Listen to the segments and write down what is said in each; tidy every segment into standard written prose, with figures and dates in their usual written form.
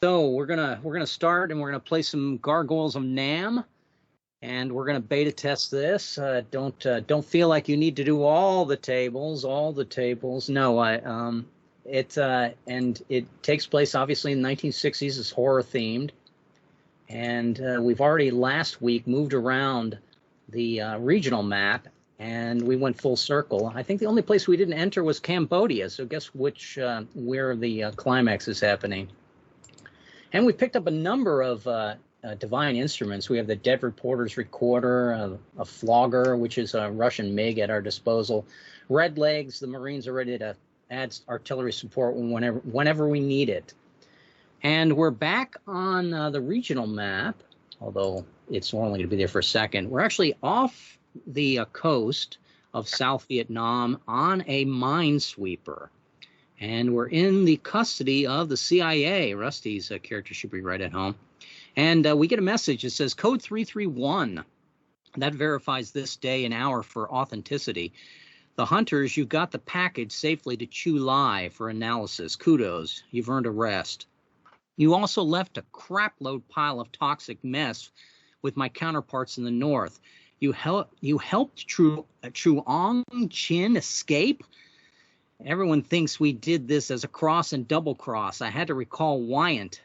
So we're gonna start, and we're gonna play some Gargoyles of Nam, and we're gonna beta test this. Don't feel like you need to do all the tables. No, and it takes place obviously in the 1960s. It's horror themed, and we've already last week moved around the regional map, and we went full circle. I think the only place we didn't enter was Cambodia. So guess where the climax is happening. And we picked up a number of divine instruments. We have the Dead Reporter's Recorder, a Flogger, which is a Russian MiG at our disposal. Red Legs, the Marines are ready to add artillery support whenever we need it. And we're back on the regional map, although it's only going to be there for a second. We're actually off the coast of South Vietnam on a minesweeper. And we're in the custody of the CIA. Rusty's character should be right at home. And we get a message that says code 331. That verifies this day and hour for authenticity. The hunters, you got the package safely to Chu Lai for analysis. Kudos. You've earned a rest. You also left a crapload pile of toxic mess with my counterparts in the north. You helped Truong Chin escape? Everyone thinks we did this as a cross and double cross. I had to recall Wyant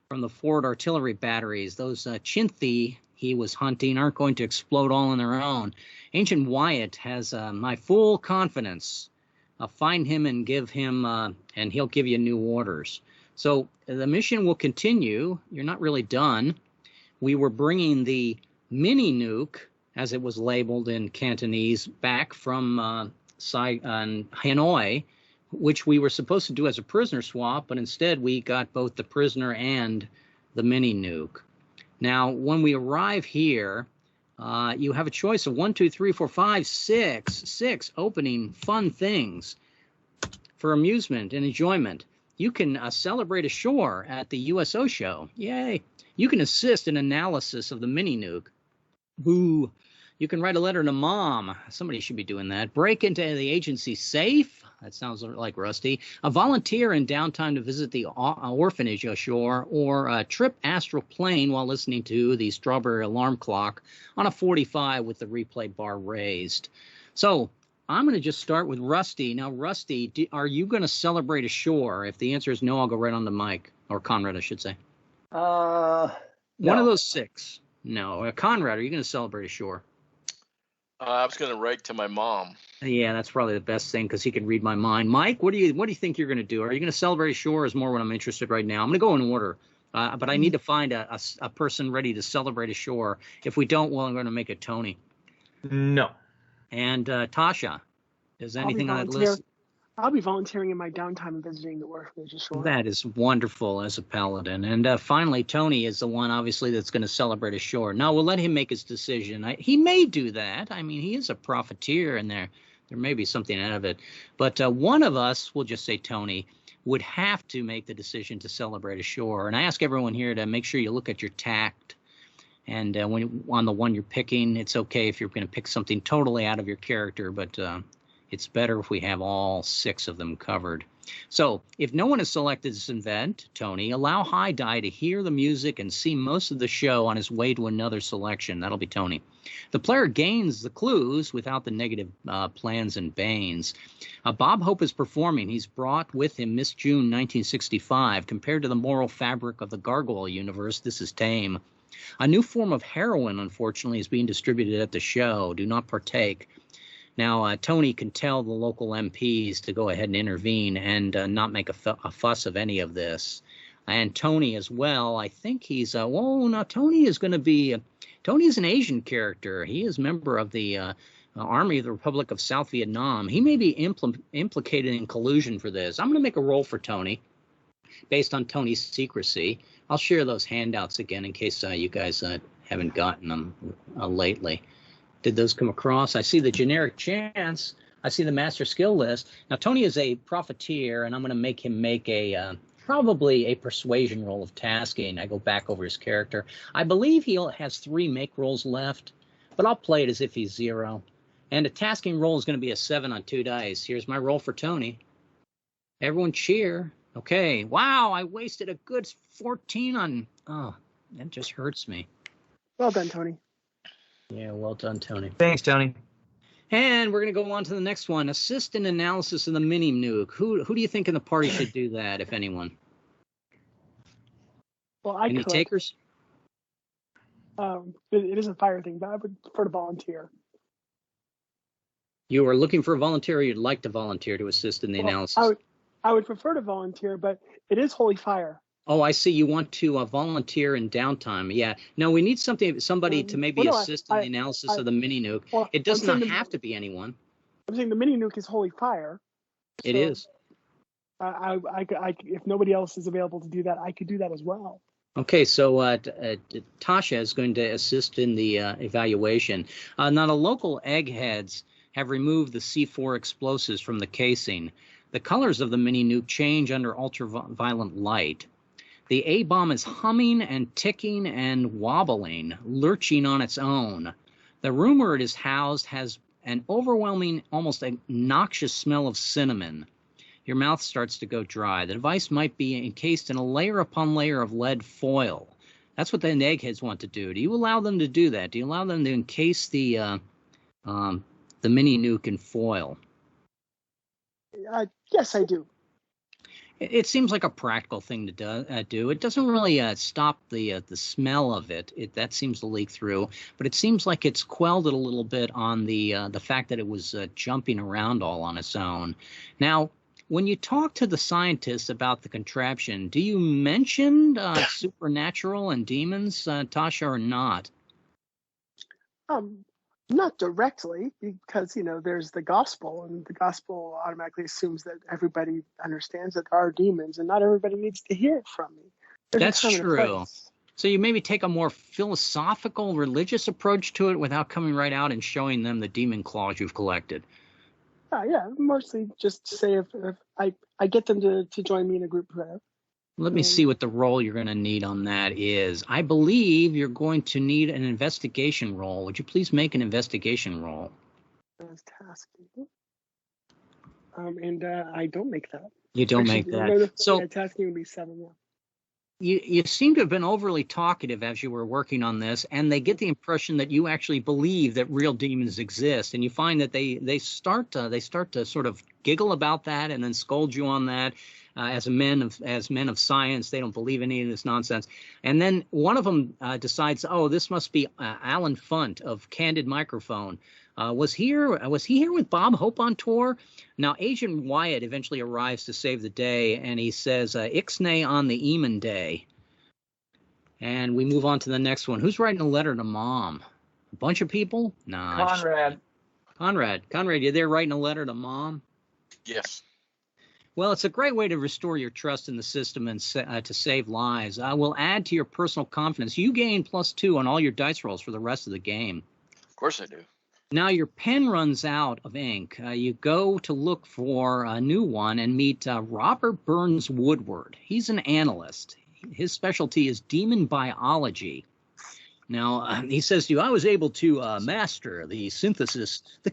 from the forward artillery batteries. Those Chinthi he was hunting aren't going to explode all on their own. Ancient Wyatt has my full confidence. I'll find him and give him, and he'll give you new orders. So the mission will continue. You're not really done. We were bringing the mini nuke, as it was labeled in Cantonese, back from Hanoi, which we were supposed to do as a prisoner swap, but instead we got both the prisoner and the mini nuke. Now, when we arrive here, you have a choice of 1, 2, 3, 4, 5, 6 opening fun things for amusement and enjoyment. You can celebrate ashore at the USO show. Yay! You can assist in analysis of the mini nuke. Boo! You can write a letter to mom. Somebody should be doing that. Break into the agency safe. That sounds like Rusty. A volunteer in downtime to visit the orphanage ashore, or trip astral plane while listening to the Strawberry Alarm Clock on a 45 with the replay bar raised. So I'm going to just start with Rusty. Now, Rusty, are you going to celebrate ashore? If the answer is no, I'll go right on the mic. Or Conrad, I should say. No. One of those 6. No. Conrad, are you going to celebrate ashore? I was going to write to my mom. Yeah, that's probably the best thing because he can read my mind. Mike, what do you think you're going to do? Are you going to celebrate ashore? Is more what I'm interested right now. I'm going to go in order, but I need to find a person ready to celebrate ashore. If we don't, well, I'm going to make it Tony. No. And Tasha, is anything on that list? I'll be volunteering in my downtime and visiting the orphanage ashore. That is wonderful as a paladin. And finally, Tony is the one, obviously, that's going to celebrate ashore. Now, we'll let him make his decision. He may do that. I mean, he is a profiteer, and there may be something out of it. But one of us, we'll just say Tony, would have to make the decision to celebrate ashore. And I ask everyone here to make sure you look at your tact. And when on the one you're picking, it's okay if you're going to pick something totally out of your character, but it's better if we have all 6 of them covered. So if no one has selected this event, Tony, allow High Die to hear the music and see most of the show on his way to another selection. That'll be Tony. The player gains the clues without the negative plans and banes. Bob Hope is performing. He's brought with him Miss June 1965. Compared to the moral fabric of the Gargoyle universe, this is tame. A new form of heroin, unfortunately, is being distributed at the show. Do not partake. Now, Tony can tell the local MPs to go ahead and intervene and not make a fuss of any of this. And Tony as well, I think he's, Tony is going to be, Tony is an Asian character. He is a member of the Army of the Republic of South Vietnam. He may be implicated in collusion for this. I'm going to make a roll for Tony based on Tony's secrecy. I'll share those handouts again in case you guys haven't gotten them lately. Did those come across? I see the generic chance. I see the master skill list. Now, Tony is a profiteer, and I'm going to make him make probably a persuasion roll of tasking. I go back over his character. I believe he has 3 make rolls left, but I'll play it as if he's 0. And a tasking roll is going to be a 7 on 2 dice. Here's my roll for Tony. Everyone cheer. Okay. Wow, I wasted a good 14 on... Oh, that just hurts me. Well done, Tony. Yeah, well done, Tony. Thanks, Tony. And we're going to go on to the next one. Assist in analysis of the mini nuke. Who do you think in the party should do that, if anyone? Well, I Any could. takers? It is a fire thing, but I would prefer to volunteer. You are looking for a volunteer, or you'd like to volunteer to assist in the analysis? I would prefer to volunteer, but it is holy fire. Oh, I see. You want to volunteer in downtime. Yeah. No, we need somebody to maybe assist in the analysis of the mini nuke. Well, it does not have to be anyone. I'm saying the mini nuke is holy fire. It is. If nobody else is available to do that, I could do that as well. Okay, so Tasha is going to assist in the evaluation. Now, the local eggheads have removed the C4 explosives from the casing. The colors of the mini nuke change under ultraviolet light. The A-bomb is humming and ticking and wobbling, lurching on its own. The room where it is housed has an overwhelming, almost noxious smell of cinnamon. Your mouth starts to go dry. The device might be encased in a layer upon layer of lead foil. That's what the eggheads want to do. Do you allow them to do that? Do you allow them to encase the mini nuke in foil? Yes, I do. It seems like a practical thing to do. It doesn't really stop the smell of it. That seems to leak through, but it seems like it's quelled it a little bit on the fact that it was jumping around all on its own. Now, when you talk to the scientists about the contraption, do you mention supernatural and demons, Tasha, or not? Not directly, because there's the gospel, and the gospel automatically assumes that everybody understands that there are demons, and not everybody needs to hear it from me. That's true. So you maybe take a more philosophical, religious approach to it without coming right out and showing them the demon claws you've collected. Yeah, mostly just say if I get them to join me in a group prayer. Let me see what the role you're going to need on that is. I believe you're going to need an investigation roll. Would you please make an investigation roll? As tasking. And I don't make that. You don't make that. So tasking would be 7. Yeah. You seem to have been overly talkative as you were working on this, and they get the impression that you actually believe that real demons exist, and you find that they start to sort of giggle about that and then scold you on that. As men of science, they don't believe any of this nonsense. And then one of them decides, oh, this must be Alan Funt of Candid Microphone. Was he here with Bob Hope on tour? Now, Agent Wyatt eventually arrives to save the day, and he says, Ixnay on the Eamon Day. And we move on to the next one. Who's writing a letter to Mom? A bunch of people? Nah. Conrad, you there writing a letter to Mom? Yes. Well, it's a great way to restore your trust in the system and to save lives. We'll add to your personal confidence. You gain +2 on all your dice rolls for the rest of the game. Of course I do. Now your pen runs out of ink. You go to look for a new one and meet Robert Burns Woodward. He's an analyst. His specialty is demon biology. Now, he says to you, I was able to master the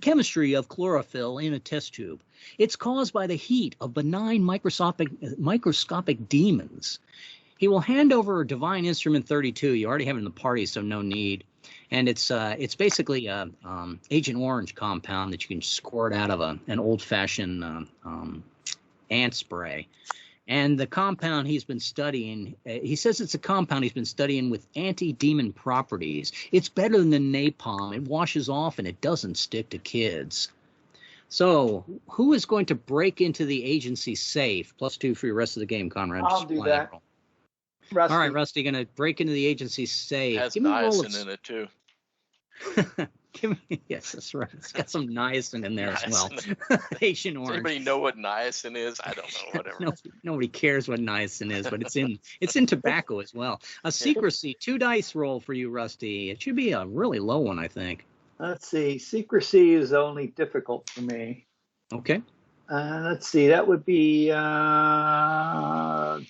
chemistry of chlorophyll in a test tube. It's caused by the heat of benign microscopic demons. He will hand over Divine Instrument 32. You already have it in the party, so no need. And it's basically Agent Orange compound that you can squirt out of an old-fashioned ant spray. And the compound he's been studying, he says it's a compound he's been studying with anti-demon properties. It's better than the napalm. It washes off and it doesn't stick to kids. So who is going to break into the agency safe? +2 for your rest of the game, Conrad. I'll do that. Rusty. All right, Rusty, going to break into the agency safe. It has niacin in it, too. Yes, that's right. It's got some niacin in there as well. Agent Orange. Does anybody know what niacin is? I don't know. Whatever. Nobody cares what niacin is, but it's in tobacco as well. A secrecy 2 dice roll for you, Rusty. It should be a really low one, I think. Let's see. Secrecy is only difficult for me. Okay. Let's see. That would be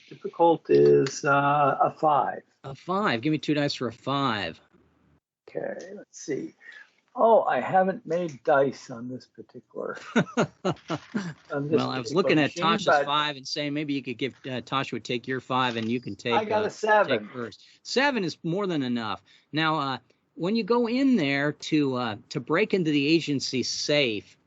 difficult is a 5. A 5. Give me 2 dice for a 5. Okay. Let's see. Oh, I haven't made dice on this particular. Well, I was looking at machine, Tasha's but 5 and saying maybe you could give Tasha would take your 5 and you can take. I got a take 7. hers. 7 is more than enough. Now, when you go in there to break into the agency safe,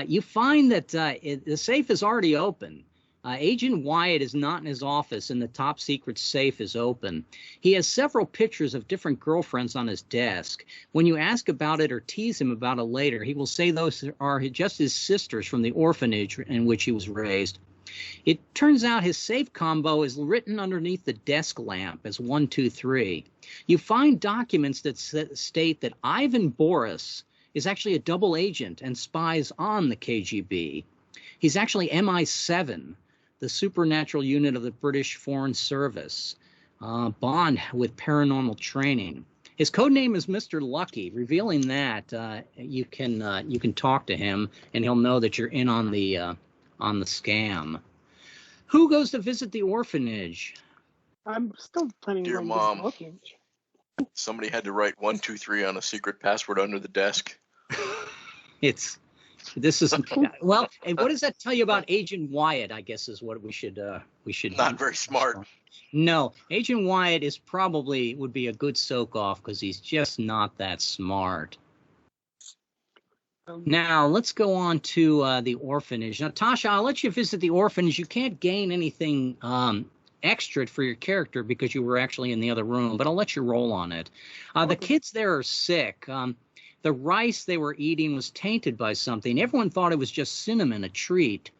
you find that the safe is already open. Agent Wyatt is not in his office, and the top secret safe is open. He has several pictures of different girlfriends on his desk. When you ask about it or tease him about it later, he will say those are just his sisters from the orphanage in which he was raised. It turns out his safe combo is written underneath the desk lamp as 123. You find documents that state that Ivan Boris is actually a double agent and spies on the KGB. He's actually MI7, the supernatural unit of the British Foreign Service, bond with paranormal training. His code name is Mr. Lucky. Revealing that, you can talk to him, and he'll know that you're in on the scam. Who goes to visit the orphanage? I'm still planning Dear on Mom. the orphanage. Somebody had to write 123 on a secret password under the desk. This is well. And what does that tell you about Agent Wyatt? I guess is what we should. Not very smart. No, Agent Wyatt would be a good soak off because he's just not that smart. Now let's go on to the orphanage. Now, Tasha, I'll let you visit the orphanage. You can't gain anything extra for your character because you were actually in the other room, but I'll let you roll on it. The kids there are sick. The rice they were eating was tainted by something. Everyone thought it was just cinnamon, a treat.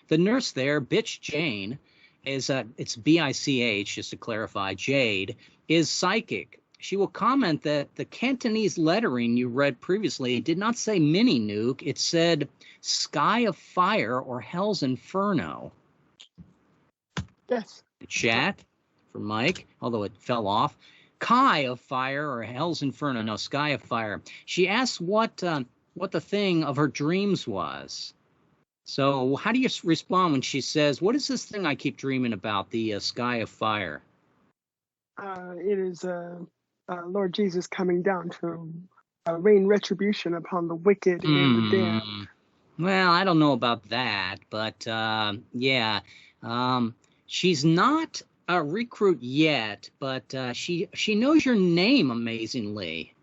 The nurse there, Bitch Jane, it's B-I-C-H, just to clarify, Jade, is psychic. She will comment that the Cantonese lettering you read previously did not say mini nuke. It said sky of fire or hell's inferno. Yes. Chat for Mike, although it fell off. Kai of fire or hell's inferno. No, sky of fire. She asks what the thing of her dreams was. So how do you respond when she says, what is this thing I keep dreaming about, the sky of fire? It is Lord Jesus coming down to rain retribution upon the wicked and the damned. Well, I don't know about that, but yeah. She's not a recruit yet, but she knows your name amazingly.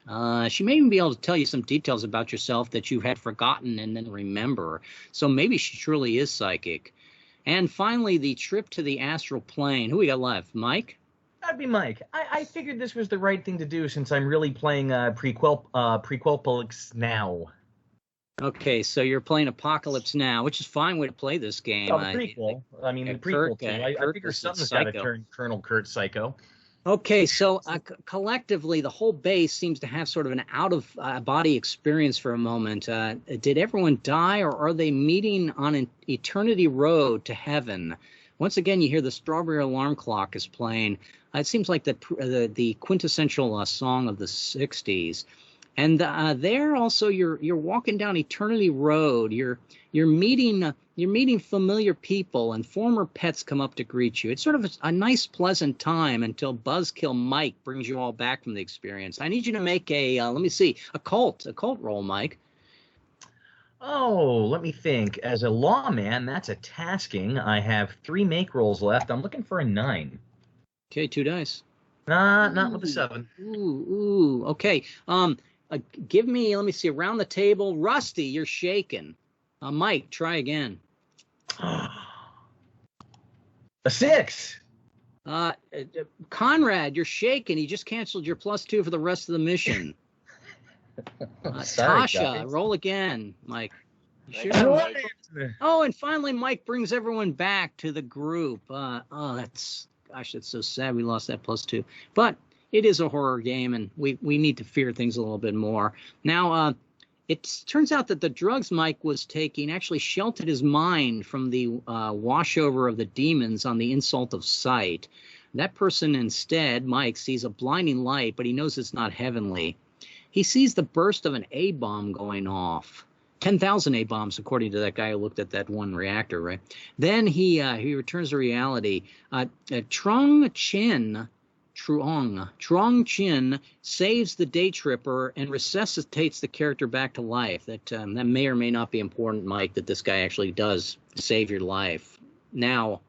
She may even be able to tell you some details about yourself that you had forgotten and then remember. So maybe she truly is psychic. And finally, the trip to the astral plane. Who we got left? Mike? That'd be Mike. I figured this was the right thing to do since I'm really playing Prequelpolix now. Okay, so you're playing Apocalypse Now, which is a fine way to play this game. The prequel. I mean, the prequel, too. I figure something's got to turn Colonel Kurt psycho. Okay, so collectively, the whole base seems to have sort of an out-of-body experience for a moment. Did everyone die, or are they meeting on an eternity road to heaven? Once again, you hear the Strawberry Alarm Clock is playing. It seems like the quintessential song of the 60s. And there also you're walking down Eternity Road. You're meeting familiar people, and former pets come up to greet you. It's sort of a nice, pleasant time until Buzzkill Mike brings you all back from the experience. I need you to make a a cult roll, Mike. Oh, let me think. As a lawman, that's a tasking. I have 3 make rolls left. I'm looking for a 9. Okay, 2 dice. Not with a 7. Ooh. Okay. Give me, let me see, around the table. Rusty, you're shaking. Mike, try again. A 6. Conrad, you're shaking. He just canceled your +2 for the rest of the mission. Sorry, Tasha, guys. roll again, Mike. Thank you, Mike. Oh, and finally, Mike brings everyone back to the group. That's so sad we lost that +2. But it is a horror game, and we need to fear things a little bit more. Now, it turns out that the drugs Mike was taking actually sheltered his mind from the washover of the demons on the insult of sight. That person instead, Mike, sees a blinding light, but he knows it's not heavenly. He sees the burst of an A-bomb going off. 10,000 A-bombs, according to that guy who looked at that one reactor, right? Then he returns to reality. Trung Truong Chin saves the day tripper and resuscitates the character back to life. That may or may not be important, Mike, that this guy actually does save your life. Now,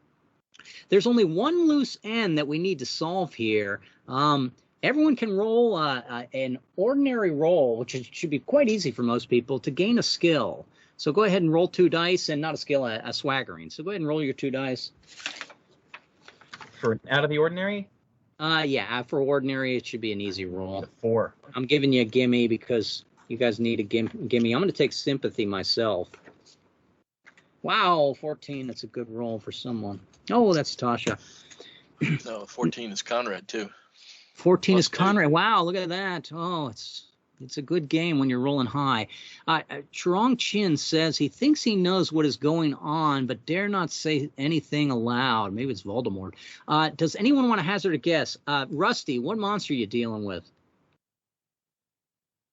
there's only one loose end that we need to solve here. Everyone can roll an ordinary roll, which should be quite easy for most people, to gain a skill. So go ahead and roll 2 dice, and not a skill, a swaggering. So go ahead and roll your 2 dice. For out of the ordinary? Yeah, for ordinary, it should be an easy roll. 4. I'm giving you a gimme because you guys need a gimme. I'm going to take sympathy myself. Wow, 14. That's a good roll for someone. Oh, that's Tasha. No, 14 is Conrad, too. 14 Plus is Conrad. Wow, look at that. Oh, it's a good game when you're rolling high. Truong Chin says he thinks he knows what is going on, but dare not say anything aloud. Maybe it's Voldemort. Does anyone want to hazard a guess? Rusty, what monster are you dealing with?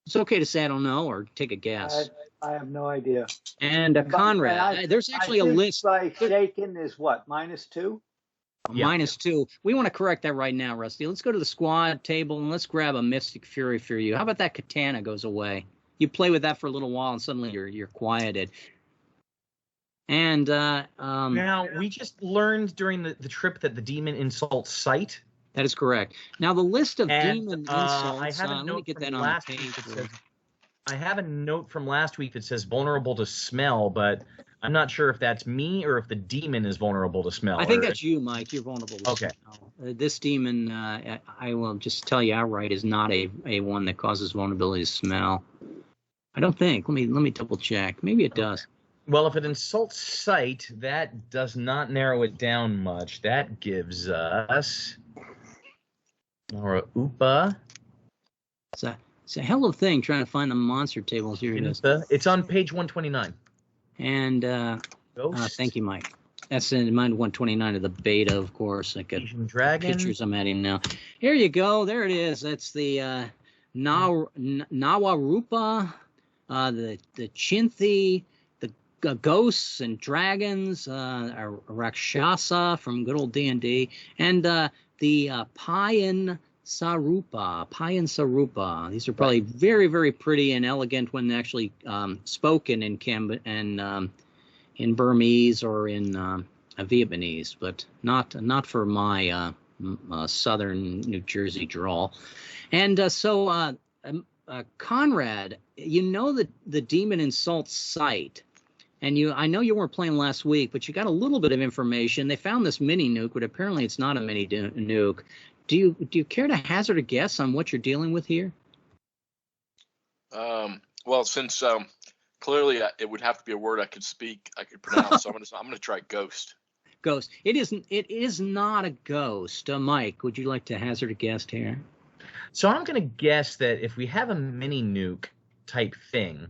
It's okay to say I don't know or take a guess. I have no idea. And Conrad, there's actually a list. By shaken is what, -2? Yeah. -2. We want to correct that right now, Rusty. Let's go to the squad table and let's grab a Mystic Fury for you. How about that katana goes away? You play with that for a little while and suddenly you're quieted. And now, we just learned during the trip that the demon insults sight. that is correct. Now the list of demon insults. I have a let me note get from that on last the week page. that says, I have a note from last week that says vulnerable to smell, but I'm not sure if that's me or if the demon is vulnerable to smell. I think that's you, Mike. You're vulnerable. To Okay. smell. This demon, I will just tell you outright, is not a one that causes vulnerability to smell. I don't think. Let me double check. Maybe it does. Well, if it insults sight, that does not narrow it down much. That gives us Nora Upa. It's a hell of a thing trying to find the monster tables. Here it is. It's on page 129. And Ghost. thank you, Mike. That's in mine 129 of the beta, of course. I got Asian Dragon. pictures I'm adding now. Here you go. There it is. That's the Nawarupa, the Chinthi, the ghosts and dragons, Rakshasa from good old D&D, and the Payan Sarupa. These are probably very, very pretty and elegant when actually spoken in in Burmese or in Vietnamese, but not for my southern New Jersey drawl. And Conrad, you know that the demon insults sight. And I know you weren't playing last week, but you got a little bit of information. They found this mini nuke, but apparently it's not a mini nuke. Do you care to hazard a guess on what you're dealing with here? Well, since clearly it would have to be a word I could pronounce, so I'm gonna try ghost. Ghost. It is not a ghost. Mike, would you like to hazard a guess here? So I'm going to guess that if we have a mini nuke type thing,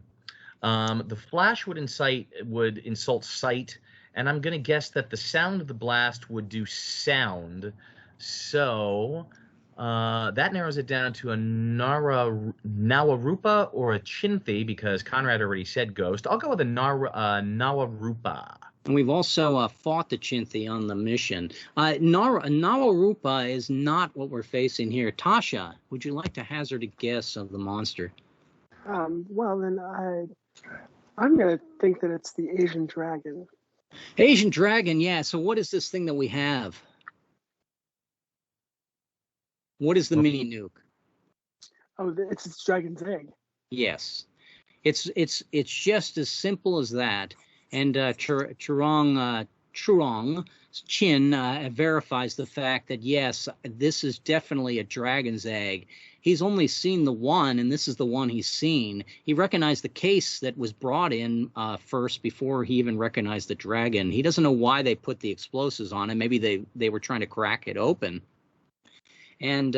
the flash would insult sight, and I'm going to guess that the sound of the blast would do sound. So that narrows it down to a Nawarupa or a Chinthi, because Conrad already said ghost. I'll go with a Nawarupa. And we've also fought the Chinthi on the mission. Nawarupa is not what we're facing here. Tasha, would you like to hazard a guess of the monster? Well, then I'm going to think that it's the Asian dragon. Asian dragon, yeah. So what is this thing that we have? What is the mini nuke? Oh, it's dragon's egg. Yes. It's just as simple as that. And Truong Chin verifies the fact that, yes, this is definitely a dragon's egg. He's only seen the one, and this is the one he's seen. He recognized the case that was brought in first before he even recognized the dragon. He doesn't know why they put the explosives on it. Maybe they were trying to crack it open. And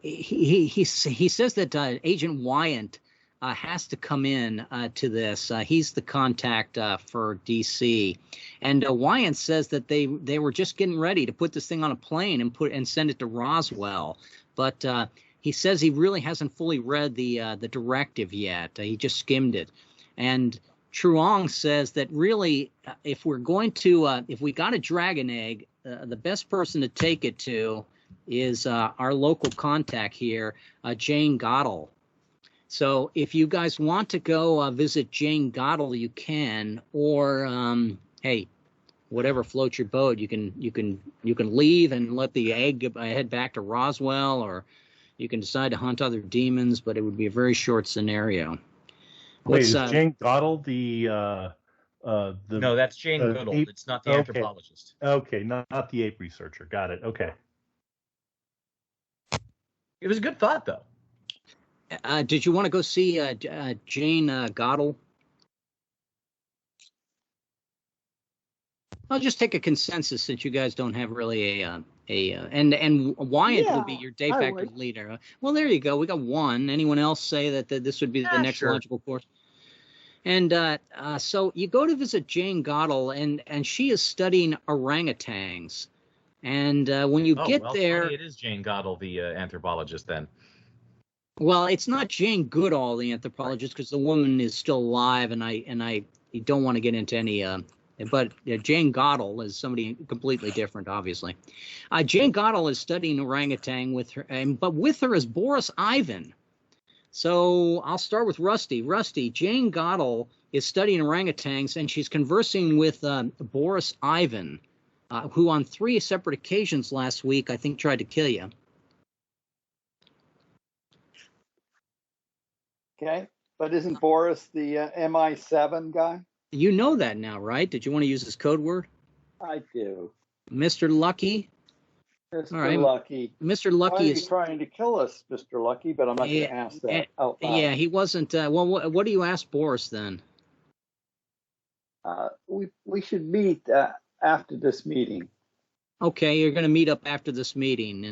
he says that Agent Wyant has to come in to this. He's the contact for DC, and Wyant says that they were just getting ready to put this thing on a plane and send it to Roswell, but he says he really hasn't fully read the directive yet. He just skimmed it, and Truong says that really, if we got a dragon egg, the best person to take it to is our local contact here, Jane Goddell. So if you guys want to go visit Jane Goddell, you can, or hey, whatever floats your boat. You can leave and let the egg head back to Roswell, or you can decide to hunt other demons, but it would be a very short scenario. Wait, is Jane Goddell the No, that's Jane Goodall. Ape? It's not the Okay. anthropologist. Okay, not the ape researcher. Got it. Okay. It was a good thought, though. Did you want to go see Jane Goddell? I'll just take a consensus since you guys don't have really and Wyatt will be your de facto leader. Well, there you go. We got one. Anyone else say that this would be the next logical course? And so you go to visit Jane Goddell, and she is studying orangutans. And when you get there, it is Jane Goddell, the anthropologist. Then, well, it's not Jane Goodall, the anthropologist, because the woman is still alive, and I don't want to get into any. But Jane Goddell is somebody completely different, obviously. Jane Goddell is studying orangutan with her, but with her is Boris Ivan. So I'll start with Rusty. Rusty, Jane Goddell is studying orangutans, and she's conversing with Boris Ivan, who on 3 separate occasions last week, I think, tried to kill you. Okay, but isn't Boris the MI7 guy? You know that now, right? Did you want to use his code word? I do. Mr. Lucky? Mr. All right. Lucky. Mr. Lucky Why are is you trying to kill us, Mr. Lucky? But I'm not going to ask that out loud. Yeah, he wasn't. Well, what do you ask Boris then? We should meet after this meeting. Okay, you're going to meet up after this meeting,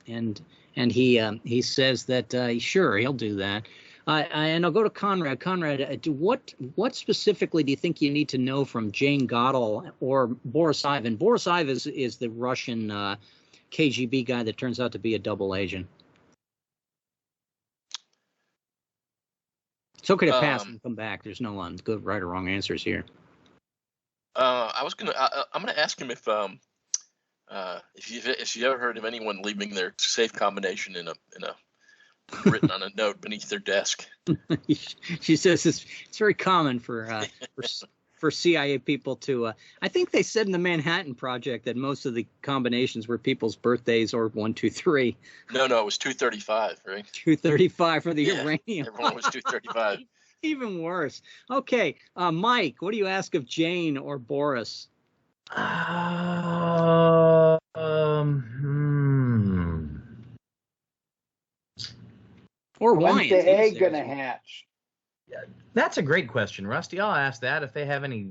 and he says that sure, he'll do that. And I'll go to Conrad. Conrad, what specifically do you think you need to know from Jane Goddell or Boris Ivan? Boris Ivan is the Russian KGB guy that turns out to be a double agent. It's okay to pass and come back. There's no good, right, or wrong answers here. I'm gonna ask him if you ever heard of anyone leaving their safe combination in a written on a note beneath their desk. She says it's very common for CIA people to. I think they said in the Manhattan Project that most of the combinations were people's birthdays or 1, 2, 3. No, it was 235, right? 235 for the uranium. Everyone was 235. Even worse. Okay, Mike, what do you ask of Jane or Boris? Or when's the egg gonna hatch? That's a great question, Rusty. I'll ask that if they have any,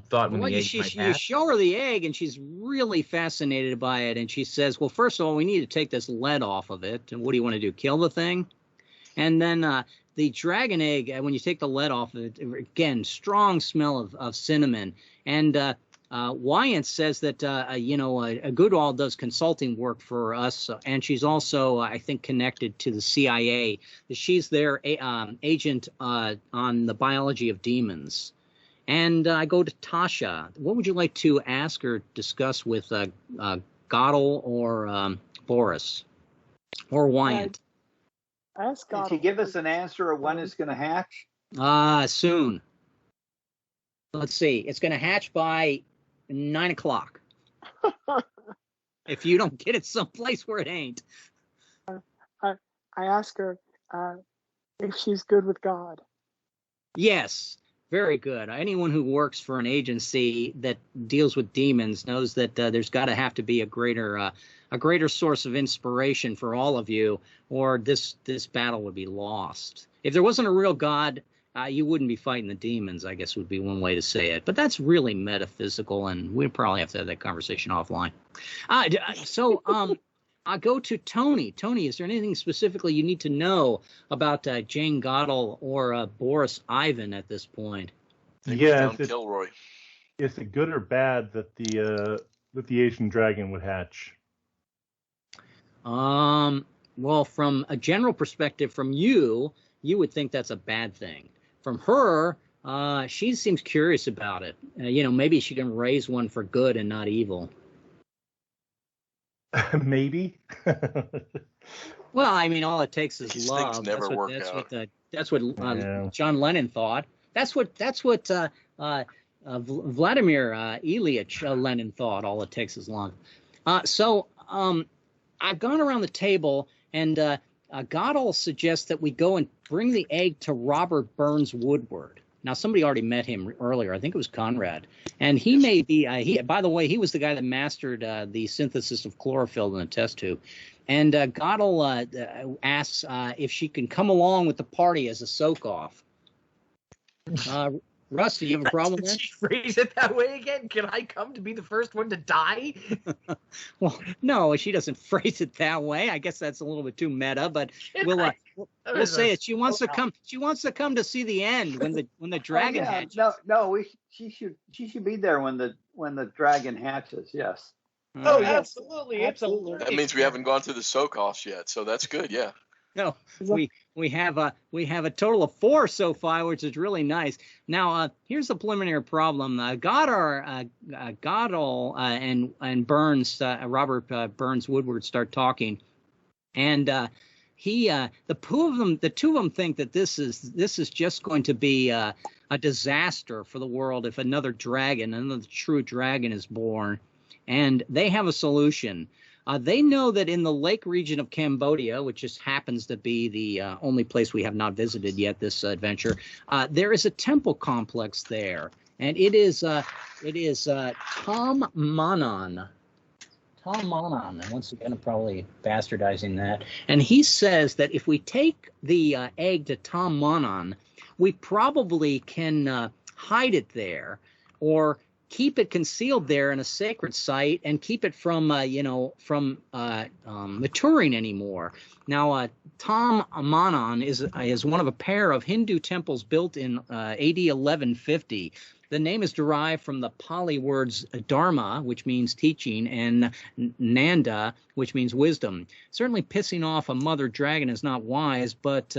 thought when the egg might hatch. You show her the egg, and she's really fascinated by it. And she says, "Well, first of all, we need to take this lead off of it. And what do you want to do? Kill the thing?" And then the dragon egg, when you take the lead off of it, again, strong smell of cinnamon. And Wyatt says that Goodall does consulting work for us, and she's also, I think, connected to the CIA. She's their agent on the biology of demons. And I go to Tasha. What would you like to ask or discuss with Goddell or Boris or Wyatt? Ask Goddell. Can you give us an answer of when it's going to hatch? Soon. Let's see. It's going to hatch by 9 o'clock. If you don't get it someplace where it ain't. I ask her if she's good with God. Yes, very good. Anyone who works for an agency that deals with demons knows that there's got to have to be a greater source of inspiration for all of you, or this battle would be lost. If there wasn't a real God, you wouldn't be fighting the demons, I guess would be one way to say it. But that's really metaphysical, and we'd probably have to have that conversation offline. So I'll go to Tony. Tony, is there anything specifically you need to know about Jane Goddell or Boris Ivan at this point? Yeah, Kilroy. Is it good or bad that the Asian dragon would hatch? Well, from a general perspective, from you would think that's a bad thing. From her, she seems curious about it. Maybe she can raise one for good and not evil. Maybe. Well, I mean, all it takes is These love. things never work out. That's what Yeah. John Lennon thought. That's what Vladimir Ilyich Lenin thought. All it takes is love. So I've gone around the table, and Goddall suggests that we go and bring the egg to Robert Burns Woodward. Now, somebody already met him earlier. I think it was Conrad. And he may be, by the way, he was the guy that mastered the synthesis of chlorophyll in a test tube. And Goddall asks if she can come along with the party as a soak-off. Russ, do you have a problem with Did that? she phrase it that way again? Can I come to be the first one to die? Well, no, she doesn't phrase it that way. I guess that's a little bit too meta, but we'll say it. She wants to come. She wants to come to see the end when the dragon hatches. She should be there when the dragon hatches. Yes. Oh, Yeah. absolutely. That means we haven't gone through the soak-offs yet, so that's good. Yeah. No, we have a total of 4 so far, which is really nice. Now, here's the preliminary problem. Goddall and Burns, Robert Burns Woodward, start talking, and the two of them think that this is just going to be a disaster for the world if another true dragon is born, and they have a solution. They know that in the lake region of Cambodia, which just happens to be the only place we have not visited yet this adventure, there is a temple complex there, and it is Tom Manon. Tom Manon, and once again, I'm probably bastardizing that. And he says that if we take the egg to Tom Manon, we probably can hide it there, or keep it concealed there in a sacred site and keep it from maturing anymore. Now, Tom Manon is one of a pair of Hindu temples built in AD 1150. The name is derived from the Pali words dharma, which means teaching, and nanda, which means wisdom. Certainly pissing off a mother dragon is not wise, but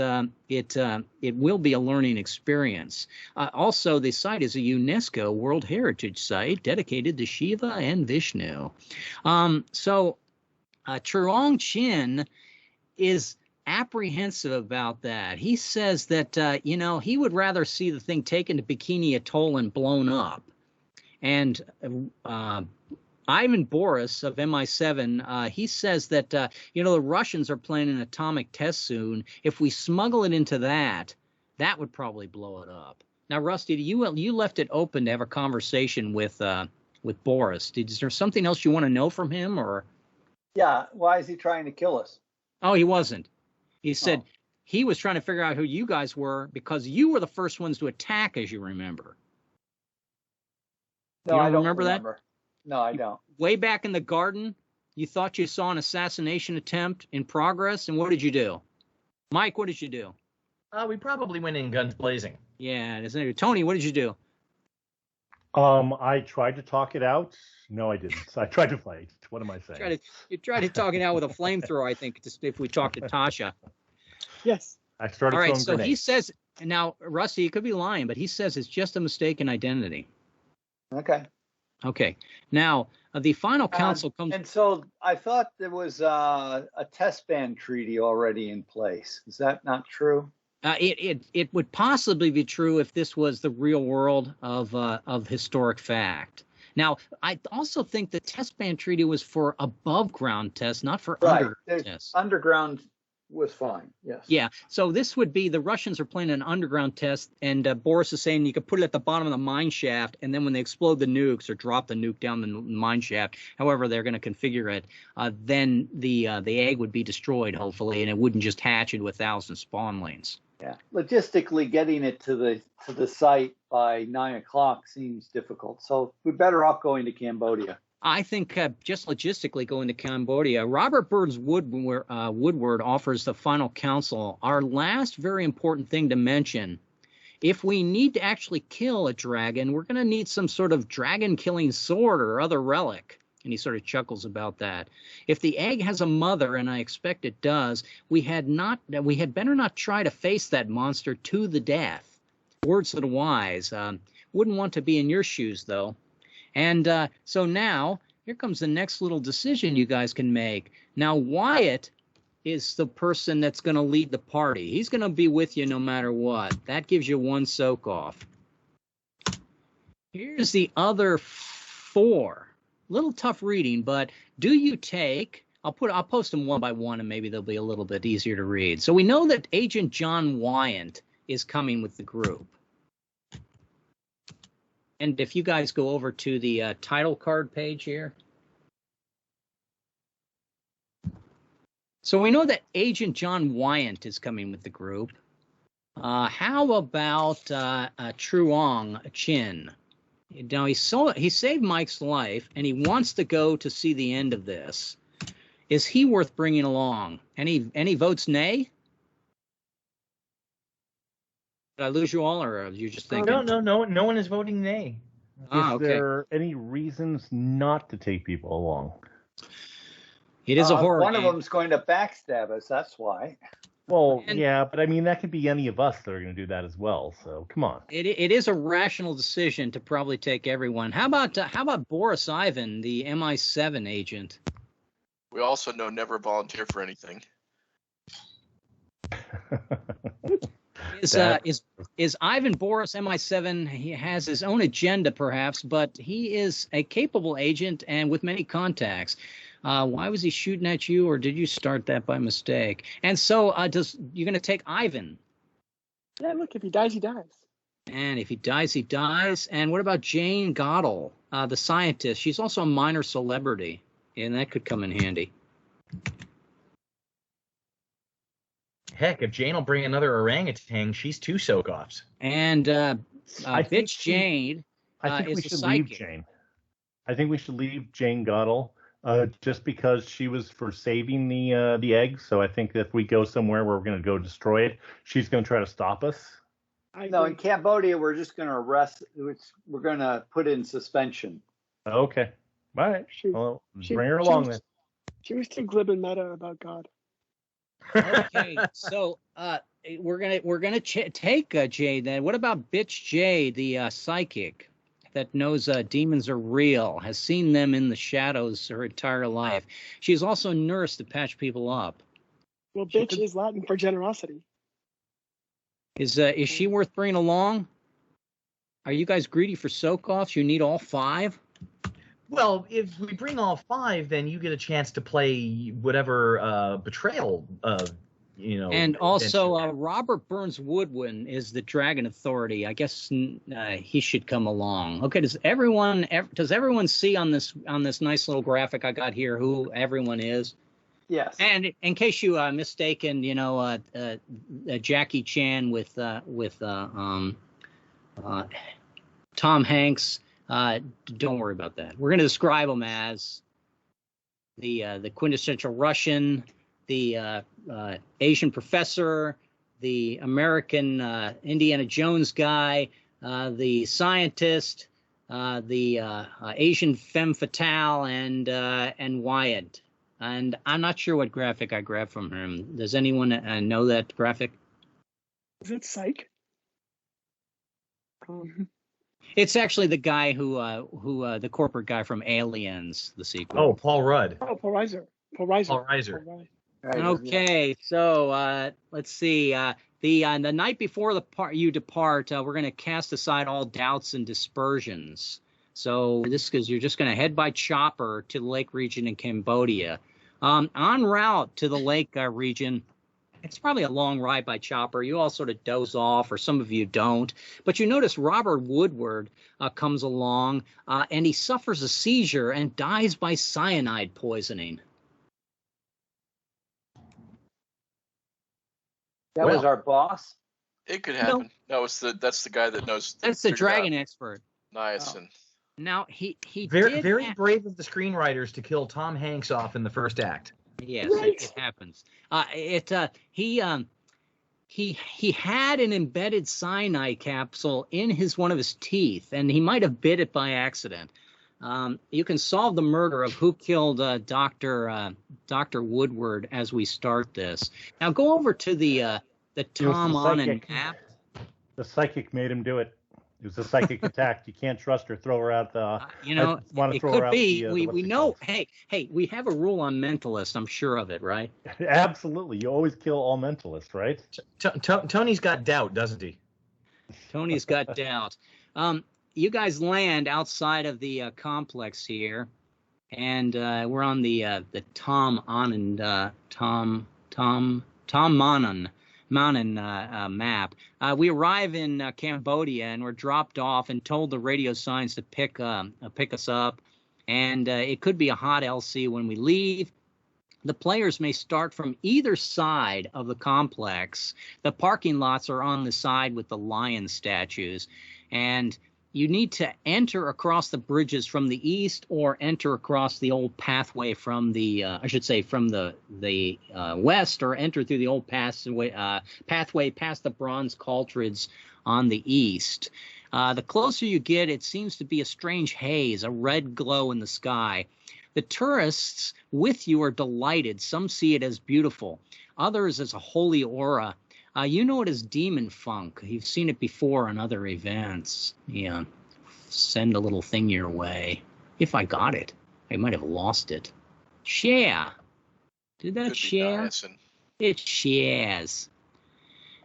it will be a learning experience. Also, the site is a UNESCO World Heritage Site dedicated to Shiva and Vishnu. So Churong Chin is apprehensive about that. He says that he would rather see the thing taken to Bikini Atoll and blown up. And Ivan Boris of MI7, he says that the Russians are planning an atomic test soon. If we smuggle it into that would probably blow it up. Now, Rusty, you left it open to have a conversation with Boris. Is there something else you want to know from him, or? Yeah. Why is he trying to kill us? Oh, he wasn't. He said he was trying to figure out who you guys were because you were the first ones to attack, as you remember. No, you I don't remember that? No, I don't. Way back in the garden, you thought you saw an assassination attempt in progress, and what did you do? Mike, what did you do? We probably went in guns blazing. Yeah, isn't it? Tony, what did you do? I tried to talk it out. No, I didn't. I tried to fight. What am I saying? You tried to talk it out with a flamethrower, I think, if we talk to Tasha. Yes. I started All right, throwing so grenades. he says, and now, Rusty, you could be lying, but he says it's just a mistaken identity. Okay. Okay. Now, the final council comes. And so I thought there was a test ban treaty already in place. Is that not true? It would possibly be true if this was the real world of historic fact. Now, I also think the test ban treaty was for above ground tests, not for underground tests. Underground was fine. Yes. Yeah. So this would be the Russians are planning an underground test, and Boris is saying you could put it at the bottom of the mine shaft, and then when they explode the nukes or drop the nuke down the mine shaft, however they're going to configure it, then the egg would be destroyed, hopefully, and it wouldn't just hatch into 1,000 spawn lanes. Yeah. Logistically, getting it to the site by 9 o'clock seems difficult. So we're better off going to Cambodia. I think just logistically going to Cambodia, Robert Burns Woodward offers the final counsel. Our last very important thing to mention, if we need to actually kill a dragon, we're going to need some sort of dragon-killing sword or other relic. And he sort of chuckles about that. If the egg has a mother, and I expect it does, we had better not try to face that monster to the death. Words of the wise. Wouldn't want to be in your shoes, though. And so now here comes the next little decision you guys can make. Now, Wyatt is the person that's going to lead the party. He's going to be with you no matter what. That gives you 1 soak off. Here's the other 4. Little tough reading, but do you take... I'll post them one by one, and maybe they'll be a little bit easier to read. So we know that Agent John Wyatt is coming with the group. And if you guys go over to the title card page here. So we know that Agent John Wyatt is coming with the group. How about Truong Chin? Now, he saved Mike's life, and he wants to go to see the end of this. Is he worth bringing along? Any votes nay? Did I lose you all, or are you just thinking? No one is voting nay. Is there any reasons not to take people along? It is a horror One game. of them's going to backstab us, that's why. Well, yeah, but I mean, that could be any of us that are going to do that as well, so come on. It is a rational decision to probably take everyone. How about Boris Ivan, the MI7 agent? We also know never volunteer for anything. Is Ivan Boris MI7? He has his own agenda, perhaps, but he is a capable agent and with many contacts. Why was he shooting at you, or did you start that by mistake? And so, you're going to take Ivan? Yeah, look, if he dies, he dies. And if he dies, he dies. And what about Jane Goddell, the scientist? She's also a minor celebrity, and that could come in handy. Heck, if Jane will bring another orangutan, she's 2 soak-offs. And Bitch Jane I think is we the should psychic. leave Jane. I think we should leave Jane Goddell just because she was for saving the eggs. So I think that if we go somewhere where we're going to go destroy it, she's going to try to stop us. No, in Cambodia, we're just going to arrest. We're going to put in suspension. Okay. All right. Well, bring her along then. She was too glib and meta about God. Okay, so we're gonna take Jay then. What about Bitch Jay, the psychic that knows demons are real, has seen them in the shadows her entire life? She's also a nurse to patch people up. Well, bitch is Latin for generosity. Is she worth bringing along? Are you guys greedy for soak-offs? You need all 5? Well, if we bring all 5, then you get a chance to play whatever betrayal, And also, Robert Burns Woodwin is the Dragon Authority. I guess he should come along. Okay, does everyone see on this nice little graphic I got here who everyone is? Yes. And in case you mistaken, Jackie Chan with Tom Hanks. Don't worry about that. We're going to describe him as the quintessential Russian, the Asian professor, the American Indiana Jones guy, the scientist, the Asian femme fatale, and Wyatt. And I'm not sure what graphic I grabbed from him. Does anyone know that graphic? Is it Psych? It's actually the guy who the corporate guy from Aliens, the sequel. Oh, Paul Rudd. Oh, Paul Reiser. Paul Reiser. Okay, so let's see. The night before you depart, we're going to cast aside all doubts and dispersions. So this because you're just going to head by chopper to the lake region in Cambodia. En route to the lake region, it's probably a long ride by chopper. You all sort of doze off, or some of you don't. But you notice Robert Woodward comes along, and he suffers a seizure and dies by cyanide poisoning. That was our boss. It could happen. No, that's the guy that knows. That's the dragon expert. Niacin. Now he very brave of the screenwriters to kill Tom Hanks off in the first act. Yes, it happens. He had an embedded cyanide capsule in one of his teeth, and he might have bit it by accident. You can solve the murder of who killed Dr. Woodward as we start this. Now go over to the Tom on and app. The psychic made him do it. It was a psychic attack. You can't trust her. Throw her out the. It could be. We know. Hey, we have a rule on mentalists. I'm sure of it, right? Absolutely. You always kill all mentalists, right? Tony's got doubt, doesn't he? Tony's got doubt. You guys land outside of the complex here, and we're on the Tom Manan map. We arrive in Cambodia, and we're dropped off and told the radio signs to pick us up. And it could be a hot LC when we leave. The players may start from either side of the complex. The parking lots are on the side with the lion statues, and you need to enter across the bridges from the east or enter across the old pathway from the, from the west, or enter through the old pathway past the bronze cauldrons on the east. The closer you get, it seems to be a strange haze, a red glow in the sky. The tourists with you are delighted. Some see it as beautiful, others as a holy aura. You know it as demon funk. You've seen it before on other events. Yeah, send a little thing your way. If I got it, I might have lost it. Share. Did that share? It shares.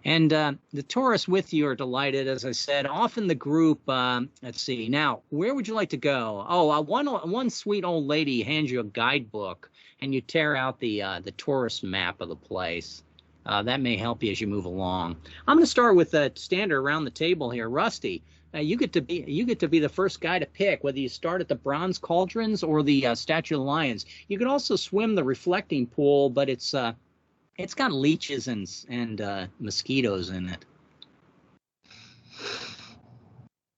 And the tourists with you are delighted, as I said. Often the group, let's see. Now, where would you like to go? Oh, one sweet old lady hands you a guidebook, and you tear out the tourist map of the place. That may help you as you move along. I'm going to start with the standard around the table here. Rusty, you get to be the first guy to pick whether you start at the bronze cauldrons or the Statue of the Lions. You could also swim the reflecting pool, but it's got leeches and mosquitoes in it.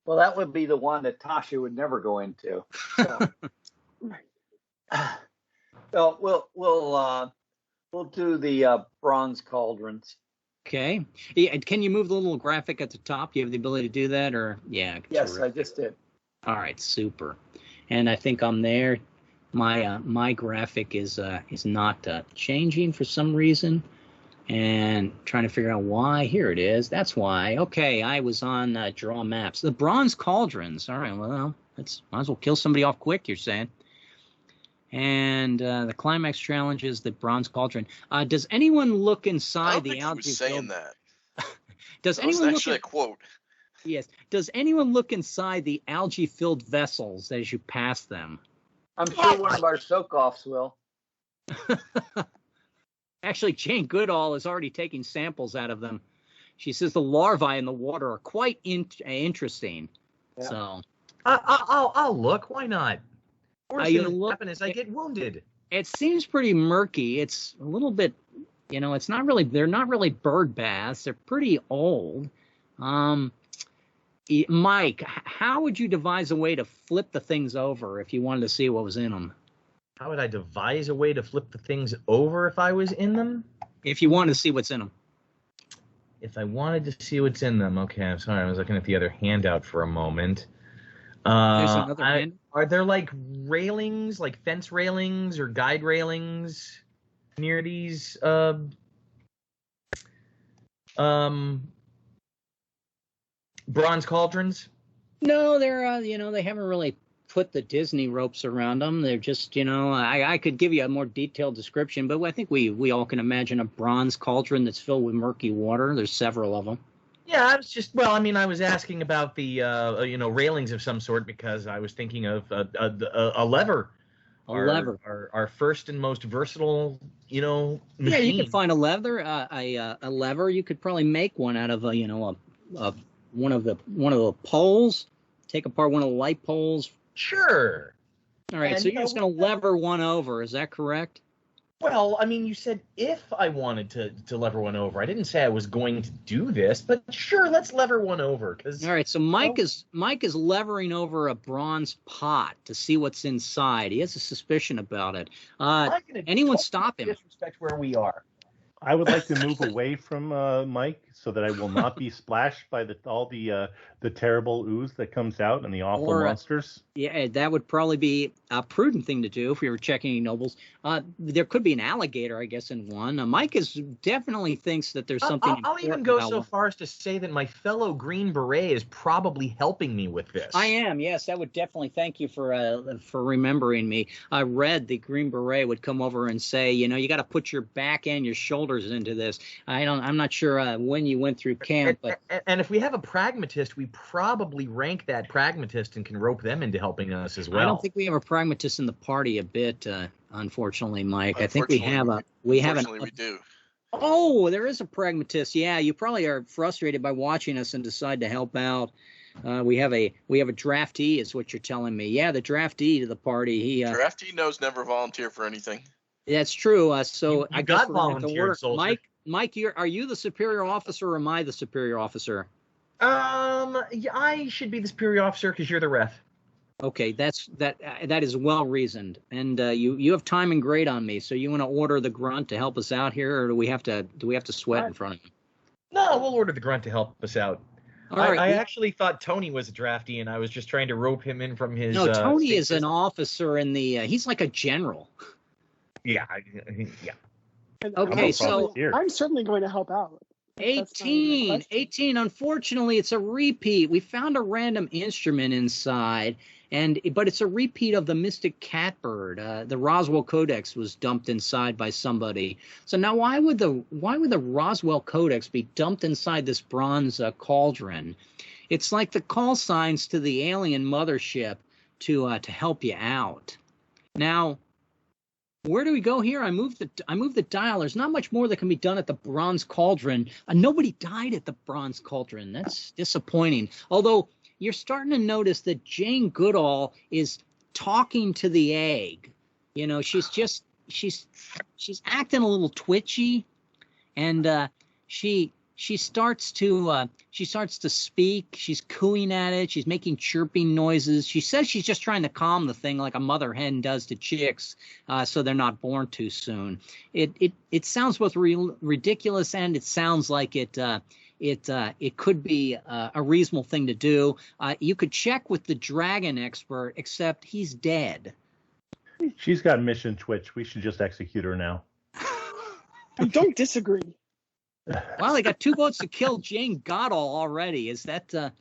Well, that would be the one that Tasha would never go into. So, we'll do the bronze cauldrons. Okay. Yeah, can you move the little graphic at the top? Do you have the ability to do that, or yeah? Yes, terrific. I just did. All right, super. And I think I'm there. My graphic is not changing for some reason, and trying to figure out why. Here it is. That's why. Okay, I was on draw maps. The bronze cauldrons. All right. Well, might as well kill somebody off quick. You're saying. And the climax challenge is the bronze cauldron. Does anyone look inside the algae? Was saying that. Does that anyone was actually a quote? Yes. Does anyone look inside the algae-filled vessels as you pass them? I'm sure one of our soak-offs will. Actually, Jane Goodall is already taking samples out of them. She says the larvae in the water are quite interesting. Yeah. So I'll look. Why not? What's going to happen is I get wounded. It seems pretty murky. It's a little bit, it's not really. They're not really bird baths. They're pretty old. Mike, how would you devise a way to flip the things over if you wanted to see what was in them? How would I devise a way to flip the things over if I was in them? If you wanted to see what's in them. If I wanted to see what's in them. Okay, I'm sorry. I was looking at the other handout for a moment. There's another hand. Are there like railings, like fence railings or guide railings near these bronze cauldrons? No, they're they haven't really put the Disney ropes around them. They're just I could give you a more detailed description, but I think we all can imagine a bronze cauldron that's filled with murky water. There's several of them. Yeah, I was asking about the railings of some sort because I was thinking of a lever. Our first and most verstal, machine. Yeah, you could find a lever. A lever. You could probably make one out of one of the poles. Take apart one of the light poles. Sure. All right, so you're just going to lever one over. Is that correct? Well, you said if I wanted to lever one over. I didn't say I was going to do this, but sure, let's lever one over. All right, so Mike is levering over a bronze pot to see what's inside. He has a suspicion about it. Anyone stop him? Disrespect where we are. I would like to move away from Mike so that I will not be splashed by all the terrible ooze that comes out and the awful monsters. Yeah, that would probably be a prudent thing to do if we were checking nobles. There could be an alligator, I guess, in one. Mike definitely thinks that there's something. I'll even go so far as to say that my fellow Green Beret is probably helping me with this. I am, yes. That would definitely thank you for remembering me. I read the Green Beret would come over and say, you got to put your back and your shoulders into this. I'm not sure when you went through camp, but and if we have a pragmatist, we probably rank that pragmatist and can rope them into helping us as well. I don't think we have a pragmatist in the party a bit, unfortunately, Mike. I think we do. Oh, there is a pragmatist. Yeah, you probably are frustrated by watching us and decide to help out. We have a draftee, is what you're telling me. Yeah, the draftee to the party. Draftee knows never volunteer for anything. That's true. So I guess we're going to have to work. Soldier. Mike, are you the superior officer or am I the superior officer? Yeah, I should be the superior officer because you're the ref. Okay, that is well reasoned, and you have time and grade on me. So you want to order the grunt to help us out here, or do we have to sweat in front of him? No, we'll order the grunt to help us out. Right. I actually thought Tony was a draftee, and I was just trying to rope him in from his. No, Tony is an officer in the. He's like a general. Yeah. Okay, so I'm certainly going to help out. 18. Unfortunately, it's a repeat. We found a random instrument inside, but it's a repeat of the Mystic Catbird. The Roswell Codex was dumped inside by somebody. So now, why would the Roswell Codex be dumped inside this bronze cauldron? It's like the call signs to the alien mothership to help you out. Now, where do we go here? I moved the dial. There's not much more that can be done at the Bronze Cauldron. Nobody died at the Bronze Cauldron. That's disappointing. Although you're starting to notice that Jane Goodall is talking to the egg. She's acting a little twitchy, and she starts to speak. She's cooing at it. She's making chirping noises. She says she's just trying to calm the thing like a mother hen does to chicks, so they're not born too soon. It sounds both ridiculous, and it sounds like it could be a reasonable thing to do. You could check with the dragon expert, except he's dead. She's got mission twitch. We should just execute her now. I don't disagree. Well, they got 2 votes to kill Jane Goodall already. Is that? Do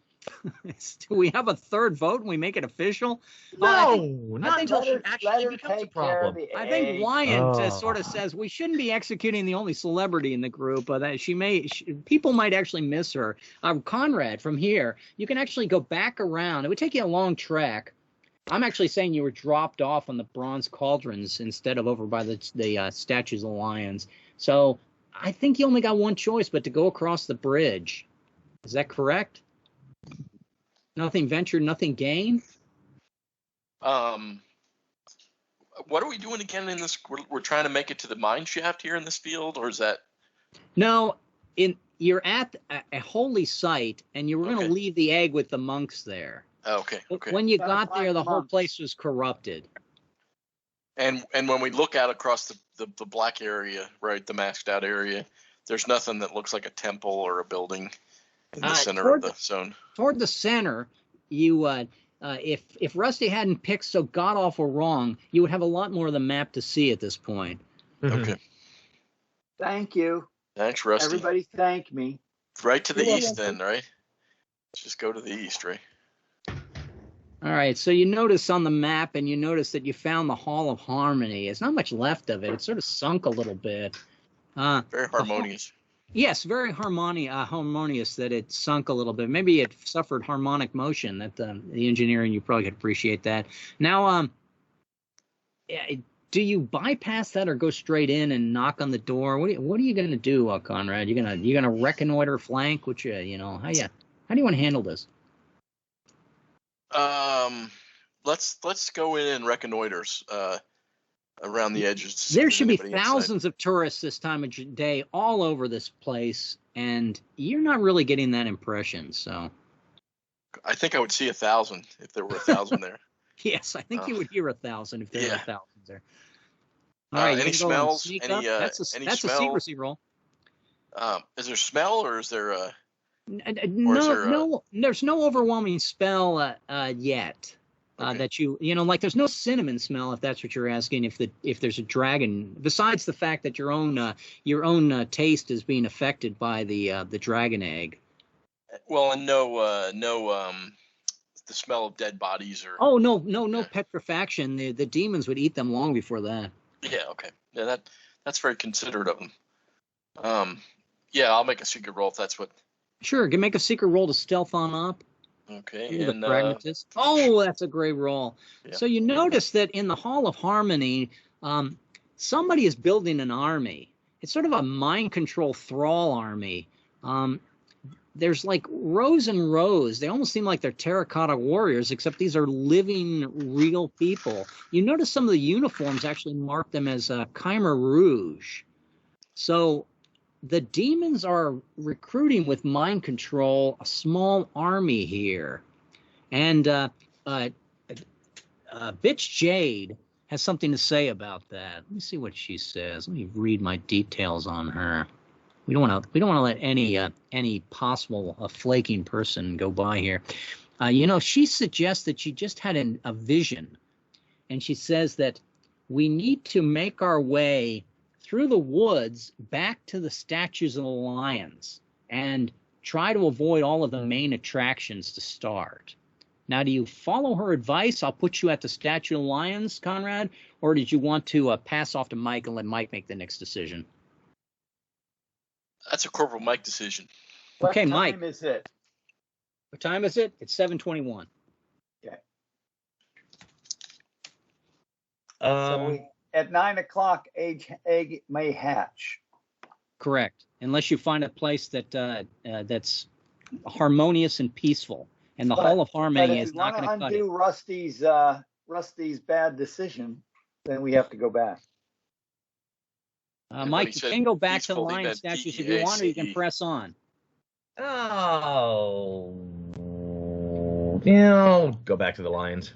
we have a third vote and we make it official? No, not until she actually becomes a problem. I think Wyant sort of says we shouldn't be executing the only celebrity in the group. That people might actually miss her. Conrad, from here, you can actually go back around. It would take you a long trek. I'm actually saying you were dropped off on the bronze cauldrons instead of over by the statues of lions. So I think you only got one choice, but to go across the bridge. Is that correct? Nothing ventured, nothing gained? What are we doing again in this? We're trying to make it to the mine shaft here in this field, or is that? No, you're at a holy site, and you were going to leave the egg with the monks there. Oh, okay. When you got there, the whole place was corrupted. And when we look out across the black area, right, the masked out area, there's nothing that looks like a temple or a building in the center of the zone. Toward the center, you if Rusty hadn't picked so god awful wrong, you would have a lot more of the map to see at this point. Okay. Thank you. Thanks, Rusty. Everybody thank me. Right to the east then, right? Let's just go to the east, right? All right, so you notice on the map, and you notice that you found the Hall of Harmony. There's not much left of it. It's sort of sunk a little bit. Very harmonious. Yes, very harmonious that it sunk a little bit. Maybe it suffered harmonic motion. That the engineering, you probably could appreciate that. Now, do you bypass that or go straight in and knock on the door? What are you going to do, Conrad? You gonna reconnoiter flank? How do you want to handle this? Let's go in and reconnoiters around the edges. There should be thousands of tourists this time of day all over this place, and you're not really getting that impression. So, I think I would see 1,000 if there were 1,000 there. Yes, I think you would hear 1,000 if there were 1,000 there. All right, any smells? That's a secrecy roll. Is there smell, or is there No, there's no overwhelming spell yet. Okay. That like there's no cinnamon smell, if that's what you're asking. If there's a dragon, besides the fact that your own taste is being affected by the dragon egg. Well, and no the smell of dead bodies or. Oh no petrifaction. The demons would eat them long before that. Yeah. Okay. Yeah, that's very considerate of them. Yeah, I'll make a secret roll if that's what. Sure, can make a secret roll to stealth on up. Okay, The pragmatist. Oh, that's a great roll. Yeah. So you notice that in the Hall of Harmony, somebody is building an army. It's sort of a mind control thrall army. There's like rows and rows. They almost seem like they're terracotta warriors, except these are living, real people. You notice some of the uniforms actually mark them as Khmer Rouge. So the demons are recruiting with mind control a small army here. And Bitch Jade has something to say about that. Let me see what she says. Let me read my details on her. We don't want to let any possible flaking person go by here. She suggests that she just had a vision, and she says that we need to make our way through the woods back to the statues of the lions and try to avoid all of the main attractions to start. Now, do you follow her advice? I'll put you at the statue of the lions, Conrad, or did you want to pass off to Mike and let Mike make the next decision? That's a Corporal Mike decision. Okay, Mike. What time is it? What time is it? It's 7:21. Okay. So at 9 o'clock, egg may hatch. Correct, unless you find a place that's harmonious and peaceful, and the Hall of Harmony is not going to cut it. If we want to undo Rusty's bad decision, then we have to go back. Mike, you can go back to the lion statues if you want, or you can press on. Oh, go back to the lions.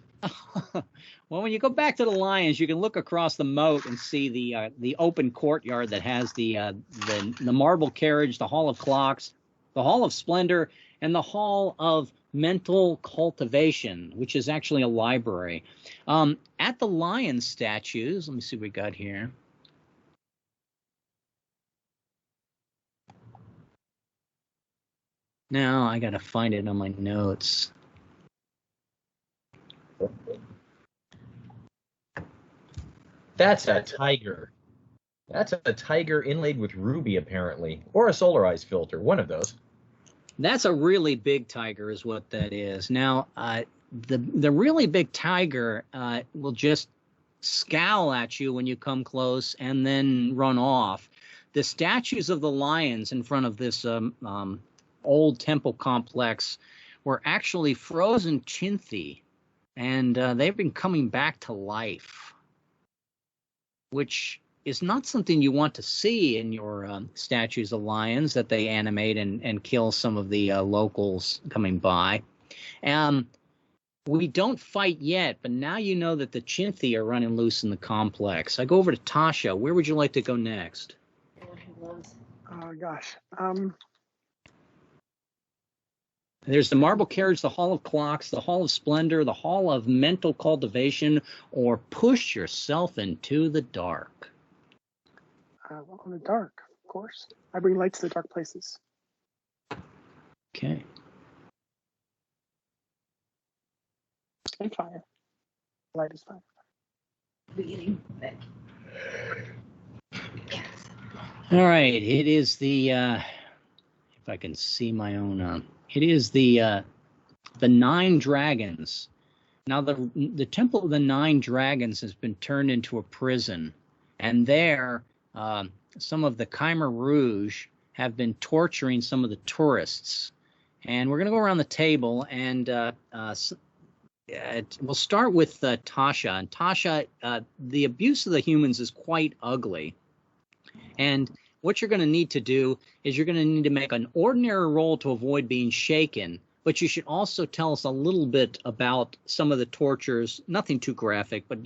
Well, when you go back to the lions, you can look across the moat and see the open courtyard that has the marble carriage, the Hall of Clocks, the Hall of Splendor, and the Hall of Mental Cultivation, which is actually a library. At the lion statues, let me see what we got here. Now I got to find it on my notes. That's a tiger. That's a tiger inlaid with ruby, apparently, or a solarize filter, one of those. That's a really big tiger is what that is. Now, the really big tiger will just scowl at you when you come close and then run off. The statues of the lions in front of this old temple complex were actually frozen Chinthi, and they've been coming back to life, which is not something you want to see in your statues of lions that they animate and kill some of the locals coming by. We don't fight yet, but now you know that the Chinthi are running loose in the complex. I go over to Tasha. Where would you like to go next? Oh, gosh. There's the marble carriage, the Hall of Clocks, the Hall of Splendor, the Hall of Mental Cultivation, or push yourself into the dark. Well, in the dark, of course. I bring light to the dark places. Okay. And fire. Light is fire. Beginning. All right. It is the, if I can see my own, it is the 9 dragons. Now, the Temple of the 9 Dragons has been turned into a prison, and there some of the Khmer Rouge have been torturing some of the tourists. And we're going to go around the table, and we'll start with Tasha. And Tasha, the abuse of the humans is quite ugly. And what you're going to need to do is you're going to need to make an ordinary roll to avoid being shaken, but you should also tell us a little bit about some of the tortures, nothing too graphic, but,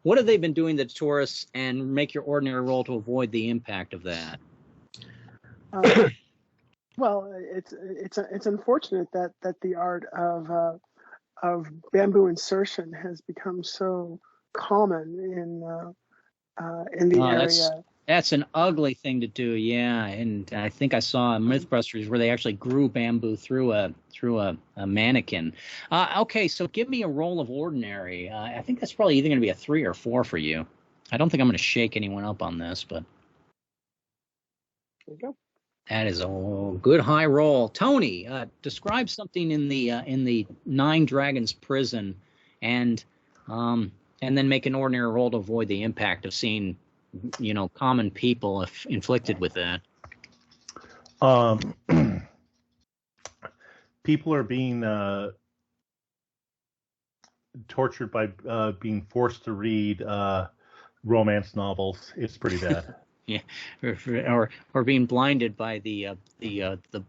what have they been doing to the tourists, and make your ordinary roll to avoid the impact of that. Well, it's unfortunate that the art of bamboo insertion has become so common in the area. That's an ugly thing to do, yeah. And I think I saw Mythbusters where they actually grew bamboo through a mannequin. Okay, so give me a roll of ordinary. I think that's probably either going to be a 3 or 4 for you. I don't think I'm going to shake anyone up on this, but There you go. that is a good high roll. Tony, describe something in the Nine Dragons prison, and then make an ordinary roll to avoid the impact of seeing, common people inflicted with that. People are being tortured by being forced to read romance novels. It's pretty bad. Yeah, or being blinded by the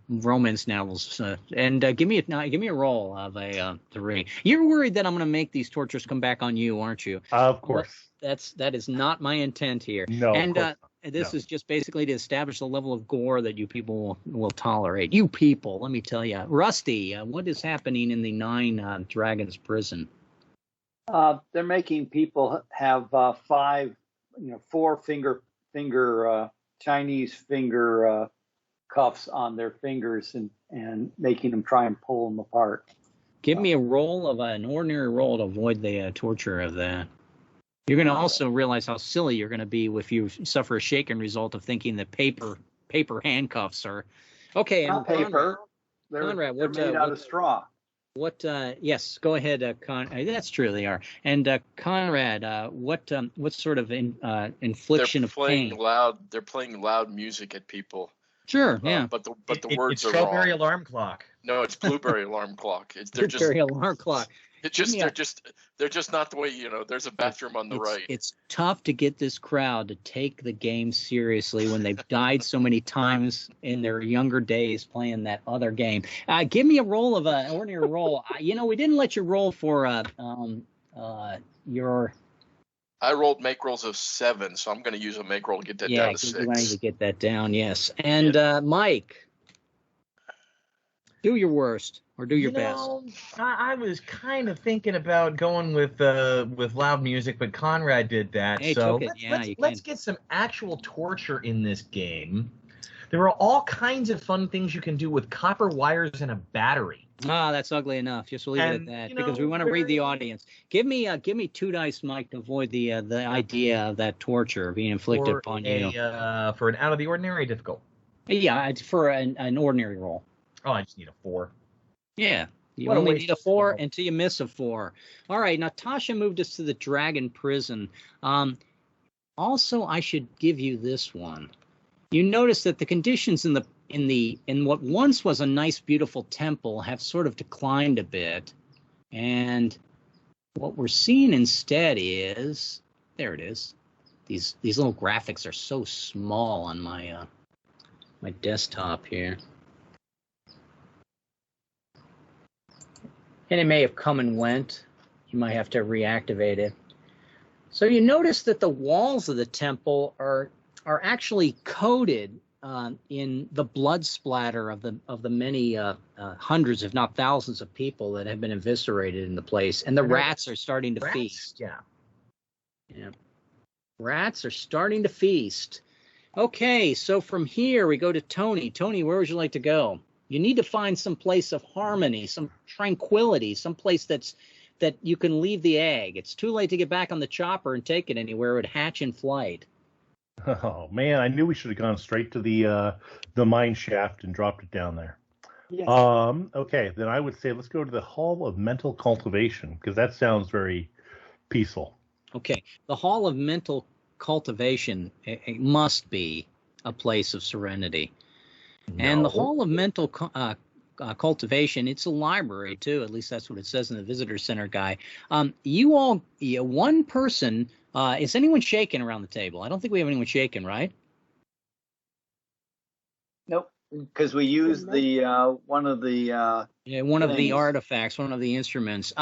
romance novels. And give me a roll of a 3. You're worried that I'm going to make these tortures come back on you, aren't you? Of course. That is not my intent here. No. And this is just basically to establish the level of gore that you people will tolerate. You people, let me tell you. Rusty, what is happening in the Nine Dragons prison? They're making people have 4 finger Chinese finger cuffs on their fingers and making them try and pull them apart. Give me a roll of an ordinary roll to avoid the torture of that. You're going to also realize how silly you're going to be if you suffer a shaken result of thinking that paper handcuffs are okay. Not paper. Conrad, they're made out of straw. What? Yes, go ahead, that's true, they are. And Conrad, what sort of infliction of pain? They're playing loud music at people. Sure, yeah. But the words are wrong. It's strawberry alarm clock. No, it's blueberry alarm clock. Blueberry alarm clock. They're just not the way, there's a bathroom on the right. It's tough to get this crowd to take the game seriously when they've died so many times in their younger days playing that other game. Give me a roll of an ordinary roll. We didn't let you roll for your. I rolled make rolls of 7, so I'm going to use a make roll to get that down to 6. Yeah, you need to get that down. Yes, and Mike, do your worst. Or do your best. I was kind of thinking about going with loud music, but Conrad did that. Hey, so let's get some actual torture in this game. There are all kinds of fun things you can do with copper wires and a battery. That's ugly enough. Just leave it at that because we want to read the audience. Give me 2 dice, Mike, to avoid the idea of that torture being inflicted upon you. For an out of the ordinary difficult. Yeah, it's for an ordinary roll. Oh, I just need a 4. Yeah, you only need a 4 until you miss a 4. All right, Natasha moved us to the dragon prison. Also, I should give you this one. You notice that the conditions in what once was a nice, beautiful temple have sort of declined a bit, and what we're seeing instead is there it is. These little graphics are so small on my my desktop here. And it may have come and went. You might have to reactivate it. So you notice that the walls of the temple are actually coated in the blood splatter of the many hundreds, if not thousands, of people that have been eviscerated in the place. And the rats are starting to feast. Yeah. Rats are starting to feast. Okay, so from here we go to Tony. Tony, where would you like to go? You need to find some place of harmony, some tranquility, some place that you can leave the egg. It's too late to get back on the chopper and take it anywhere. It would hatch in flight. Oh man, I knew we should have gone straight to the mine shaft and dropped it down there. Yes. Okay, then I would say let's go to the Hall of Mental Cultivation because that sounds very peaceful. Okay, the Hall of Mental Cultivation it must be a place of serenity. No. And the Hall of Mental Cultivation, it's a library, too. At least that's what it says in the Visitor Center guide. One person, is anyone shaking around the table? I don't think we have anyone shaking, right? Nope, because we used one of the artifacts, one of the instruments.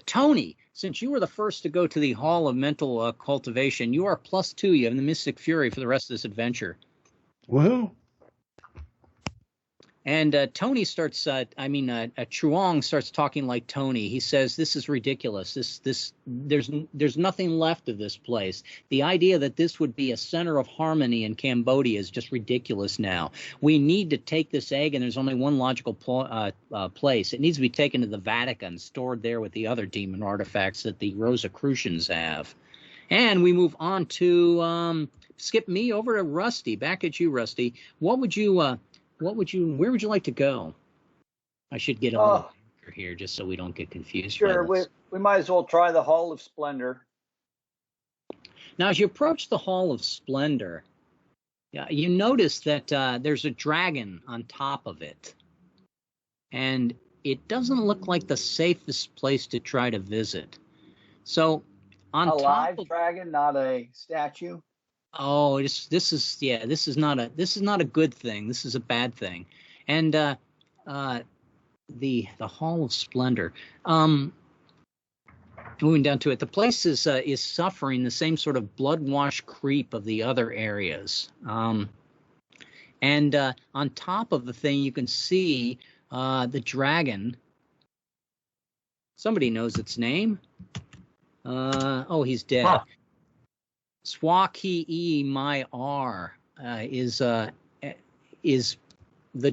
Tony, since you were the first to go to the Hall of Mental Cultivation, you are +2. You have the Mystic Fury for the rest of this adventure. Woohoo! And Tony starts, Truong starts talking like Tony. He says, "This is ridiculous. There's nothing left of this place. The idea that this would be a center of harmony in Cambodia is just ridiculous now. We need to take this egg, and there's only one logical place. It needs to be taken to the Vatican, stored there with the other demon artifacts that the Rosicrucians have." And we move on to skip me over to Rusty. Back at you, Rusty. Where would you like to go? I should get a little here just so we don't get confused. Sure, we might as well try the Hall of Splendor. Now, as you approach the Hall of Splendor, you notice that there's a dragon on top of it. And it doesn't look like the safest place to try to visit. So, on a top live of dragon, not a statue. Oh, this is not a good thing. This is a bad thing. And the Hall of Splendor. Moving down to it, the place is suffering the same sort of blood-wash creep of the other areas. And on top of the thing, you can see the dragon. Somebody knows its name. He's dead. Huh. Swaki My R is the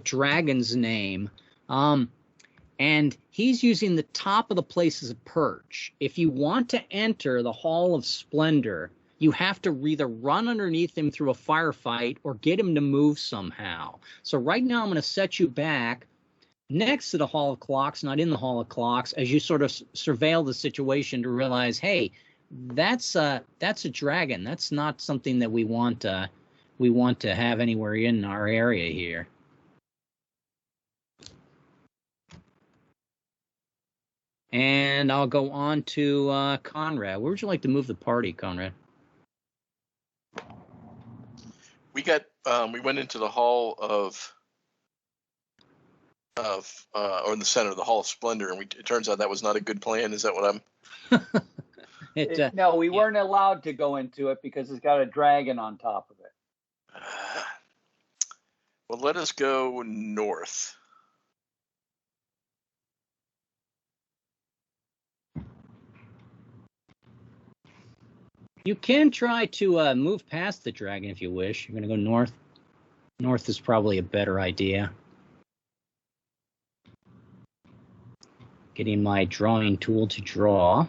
dragon's name, and he's using the top of the place as a perch. If you want to enter the Hall of Splendor, you have to either run underneath him through a firefight or get him to move somehow. So right now I'm going to set you back next to the Hall of Clocks, not in the Hall of Clocks, as you sort of surveil the situation to realize, hey, that's a dragon. That's not something that we want to have anywhere in our area here. And I'll go on to Conrad. Where would you like to move the party, Conrad? We went into the Hall or in the center of the Hall of Splendor, and it turns out that was not a good plan. Is that what I'm? No, we weren't allowed to go into it because it's got a dragon on top of it. Well, let us go north. You can try to move past the dragon if you wish. You're going to go north. North is probably a better idea. Getting my drawing tool to draw.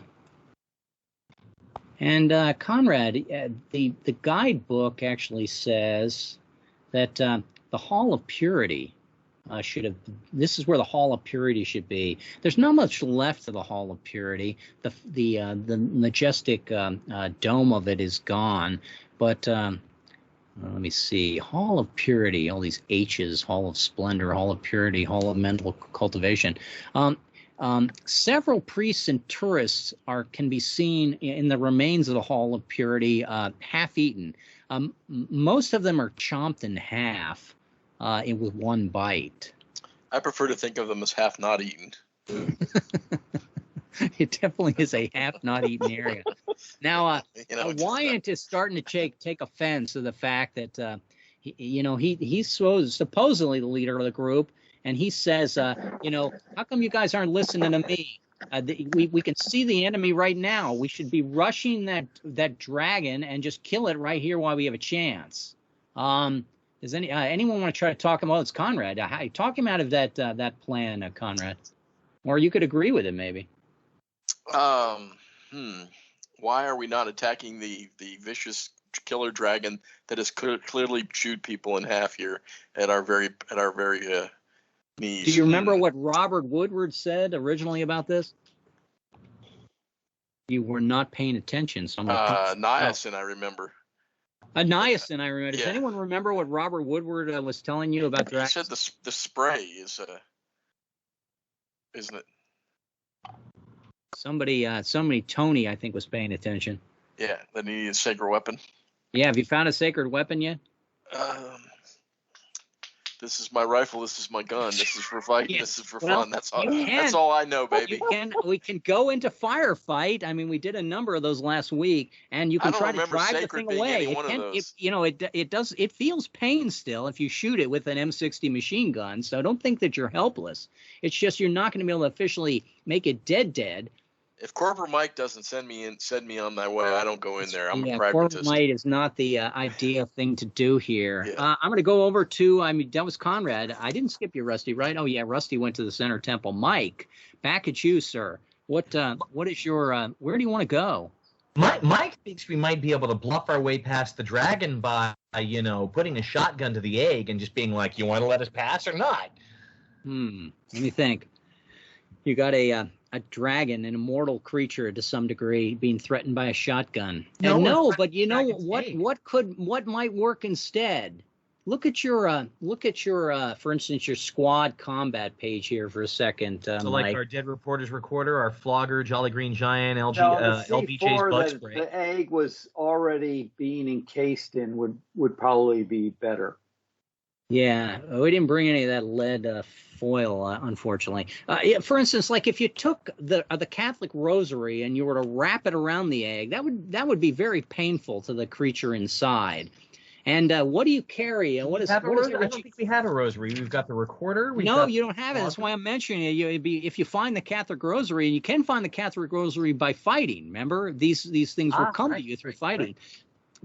And Conrad, the guidebook actually says that the Hall of Purity this is where the Hall of Purity should be. There's not much left of the Hall of Purity. The majestic dome of it is gone. But let me see. Hall of Purity, all these H's, Hall of Splendor, Hall of Purity, Hall of Mental Cultivation. Several priests and tourists can be seen in the remains of the Hall of Purity, half-eaten. Most of them are chomped in half with one bite. I prefer to think of them as half not eaten. It definitely is a half not eaten area. Now, Wyant is starting to take offense of the fact that he's supposedly the leader of the group. And he says, how come you guys aren't listening to me? We can see the enemy right now. We should be rushing that dragon and just kill it right here while we have a chance. Does anyone want to try to talk him out? It's Conrad. Talk him out of that plan, Conrad. Or you could agree with it, maybe. Why are we not attacking the vicious killer dragon that has clearly chewed people in half here at our very knees? Do you remember what Robert Woodward said originally about this? You were not paying attention. So niacin, I remember. Niacin, I remember. Yeah. Does anyone remember what Robert Woodward was telling you about dragons? He said the spray is, isn't it? Somebody, Tony, I think, was paying attention. Yeah, that he needed a sacred weapon. Yeah, have you found a sacred weapon yet? This is my rifle. This is my gun. This is for fighting. Yeah. This is for Well, fun. That's all. you That's can. all I know, baby. We can go into firefight. I mean, we did a number of those last week, and you I can don't try to remember drive the Sacred thing being away. any one of those. It feels pain still if you shoot it with an M60 machine gun. So don't think that you're helpless. It's just you're not going to be able to officially make it dead. If Corporal Mike doesn't send me on my way, I don't go in there. I'm a pragmatist. Corporal might is not the ideal thing to do here. Yeah. I'm going to go over to, that was Conrad. I didn't skip you, Rusty, right? Oh, yeah, Rusty went to the center temple. Mike, back at you, sir. What is your, where do you want to go? Mike thinks we might be able to bluff our way past the dragon by, putting a shotgun to the egg and just being like, you want to let us pass or not? Let me think. You got a dragon, an immortal creature to some degree, being threatened by a shotgun. But you know what might work instead? Look at your for instance, your squad combat page here for a second. So Mike. like our Dead Reporters Recorder, our Flogger, Jolly Green Giant, LBJ's C4 Bug that Spray. the egg was already being encased in would probably be better. Yeah, we didn't bring any of that lead foil, unfortunately. For instance, like if you took the Catholic Rosary and you were to wrap it around the egg, that would be very painful to the creature inside. And what do you carry? I don't think we have a rosary. We've got the recorder. You don't have it. That's why I'm mentioning it. If you find the Catholic Rosary, and you can find the Catholic Rosary by fighting. Remember, these things will come to you through fighting. Right.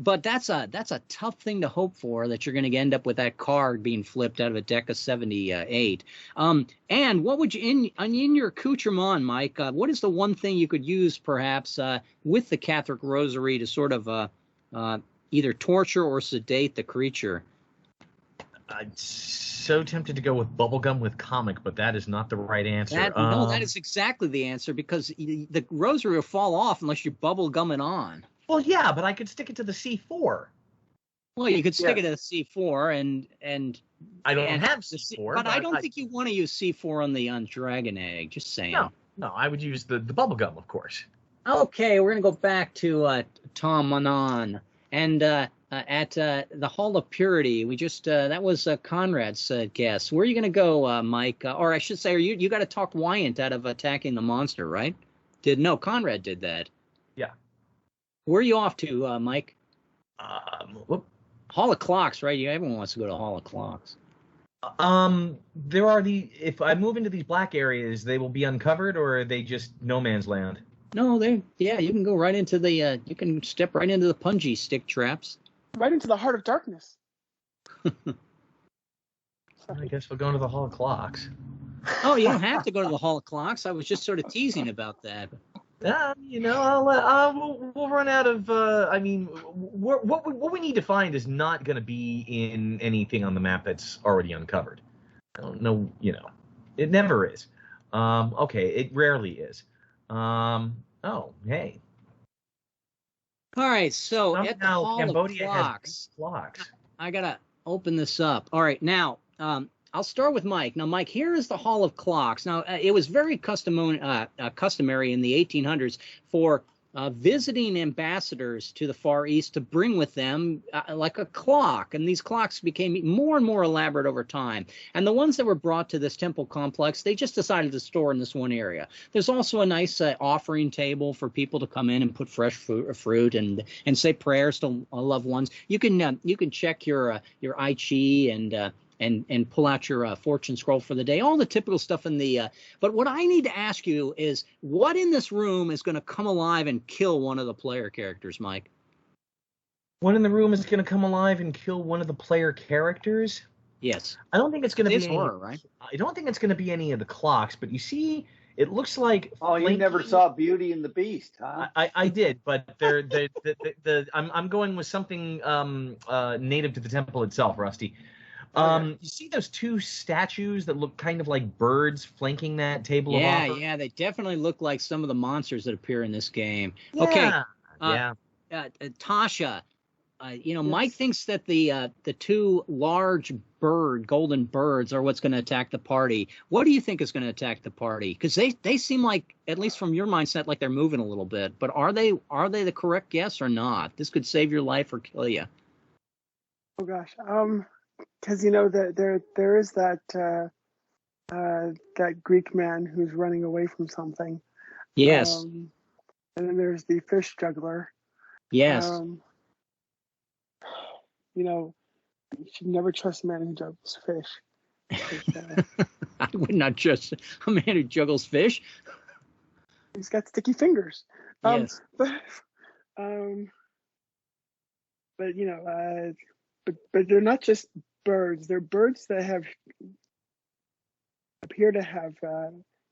But that's a tough thing to hope for, that you're going to end up with that card being flipped out of a deck of 78. And what would you in your accoutrement, Mike? What is the one thing you could use perhaps with the Catholic Rosary to sort of either torture or sedate the creature? I'm so tempted to go with bubblegum with comic, but that is not the right answer. No, that is exactly the answer, because the rosary will fall off unless you bubblegum it on. Well, yeah, but I could stick it to the C4. Well, you could stick it to the C4 and I don't have C4. But I don't think you want to use C4 on Dragon Egg. Just saying. No, I would use the bubblegum, of course. Okay, we're going to go back to Tom Manon. And at the Hall of Purity, we just that was Conrad's guess. Where are you going to go, Mike? Or I should say, you got to talk Wyant out of attacking the monster, right? Conrad did that. Yeah. Where are you off to, Mike? Hall of Clocks, right? Everyone wants to go to Hall of Clocks. There are if I move into these black areas, they will be uncovered, or are they just no man's land? No, you can go right into you can step right into the punji stick traps. Right into the heart of darkness. I guess we'll go into the Hall of Clocks. Oh, you don't have to go to the Hall of Clocks. I was just sort of teasing about that. We'll run out of. What we need to find is not going to be in anything on the map that's already uncovered. I don't know. It never is. Okay, it rarely is. Oh, hey. All right, so somehow at the Hall Cambodia of Clocks, I gotta open this up. All right, now I'll start with Mike. Now, Mike, here is the Hall of Clocks. Now, it was very customary in the 1800s for visiting ambassadors to the Far East to bring with them like a clock. And these clocks became more and more elaborate over time. And the ones that were brought to this temple complex, they just decided to store in this one area. There's also a nice offering table for people to come in and put fresh fruit and say prayers to loved ones. You can check your I Chi and pull out your fortune scroll for the day, all the typical stuff in the but what I need to ask you is, what in this room is going to come alive and kill one of the player characters, Mike? What in the room is going to come alive and kill one of the player characters? Yes. I don't think it's going to be horror, right? I don't think it's going to be any of the clocks, but you see, it looks like. Oh, you never saw Beauty and the Beast, huh? I did, but I'm going with something native to the temple itself, Rusty. You see those two statues that look kind of like birds flanking that table of offer? Yeah, they definitely look like some of the monsters that appear in this game. Yeah. Okay. Tasha, yes. Mike thinks that the two large golden birds are what's going to attack the party. What do you think is going to attack the party? Because they seem like, at least from your mindset, like they're moving a little bit. But are they the correct guess or not? This could save your life or kill you. Oh gosh. because there is that Greek man who's running away from something. Yes. And then there's the fish juggler. Yes. You should never trust a man who juggles fish. I would not trust a man who juggles fish. He's got sticky fingers. Yes. But they're not just birds. They're birds that appear to have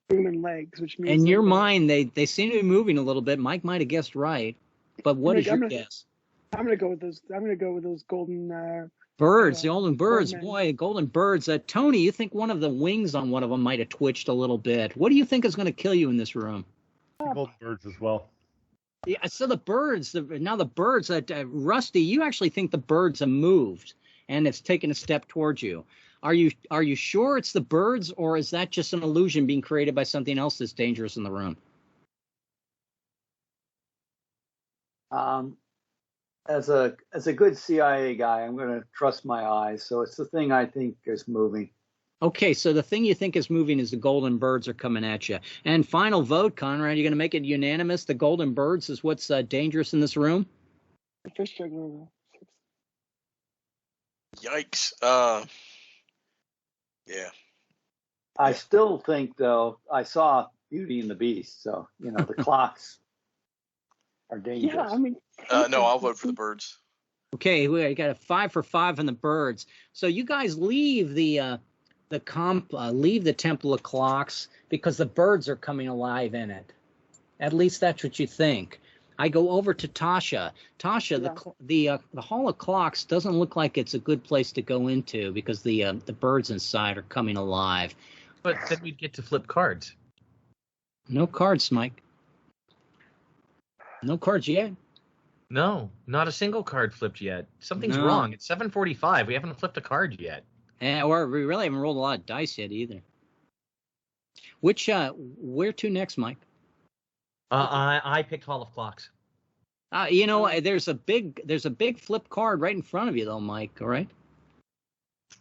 human legs, which means in your mind, they seem to be moving a little bit. Mike might have guessed right, but what is your guess? I'm gonna go with those. I'm gonna go with those golden birds. The golden birds, men. boy, golden birds. Tony, you think one of the wings on one of them might have twitched a little bit? What do you think is going to kill you in this room? Golden birds as well. Yeah, so the birds. Now the birds. Rusty, you actually think the birds have moved and it's taken a step towards you. Are you sure it's the birds, or is that just an illusion being created by something else that's dangerous in the room? As a good CIA guy, I'm going to trust my eyes. So it's the thing I think is moving. Okay, so the thing you think is moving is the golden birds are coming at you. And final vote, Conrad, you're going to make it unanimous? The golden birds is what's dangerous in this room? The fish juggler. Yikes. Yeah. I still think, though, I saw Beauty and the Beast, so the clocks are dangerous. Yeah, I mean. No, I'll vote for the birds. Okay, we got a 5 for 5 on the birds. So you guys leave leave the Temple of Clocks because the birds are coming alive in it. At least that's what you think. I go over to Tasha. Tasha, yeah. The Hall of Clocks doesn't look like it's a good place to go into because the birds inside are coming alive. But then we'd get to flip cards. No cards, Mike. No cards yet. No, not a single card flipped yet. Something's wrong. It's 7:45. We haven't flipped a card yet. Or we really haven't rolled a lot of dice yet either. Where to next, Mike? I picked Hall of Clocks. There's a big flip card right in front of you, though, Mike. All right.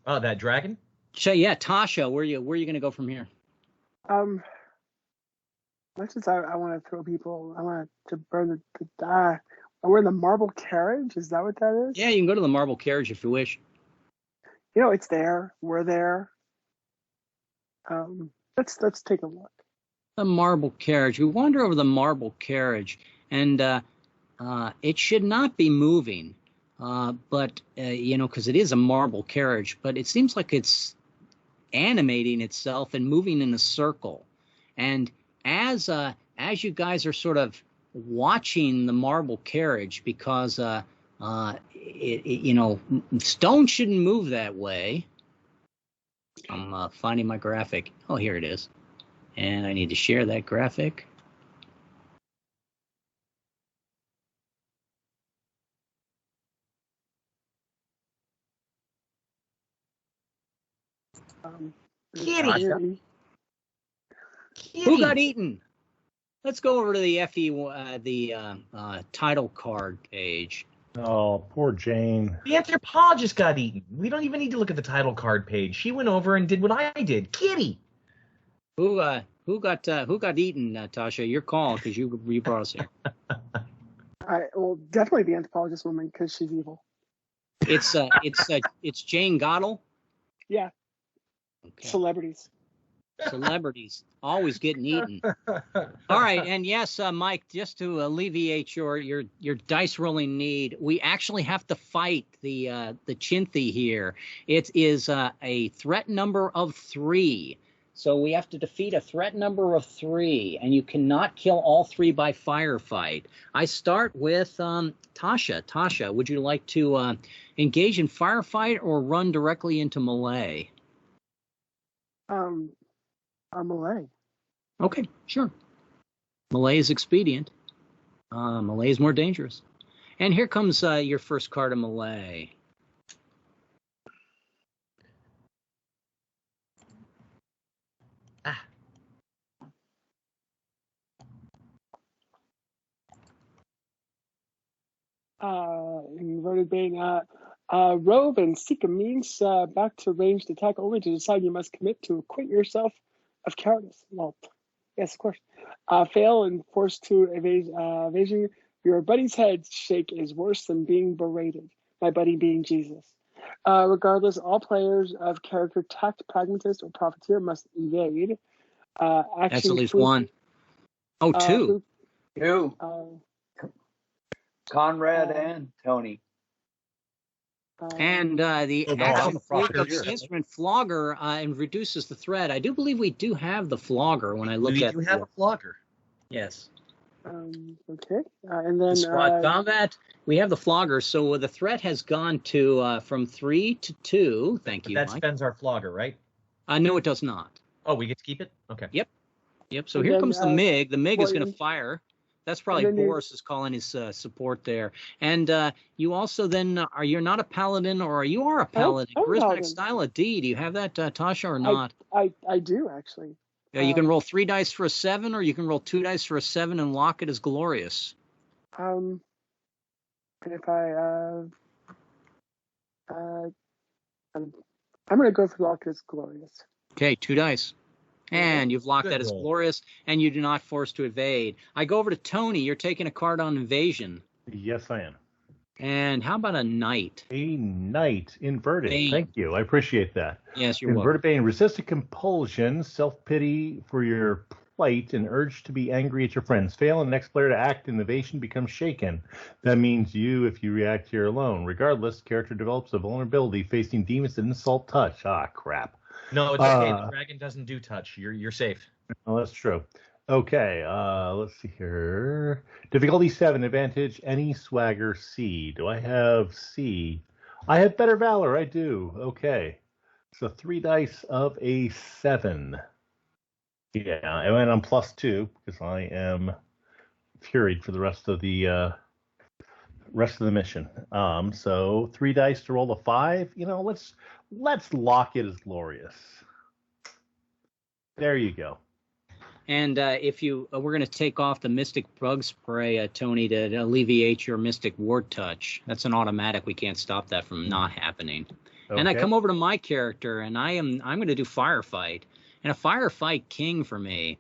Oh, that dragon. So yeah, Tasha, where are you going to go from here? Much as I want to throw people, I want to burn we're in the marble carriage. Is that what that is? Yeah, you can go to the marble carriage if you wish. It's there. We're there. Let's take a look. The marble carriage. We wander over the marble carriage, and it should not be moving, but because it is a marble carriage. But it seems like it's animating itself and moving in a circle. And as you guys are sort of watching the marble carriage, because stone shouldn't move that way. I'm finding my graphic. Oh, here it is. And I need to share that graphic. Kitty. Who got eaten? Let's go over to the title card page. Oh, poor Jane. The anthropologist got eaten. We don't even need to look at the title card page. She went over and did what I did. Kitty. Who got eaten, Tasha? Your call, because you brought us here. Definitely the anthropologist woman, because she's evil. It's Jane Goddell. Yeah. Okay. Celebrities always getting eaten. All right, and yes, Mike, just to alleviate your dice rolling need, we actually have to fight the Chinthy here. It is a threat number of 3. So we have to defeat a threat number of 3, and you cannot kill all 3 by firefight. I start with Tasha. Tasha, would you like to engage in firefight or run directly into melee? Melee. Okay, sure. Melee is expedient. Melee is more dangerous. And here comes your first card of melee. Inverted bait. Rove and seek a means back to ranged attack only to decide you must commit to acquit yourself of cowardice. Well, yes, of course. Fail and forced to evasion. Your buddy's head shake is worse than being berated. My buddy being Jesus. Regardless, all players of character tact, pragmatist, or profiteer must evade. Action That's at least fluke, one. Oh, two. Two. Conrad uh, and Tony. And the Oh, no, action I'm a fluke of profiteer. the instrument flogger and reduces the threat. I do believe we do have the flogger when I look We at do have a flogger. Yes. Okay. And then The squad combat, we have the flogger. So the threat has gone to from 3 to 2. Thank But you, that Mike. spends our flogger, right? No, it does not. Oh, we get to keep it? Okay. Yep. So And here then, comes the MiG. The MiG is well, going to fire. That's probably and then you- Boris is calling his support there. And you also then you're not a paladin, or you are a paladin. I'm a Charismatic paladin. style of D. Do you have that, Tasha, or not? I do actually. You can roll 3 dice for a 7, or you can roll 2 dice for a 7 and lock it as glorious. And if I'm going to go for lock as glorious. Okay, 2 dice. And you've locked Good that as roll. glorious, and you do not force to evade. I go over to Tony. You're taking a card on evasion. Yes, I am. And how about a knight? A knight inverted. Bane. Thank you. I appreciate that. Yes, you're welcome. Inverted Bane. Resist a compulsion, self-pity for your plight, and urge to be angry at your friends. Fail, and the next player to act in evasion becomes shaken. That means you, if you react, you're alone. Regardless, character develops a vulnerability facing demons that insult touch. Ah, crap. No, it's okay. The dragon doesn't do touch. You're safe. Oh, that's true. Okay, let's see here. Difficulty 7, advantage, any swagger C. Do I have C? I have better valor, I do. Okay. So 3 dice of a 7. Yeah, and then I'm +2 because I am furied for the rest of the mission. So 3 dice to roll a 5. Let's lock it as glorious. There you go. And if you, we're going to take off the Mystic Bug Spray, Tony, to alleviate your Mystic Ward Touch. That's an automatic. We can't stop that from not happening. Okay. And I come over to my character, and I'm going to do Firefight, and a Firefight King for me.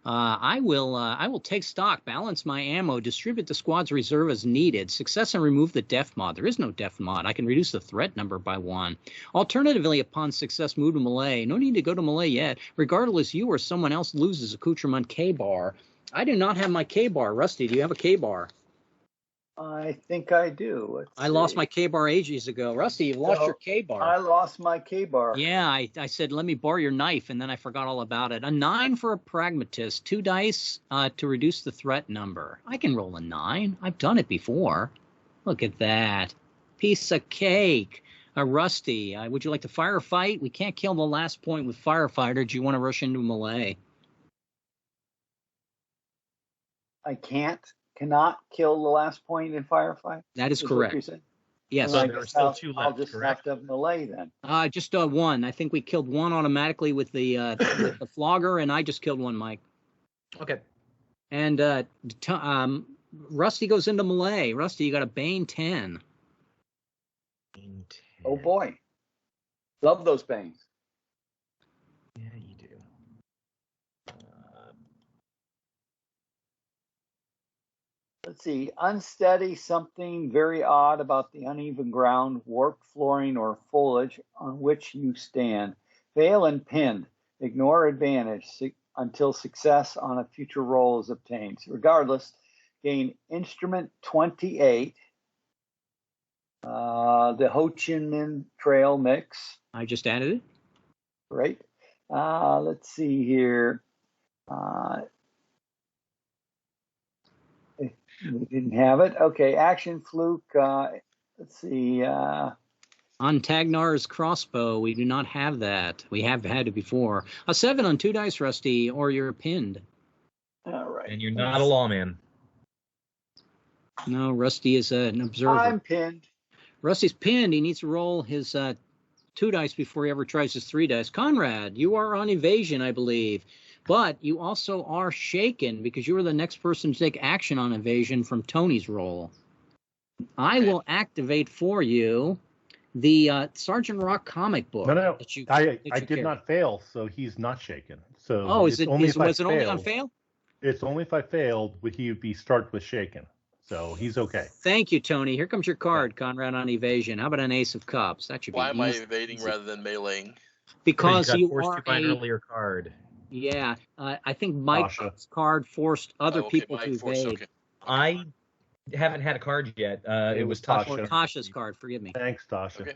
I will take stock, balance my ammo, distribute the squad's reserve as needed, success and remove the def mod. There is no def mod. I can reduce the threat number by 1. Alternatively, upon success, move to melee. No need to go to melee yet. Regardless, you or someone else loses accoutrement K-bar. I do not have my K-bar. Rusty, do you have a K-bar? I think I do. I lost my K-bar ages ago. Rusty, you've lost your K-bar. I lost my K-bar. Yeah, I said, let me borrow your knife, and then I forgot all about it. A 9 for a pragmatist, 2 dice to reduce the threat number. I can roll a 9. I've done it before. Look at that. Piece of cake. Rusty, would you like to firefight? We can't kill the last point with firefighter. Do you want to rush into melee? I cannot kill the last point in firefight. That is what correct. you said? Yes. Well, I there are guess still I'll- 2 I'll left, just correct? have to melee then. Just 1. I think we killed 1 automatically with the with the flogger, and I just killed 1, Mike. Okay. And Rusty goes into melee. Rusty, you got a Bane 10. Oh boy, love those bangs. Yeah, you do. Let's see, unsteady, something very odd about the uneven ground, warped flooring or foliage on which you stand. Fail and pinned. Ignore advantage until success on a future roll is obtained. Regardless, gain instrument 28. The Ho Chi Minh Trail mix. I just added it. Right. Let's see here. If we didn't have it. Okay, action fluke. Let's see. On Tagnar's crossbow, we do not have that. We have had it before. A 7 on 2 dice, Rusty, or you're pinned. All right. And you're not a lawman. No, Rusty is an observer. I'm pinned. Rusty's pinned. He needs to roll his 2 dice before he ever tries his 3 dice. Conrad, you are on evasion, I believe. But you also are shaken because you are the next person to take action on evasion from Tony's roll. I will activate for you the Sergeant Rock comic book. No. That you, I that you did carry. not fail, so he's not shaken. So Oh, was it only on fail? It's only if I failed would he be start with shaken. So he's okay. Thank you, Tony. Here comes your card, Conrad, on evasion. How about an Ace of Cups? That should be Why am I easy. evading rather than meleeing? Because you forced are to buy an earlier card. Yeah, I think Mike's card forced other people to evade. Okay. I haven't had a card yet. It was Tasha. Or Tasha's card, forgive me. Thanks, Tasha. Okay.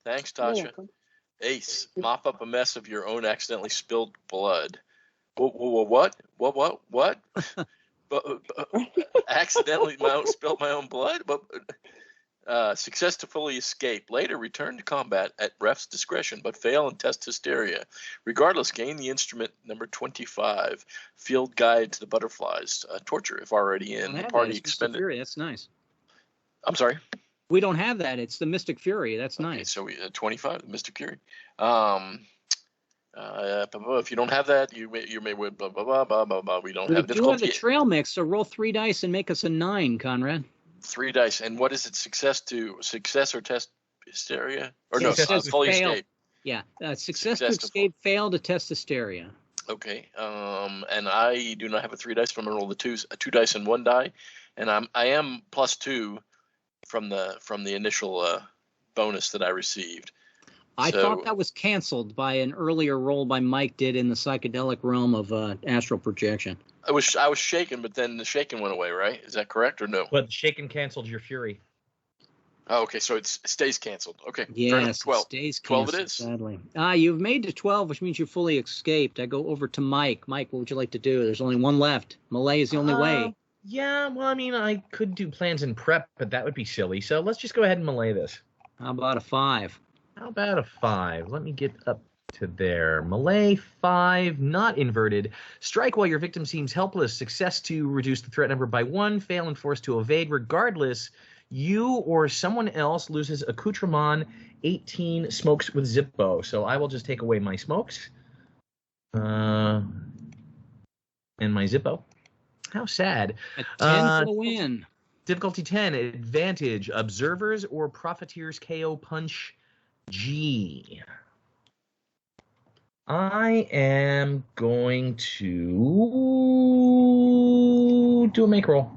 Thanks, Tasha. Ace, mop up a mess of your own accidentally spilled blood. What? Accidentally spilled my own blood? Success to fully escape. Later, return to combat at ref's discretion, but fail and test hysteria. Regardless, gain the instrument number 25, Field Guide to the Butterflies. Torture, if already in. The party expended. Fury. That's nice. I'm sorry? We don't have that. It's the Mystic Fury. That's nice. So we 25, the Mystic Fury. If you don't have that, you may win. Blah blah blah blah blah blah. We don't have difficulty. You have the trail mix, so roll 3 dice and make us a 9, Conrad. 3 dice, and what is it? Success or test hysteria, or Success fully fail. escape. Yeah, success to escape, fail to test hysteria. Okay, and I do not have a 3 dice. So I'm gonna roll the 2 dice and 1 die, and I am +2 from the initial bonus that I received. I thought that was canceled by an earlier roll by Mike did in the psychedelic realm of astral projection. I was shaken, but then the shaken went away, right? Is that correct or no? But shaken canceled your fury. Oh, okay, so it stays canceled. Okay, yes, 12. It stays 12 canceled, it is. Sadly. You've made to 12, which means you fully escaped. I go over to Mike. Mike, what would you like to do? There's only one left. Melee is the only way. Yeah, well, I mean, I could do plans and prep, but that would be silly. So let's just go ahead and melee this. How about a 5? How about a 5? Let me get up to there. Melee 5, not inverted. Strike while your victim seems helpless. Success to reduce the threat number by 1. Fail and force to evade. Regardless, you or someone else loses accoutrement 18 smokes with Zippo. So I will just take away my smokes. And my Zippo. How sad. A 10 for the win. Difficulty 10. Advantage. Observers or Profiteers KO Punch G. I am going to do a make roll.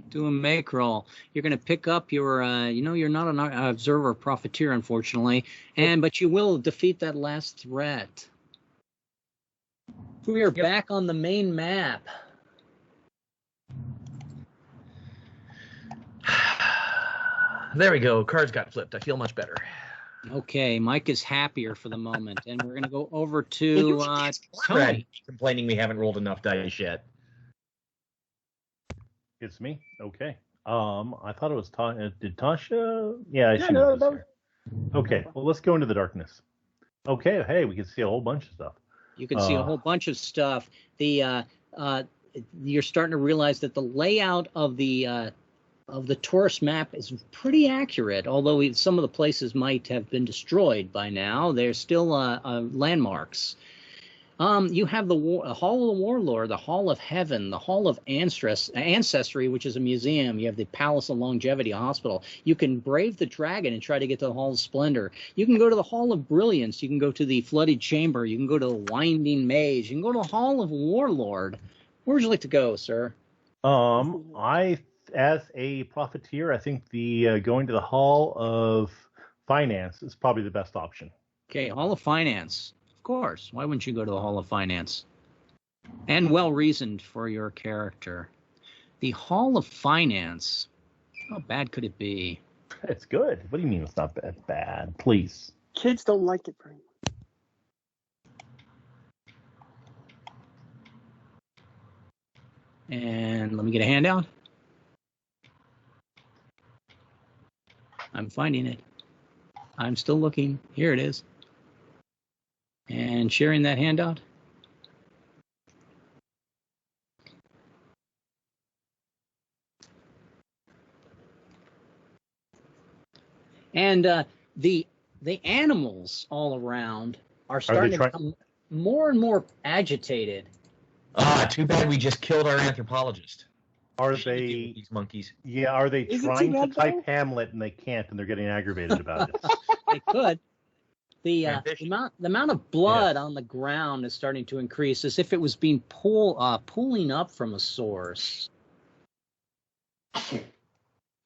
Do a make roll. You're going to pick up your, you're not an observer profiteer, unfortunately, but you will defeat that last threat. We are back on the main map. There we go. Cards got flipped. I feel much better. Okay, Mike is happier for the moment, and we're going to go over to Tony. Complaining we haven't rolled enough dice yet. It's me. Okay. I thought it was did Tasha? Yeah, she no, was here. Okay. Well, let's go into the darkness. Okay. Hey, we can see a whole bunch of stuff. You can see a whole bunch of stuff. You're starting to realize that the layout of the tourist map is pretty accurate, although some of the places might have been destroyed by now. There's still landmarks. You have the Hall of the Warlord, the Hall of Heaven, the Hall of Ancestry, which is a museum. You have the Palace of Longevity, a hospital. You can brave the dragon and try to get to the Hall of Splendor. You can go to the Hall of Brilliance. You can go to the Flooded Chamber. You can go to the Winding Maze. You can go to the Hall of Warlord. Where would you like to go, sir? As a profiteer, I think the going to the Hall of Finance is probably the best option. Okay, Hall of Finance. Of course. Why wouldn't you go to the Hall of Finance? And well reasoned for your character. The Hall of Finance. How bad could it be? It's good. What do you mean it's not bad? Please. Kids don't like it very much. And let me get a handout. I'm finding it. I'm still looking. Here it is. And sharing that handout. And the animals all around are starting to become more and more agitated. Too bad we just killed our anthropologist. Are What should we do they? with these monkeys? Yeah, are they Is it too trying to bad, type though? Hamlet and they can't, and they're getting aggravated about it? They could. The Ambition. amount of blood on the ground is starting to increase, as if it was being pooling up from a source.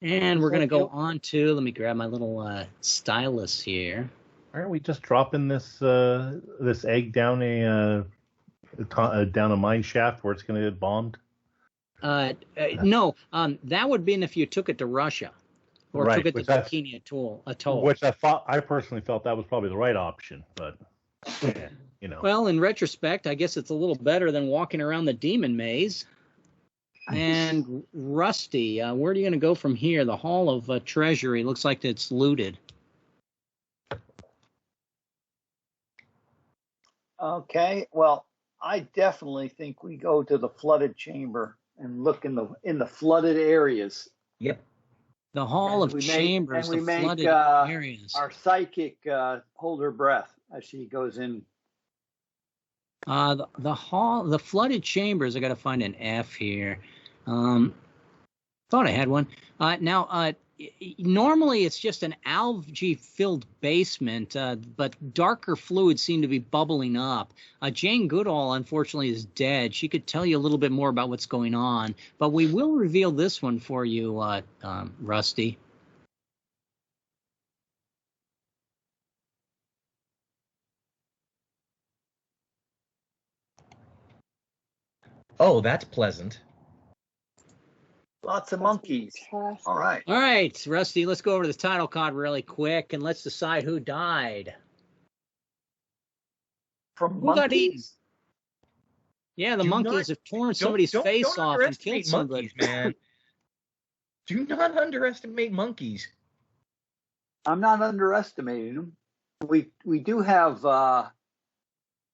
And we're going to go on to. Let me grab my little stylus here. Aren't we just dropping this this egg down down a mine shaft where it's going to get bombed? No, that would be if you took it to Russia, or Right, took it to which that's- Bikini Atoll. Which I personally felt that was probably the right option, but you know. Well, in retrospect, I guess it's a little better than walking around the demon maze. And Rusty, where are you going to go from here? The Hall of Treasury looks like it's looted. Okay, well, I definitely think we go to the flooded chamber and look in the flooded areas. Yep. The Hall And of we make- Chambers, and the we make, flooded areas. Our psychic hold her breath as she goes in. The flooded chambers. I got to find an F here. Thought I had one. Normally it's just an algae-filled basement, but darker fluids seem to be bubbling up. Jane Goodall, unfortunately, is dead. She could tell you a little bit more about what's going on, but we will reveal this one for you, Rusty. Oh, that's pleasant. Lots of monkeys. Fantastic. All right. All right, Rusty, let's go over to the title card really quick, and let's decide who died. From Who got eaten? monkeys? Yeah, the Do monkeys not- have torn somebody's face don't off and killed underestimate somebody. monkeys, man. Do not underestimate monkeys. I'm not underestimating them. We do have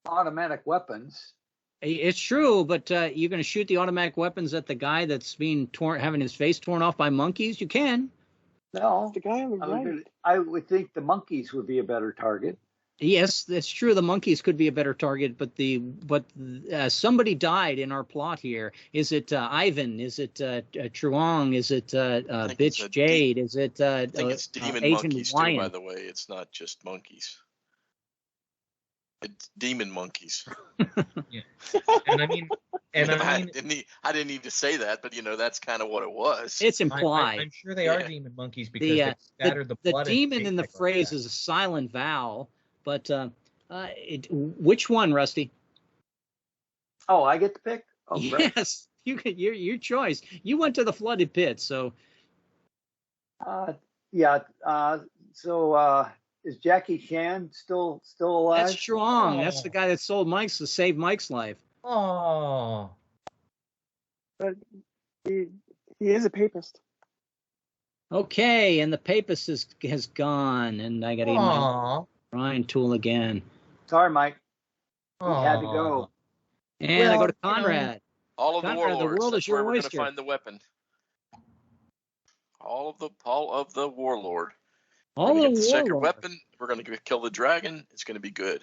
automatic weapons. It's true, but you're going to shoot the automatic weapons at the guy that's being having his face torn off by monkeys? You can. No, The guy on the right. I would think the monkeys would be a better target. Yes, that's true. The monkeys could be a better target, but somebody died in our plot here. Is it Ivan? Is it Truong? Is it Bitch Jade? Is it I think it's demon Agent monkeys too, Wyan? by the way. It's not just monkeys. It's demon monkeys. And I mean, I didn't need to say that, but that's kind of what it was. It's implied. I'm sure they are Yeah. demon monkeys because they scattered the blood. The demon in the phrase is a silent vowel, but which one, Rusty? Oh, I get to pick? Oh, great. Yes, your choice. You went to the flooded pit, so Yeah. So is Jackie Chan still alive? that's Truong. Oh. That's the guy that sold Mike's to save Mike's life. Oh, But he is a papist. Okay, and the papist has gone, and I got to eat my Aw. Ryan tool again. Sorry, Mike. We had to go. And I go to Well, Conrad. All of the Conrad, the warlords. world That's is your where we're going to oyster. find the weapon. All of the warlord. All We're of going to get the second Warlord. weapon. We're going to kill the dragon. It's going to be good.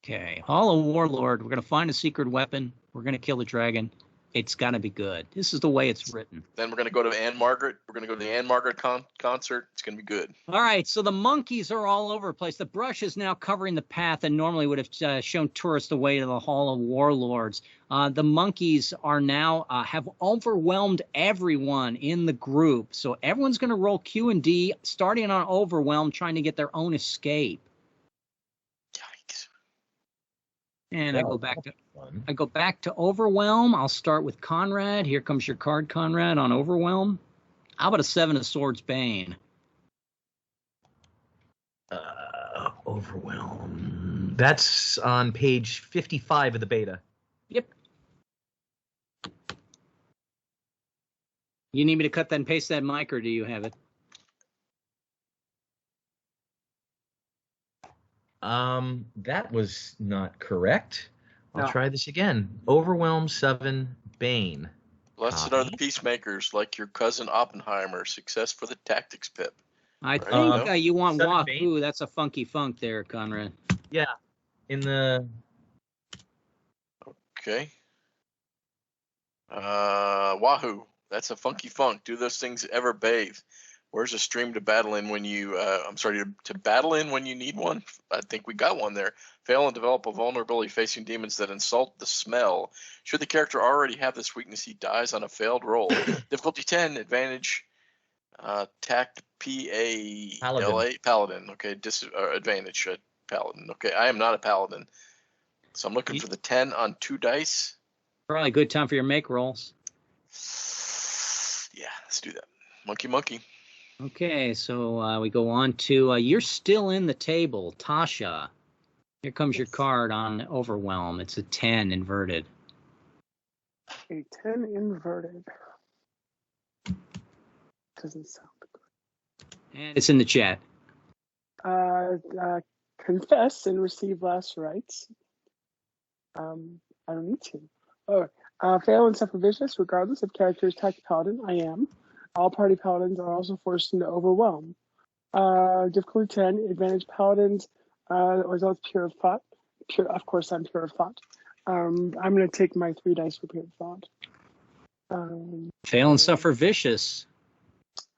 Okay, Hall of Warlord. We're going to find a secret weapon. We're going to kill the dragon. It's got to be good. This is the way it's written. Then we're going to go to Anne Margaret. We're going to go to the Anne Margaret concert. It's going to be good. All right, so the monkeys are all over the place. The brush is now covering the path that normally would have shown tourists the way to the Hall of Warlords. The monkeys are now have overwhelmed everyone in the group. So everyone's going to roll Q and D, starting on overwhelm, trying to get their own escape. Yikes. And Well, I go fun. back to overwhelm. I'll start with Conrad. Here comes your card, Conrad, on overwhelm. How about a 7 of Swords Bane? Overwhelm. That's on page 55 of the beta. Yep. You need me to cut that and paste that, Mike, or do you have it? That was not correct. I'll No. try this again. Overwhelm 7 Bane. Blessed are the peacemakers, like your cousin Oppenheimer. Success for the tactics pip. I Right. think you want 7 Wahoo. Bane. That's a funky funk there, Conrad. Yeah, in the Okay. Wahoo. That's a funky funk. Do those things ever bathe? Where's a stream to battle in when you, to battle in when you need one? I think we got one there. Fail and develop a vulnerability facing demons that insult the smell. Should the character already have this weakness, he dies on a failed roll. Difficulty 10, advantage, tact P-A-L-A, paladin. Okay, advantage, paladin. Okay, I am not a paladin. So I'm looking for the 10 on 2 dice. Probably a good time for your make rolls. Yeah, let's do that. Monkey. Okay, so we go on to you're still in the table, Tasha. Here comes your card on Overwhelm. It's a 10 inverted. A 10 inverted. Doesn't sound good. And it's in the chat. Confess and receive last rites. I don't need to. Oh, fail and suffer vicious, regardless of character's attack paladin. I am. All party paladins are also forced into overwhelm. Difficulty 10, advantage paladins, results pure of thought. Of course, I'm pure of thought. I'm going to take my 3 dice for pure of thought. Fail and suffer vicious.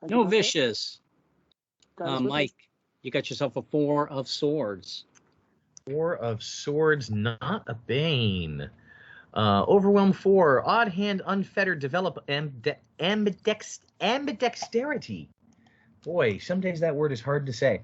No vicious. Mike, you got yourself a 4 of swords. 4 of swords, not a bane. Overwhelm 4, odd hand, unfettered, develop ambidexterity. Boy, some days that word is hard to say.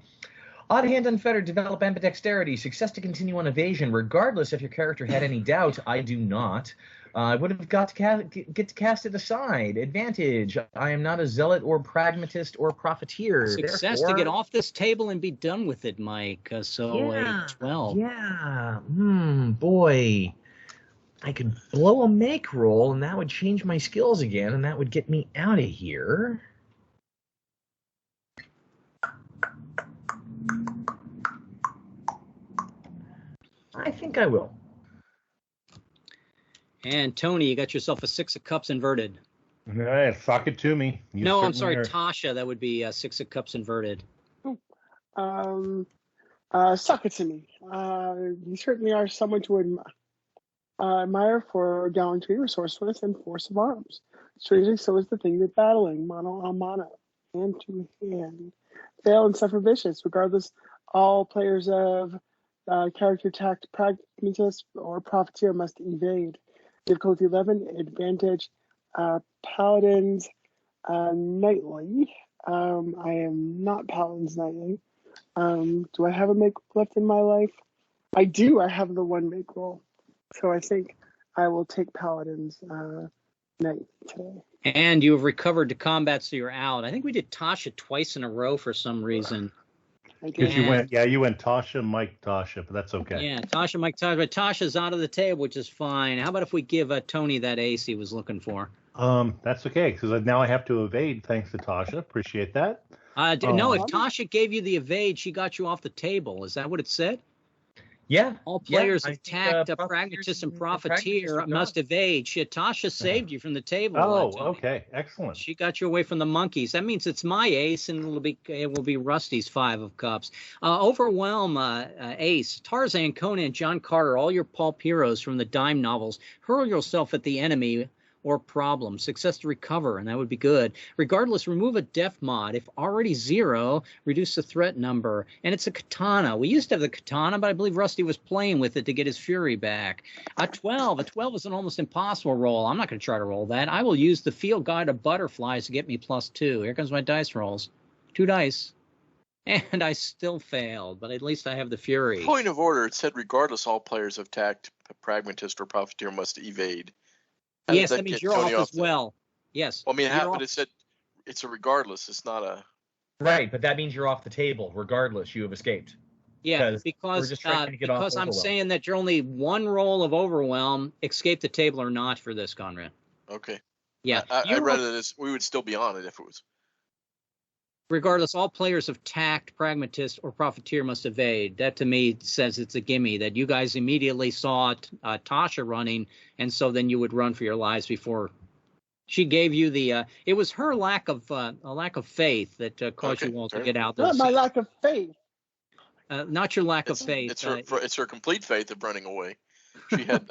Odd hand, unfettered, develop ambidexterity. Success to continue on evasion, regardless if your character had any doubt. I do not. I would have got to get to cast it aside. Advantage. I am not a zealot or pragmatist or profiteer. Success to get off this table and be done with it, Mike. So a 12. Yeah. Boy. I could blow a make roll, and that would change my skills again, and that would get me out of here. I think I will. And Tony, you got yourself a 6 of cups inverted. All right, fuck it to me. No, I'm sorry, Tasha. That would be a 6 of cups inverted. Suck it to me. You certainly are someone to admire for gallantry, resourcefulness, and force of arms. Strangely, so is the thing you're battling, mano a mano, hand to hand. Fail and suffer vicious, regardless. All players of character tact, pragmatist, or profiteer must evade. Difficulty 11, advantage, paladins, knightly. I am not paladins knightly. Do I have a make left in my life? I do. I have the 1 make roll. So I think I will take paladins night today. And you have recovered to combat, so you're out. I think we did Tasha twice in a row for some reason. Because you went Tasha, Mike, Tasha, but that's okay. Yeah, Tasha, Mike, Tasha. But Tasha's out of the table, which is fine. How about if we give Tony that ace he was looking for? That's okay, because now I have to evade thanks to Tasha. Appreciate that. No, if Tasha gave you the evade, she got you off the table. Is that what it said? Yeah. All players attacked a pragmatist and profiteer must evade. Tasha saved you from the table. Okay, excellent. She got you away from the monkeys. That means it's my ace, and it will be Rusty's 5 of cups. Overwhelm ace. Tarzan, Conan, John Carter, all your pulp heroes from the dime novels. Hurl yourself at the enemy or problem. Success to recover, and that would be good. Regardless, remove a def mod. If already 0, reduce the threat number. And it's a katana. We used to have the katana, but I believe Rusty was playing with it to get his fury back. A 12. A 12 is an almost impossible roll. I'm not going to try to roll that. I will use the field guide of butterflies to get me +2. Here comes my dice rolls. 2 dice. And I still failed, but at least I have the fury. Point of order. It said regardless, all players of tact, pragmatist, or profiteer must evade. Yes, that means you're off as well. Yes. Well, I mean, but it said it's a regardless. It's not a. Right, but that means you're off the table. Regardless, you have escaped. Yeah, because I'm saying that you're only 1 roll of overwhelm, escape the table or not for this, Conrad. Okay. Yeah. I'd rather we would still be on it if it was. Regardless, all players of tact, pragmatist, or profiteer must evade. That to me says it's a gimme, that you guys immediately saw Tasha running, and so then you would run for your lives before she gave you the. It was her lack of faith that caused you all to get out there. Not my lack of faith. Not your lack of faith. It's her complete faith of running away. She had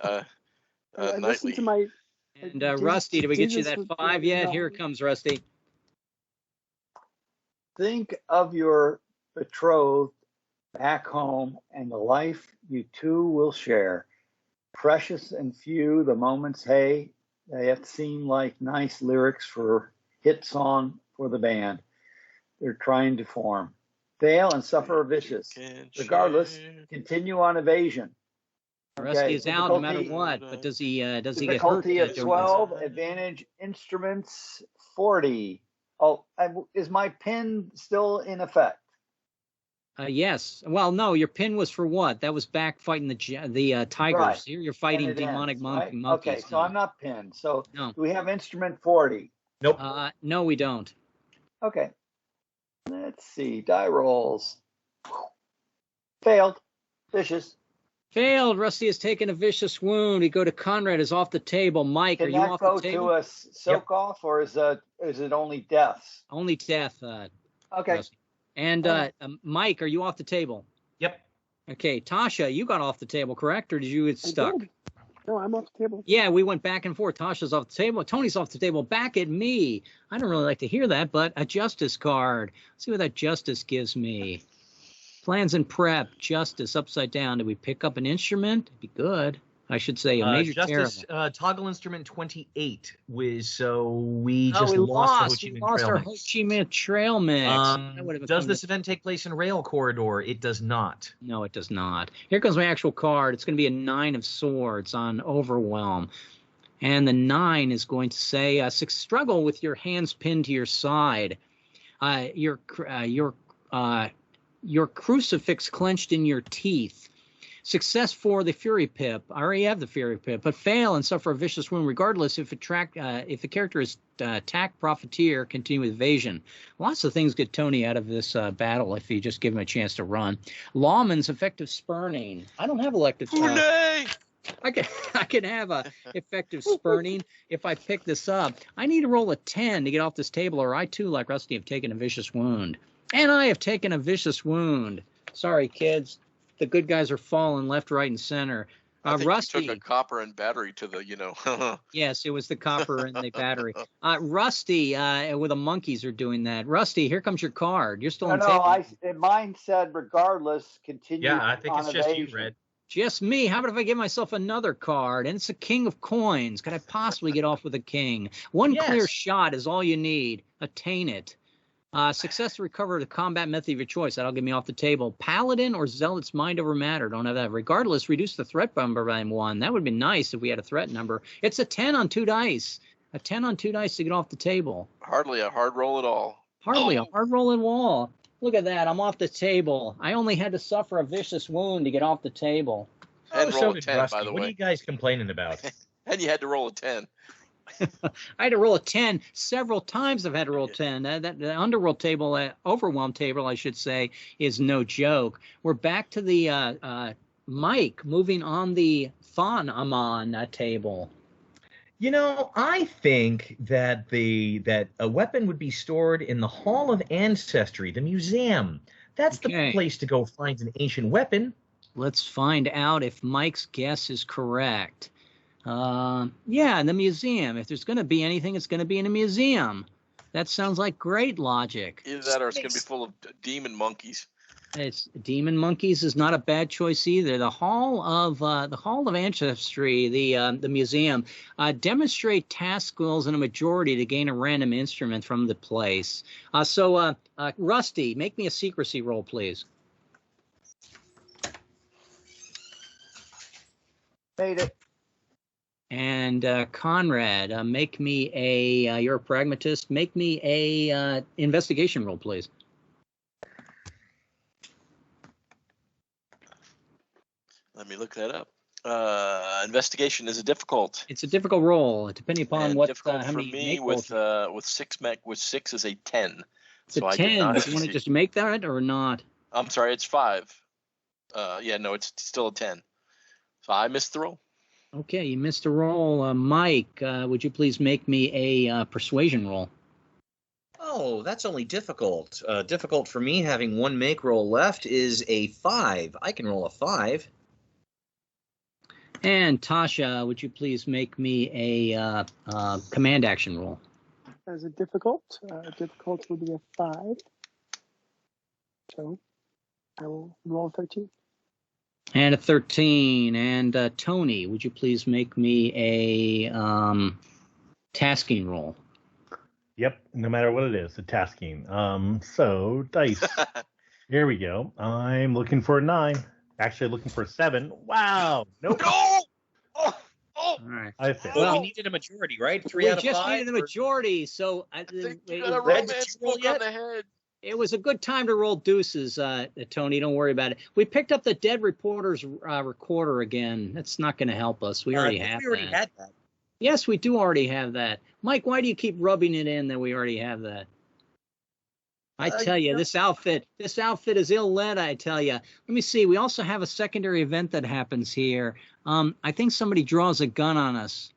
listen to my And Rusty, did we get you that 5 yet? No. Here it comes, Rusty. Think of your betrothed back home and the life you two will share. Precious and few the moments, hey, they have seemed like nice lyrics for hit song for the band they're trying to form. Fail and suffer vicious. Regardless, continue on evasion. Rusty is out no matter what, but does he get hurt? Difficulty of 12, advantage instruments 40. Oh, is my pin still in effect? Yes. Well, no, your pin was for what? That was back fighting the tigers. Right. Here you're fighting demonic monkeys. Okay, so I'm not pinned. So no. Do we have instrument 40? Nope. No, we don't. Okay. Let's see. Die rolls. Failed. Vicious. Failed. Rusty has taken a vicious wound. We go to Conrad. Is off the table. Mike, Can are you off the table? Can that go to a soak off, or is it only deaths? Only death. Okay. Rusty. And Mike, are you off the table? Yep. Okay, Tasha, you got off the table, correct, or did you get stuck? No, I'm off the table. Yeah, we went back and forth. Tasha's off the table. Tony's off the table. Back at me. I don't really like to hear that, but a justice card. Let's see what that justice gives me. Plans and prep. Justice upside down. Did we pick up an instrument? It'd be good. I should say a major Justice toggle instrument 28 was so we just lost the Ho Chi Minh lost trail our mix. Ho Chi Minh trail mix. Does this event take place in rail corridor? It does not. No, it does not. Here comes my actual card. It's going to be a 9 of swords on overwhelm. And the 9 is going to say, struggle with your hands pinned to your side. Your crucifix clenched in your teeth. Success for the Fury Pip. I already have the Fury Pip, but fail and suffer a vicious wound regardless if the character is attack, profiteer, continue with evasion. Lots of things get Tony out of this battle if you just give him a chance to run. Lawman's effective spurning. I don't have elective I can have a effective spurning if I pick this up. I need to roll a 10 to get off this table, or I too, like Rusty, have taken a vicious wound. And I have taken a vicious wound. Sorry, kids. The good guys are falling left, right, and center. I think Rusty you took a copper and battery to the, Yes, it was the copper and the battery. Rusty, with the monkeys are doing that. Rusty, here comes your card. You're still on table. Mine said regardless, continue. Yeah, I think it's just you, Red. Just me. How about if I give myself another card? And it's a king of coins. Could I possibly get off with a king? One clear shot is all you need. Attain it. Success to recover the combat method of your choice. That'll get me off the table. Paladin or Zealot's mind over matter. Don't have that. Regardless, reduce the threat number by 1. That would be nice if we had a threat number. It's a 10 on 2 dice. A 10 on 2 dice to get off the table. hardly a hard roll at all. Hardly a hard roll at all. Look at that. I'm off the table. I only had to suffer a vicious wound to get off the table. And roll so a did 10, Rusty. by the What way. are you guys complaining about? And you had to roll a 10. I had to roll a 10 several times. I've had to roll 10. The underworld table, overwhelm table, I should say, is no joke. We're back to the Mike moving on the Thon Amon table. You know, I think that that a weapon would be stored in the Hall of Ancestry, the museum. That's the place to go find an ancient weapon. Let's find out if Mike's guess is correct. Yeah, in the museum. If there's going to be anything, it's going to be in a museum. That sounds like great logic. Either that or it's going to be full of demon monkeys. It's demon monkeys is not a bad choice either. The Hall of Ancestry, the museum, demonstrate task skills in a majority to gain a random instrument from the place. So Rusty, make me a secrecy roll, please. Made it. And Conrad, make me a. You're a pragmatist. Make me a investigation roll, please. Let me look that up. Investigation is a difficult. It's a difficult roll, depending upon and what. Difficult how for many me rolls. with 6 is a 10. It's a 10. Do you want to just make that or not? I'm sorry, it's 5. Yeah, no, it's still a 10. So I missed the roll. Okay, you missed a roll. Mike, would you please make me a persuasion roll? Oh, that's only difficult. Difficult for me, having one make roll left, is a 5. I can roll a 5. And Tasha, would you please make me a command action roll? As a difficult. Difficult will be a 5. So I will roll 13. And a 13. And Tony, would you please make me a tasking roll? Yep, no matter what it is, the tasking. So dice. Here we go. I'm looking for a 9. Actually, looking for a 7. Wow. Nope. No! Oh! Oh! All right. I failed. Well, we needed a majority, right? 3 We out of just 5. needed the majority, so I think you it, got a Red, romance did you roll book on yet? the head. it was a good time to roll deuces, Tony. Don't worry about it. We picked up the Dead Reporter's recorder again. That's not going to help us. We already have we already that. had that. Yes, we do already have that. Mike, why do you keep rubbing it in that we already have that? I tell you, this outfit is ill-led, I tell you. Let me see. We also have a secondary event that happens here. I think somebody draws a gun on us.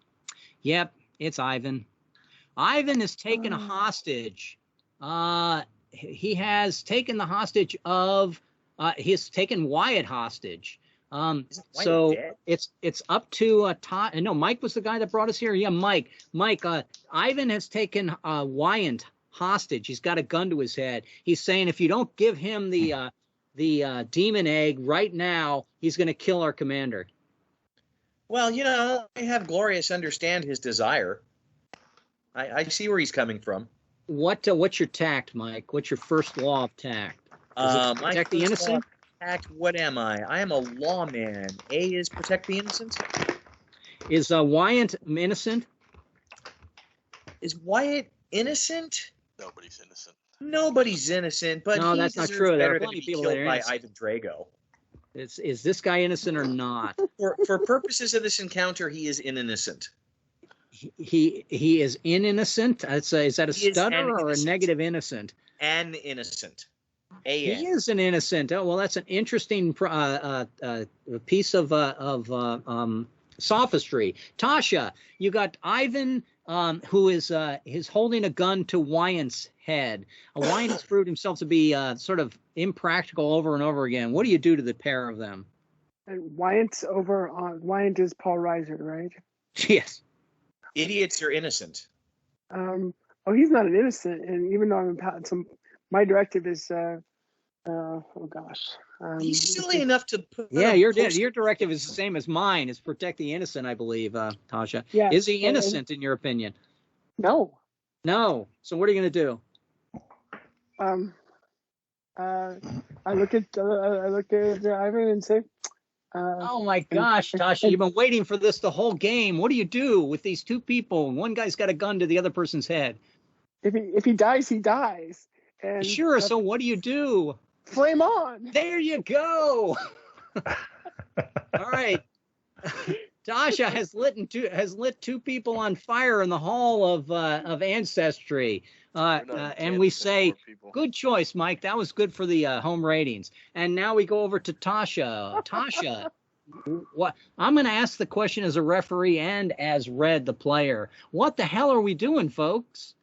Yep, it's Ivan. Ivan is taken a hostage. He has taken the hostage of, he's taken Wyatt hostage. Isn't Wyatt So dead? it's up to Todd. No, Mike was the guy that brought us here. Yeah, Mike. Ivan has taken Wyatt hostage. He's got a gun to his head. He's saying if you don't give him the demon egg right now, he's going to kill our commander. Well, I have Glorious understand his desire. I see where he's coming from. What's your tact, Mike? What's your first law of tact? Is it My protect the first innocent? law of tact, what am I? I am a lawman. A is protect the innocent. Is Wyatt innocent? Is Wyatt innocent? Nobody's innocent. Nobody's innocent, but No, he that's not deserves true. There better are than plenty to of be people that killed are by innocent. Ivan Drago. Is this guy innocent or not? For purposes of this encounter, he is innocent. He is innocent. Is that a He is stutter an or a innocent. negative innocent? An innocent. He A-N. is an innocent. Oh, well, that's an interesting piece of sophistry. Tasha, you got Ivan, who is holding a gun to Wyatt's head. Wyatt has proved himself to be sort of impractical over and over again. What do you do to the pair of them? And Wyatt's over on Wyatt is Paul Reiser, right? Yes. Idiots are innocent. Oh, he's not an innocent, and even though my directive is oh gosh. He's silly enough to put Yeah, a your poster- directive is the same as mine. It's protect the innocent, I believe, Tasha. Yeah, Is he and- innocent in your opinion? No. No. So what are you going to do? I look at Ivan and say, Oh my gosh, Tasha, you've been waiting for this the whole game. What do you do with these two people? One guy's got a gun to the other person's head. if he dies, he dies. And Sure, so what do you do? flame on. There you go. All right. Tasha has lit two people on fire in the hall of ancestry. And we say, good choice, Mike. That was good for the home ratings. And now we go over to Tasha. Tasha, what? I'm going to ask the question as a referee and as Red, the player. What the hell are we doing, folks?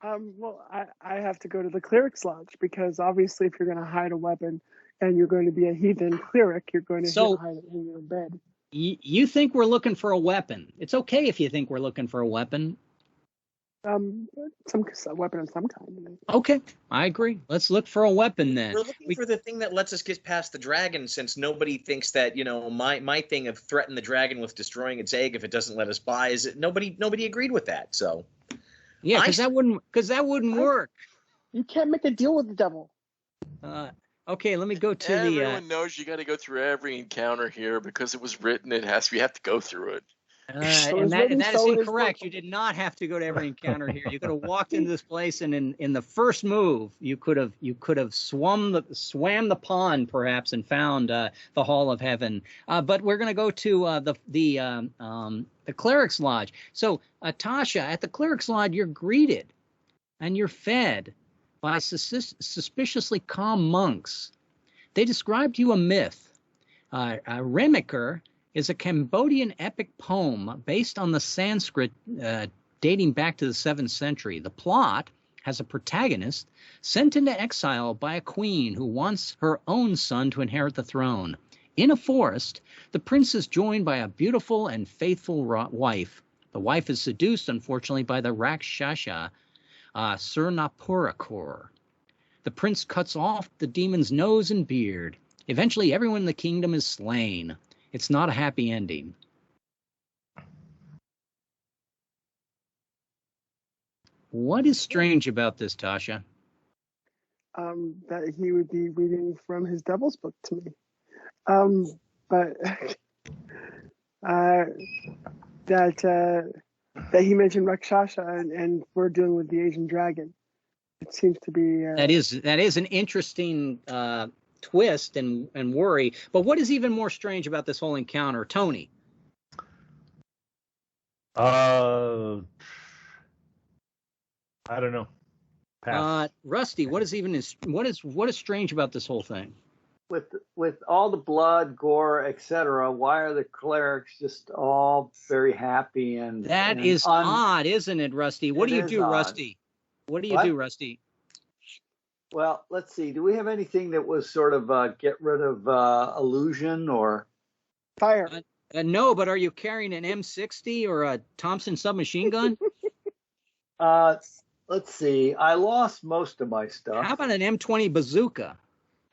Well, I have to go to the cleric's lodge because obviously, if you're going to hide a weapon and you're going to be a heathen cleric, you're going to hide it in your bed. You think we're looking for a weapon? It's okay if you think we're looking for a weapon. Some weapon of some kind. Okay, I agree. Let's look for a weapon then. We're looking for the thing that lets us get past the dragon, since nobody thinks that, my thing of threaten the dragon with destroying its egg if it doesn't let us by is it nobody agreed with that. So Yeah, because that wouldn't work. You can't make a deal with the devil. Okay, let me go to Everyone knows you got to go through every encounter here because it was written. You have to go through it. and that is incorrect. You did not have to go to every encounter here. You could have walked into this place, and in the first move, you could have swam the pond perhaps and found the Hall of Heaven. But we're going to go to the Cleric's Lodge. So, Tasha, at the Cleric's Lodge, you're greeted and you're fed by suspiciously calm monks. They described you a myth. Remiker is a Cambodian epic poem based on the Sanskrit dating back to the 7th century. The plot has a protagonist sent into exile by a queen who wants her own son to inherit the throne. In a forest, the prince is joined by a beautiful and faithful wife. The wife is seduced, unfortunately, by the Rakshasa, Surnapurakor. The prince cuts off the demon's nose and beard. Eventually, everyone in the kingdom is slain. It's not a happy ending. What is strange about this, Tasha? That he would be reading from his devil's book to me. But that he mentioned Rakshasa and we're dealing with the Asian dragon. It seems to be that is an interesting twist and worry. But what is even more strange about this whole encounter, Tony? I don't know. Pass. Rusty, what is strange about this whole thing? With all the blood, gore, etc., why are the clerics just all very happy and that is odd, isn't it, Rusty? What do you do, Rusty? What do you do, Rusty? Well, let's see. Do we have anything that was sort of get rid of illusion or fire? No, but are you carrying an M60 or a Thompson submachine gun? Let's see. I lost most of my stuff. How about an M20 bazooka?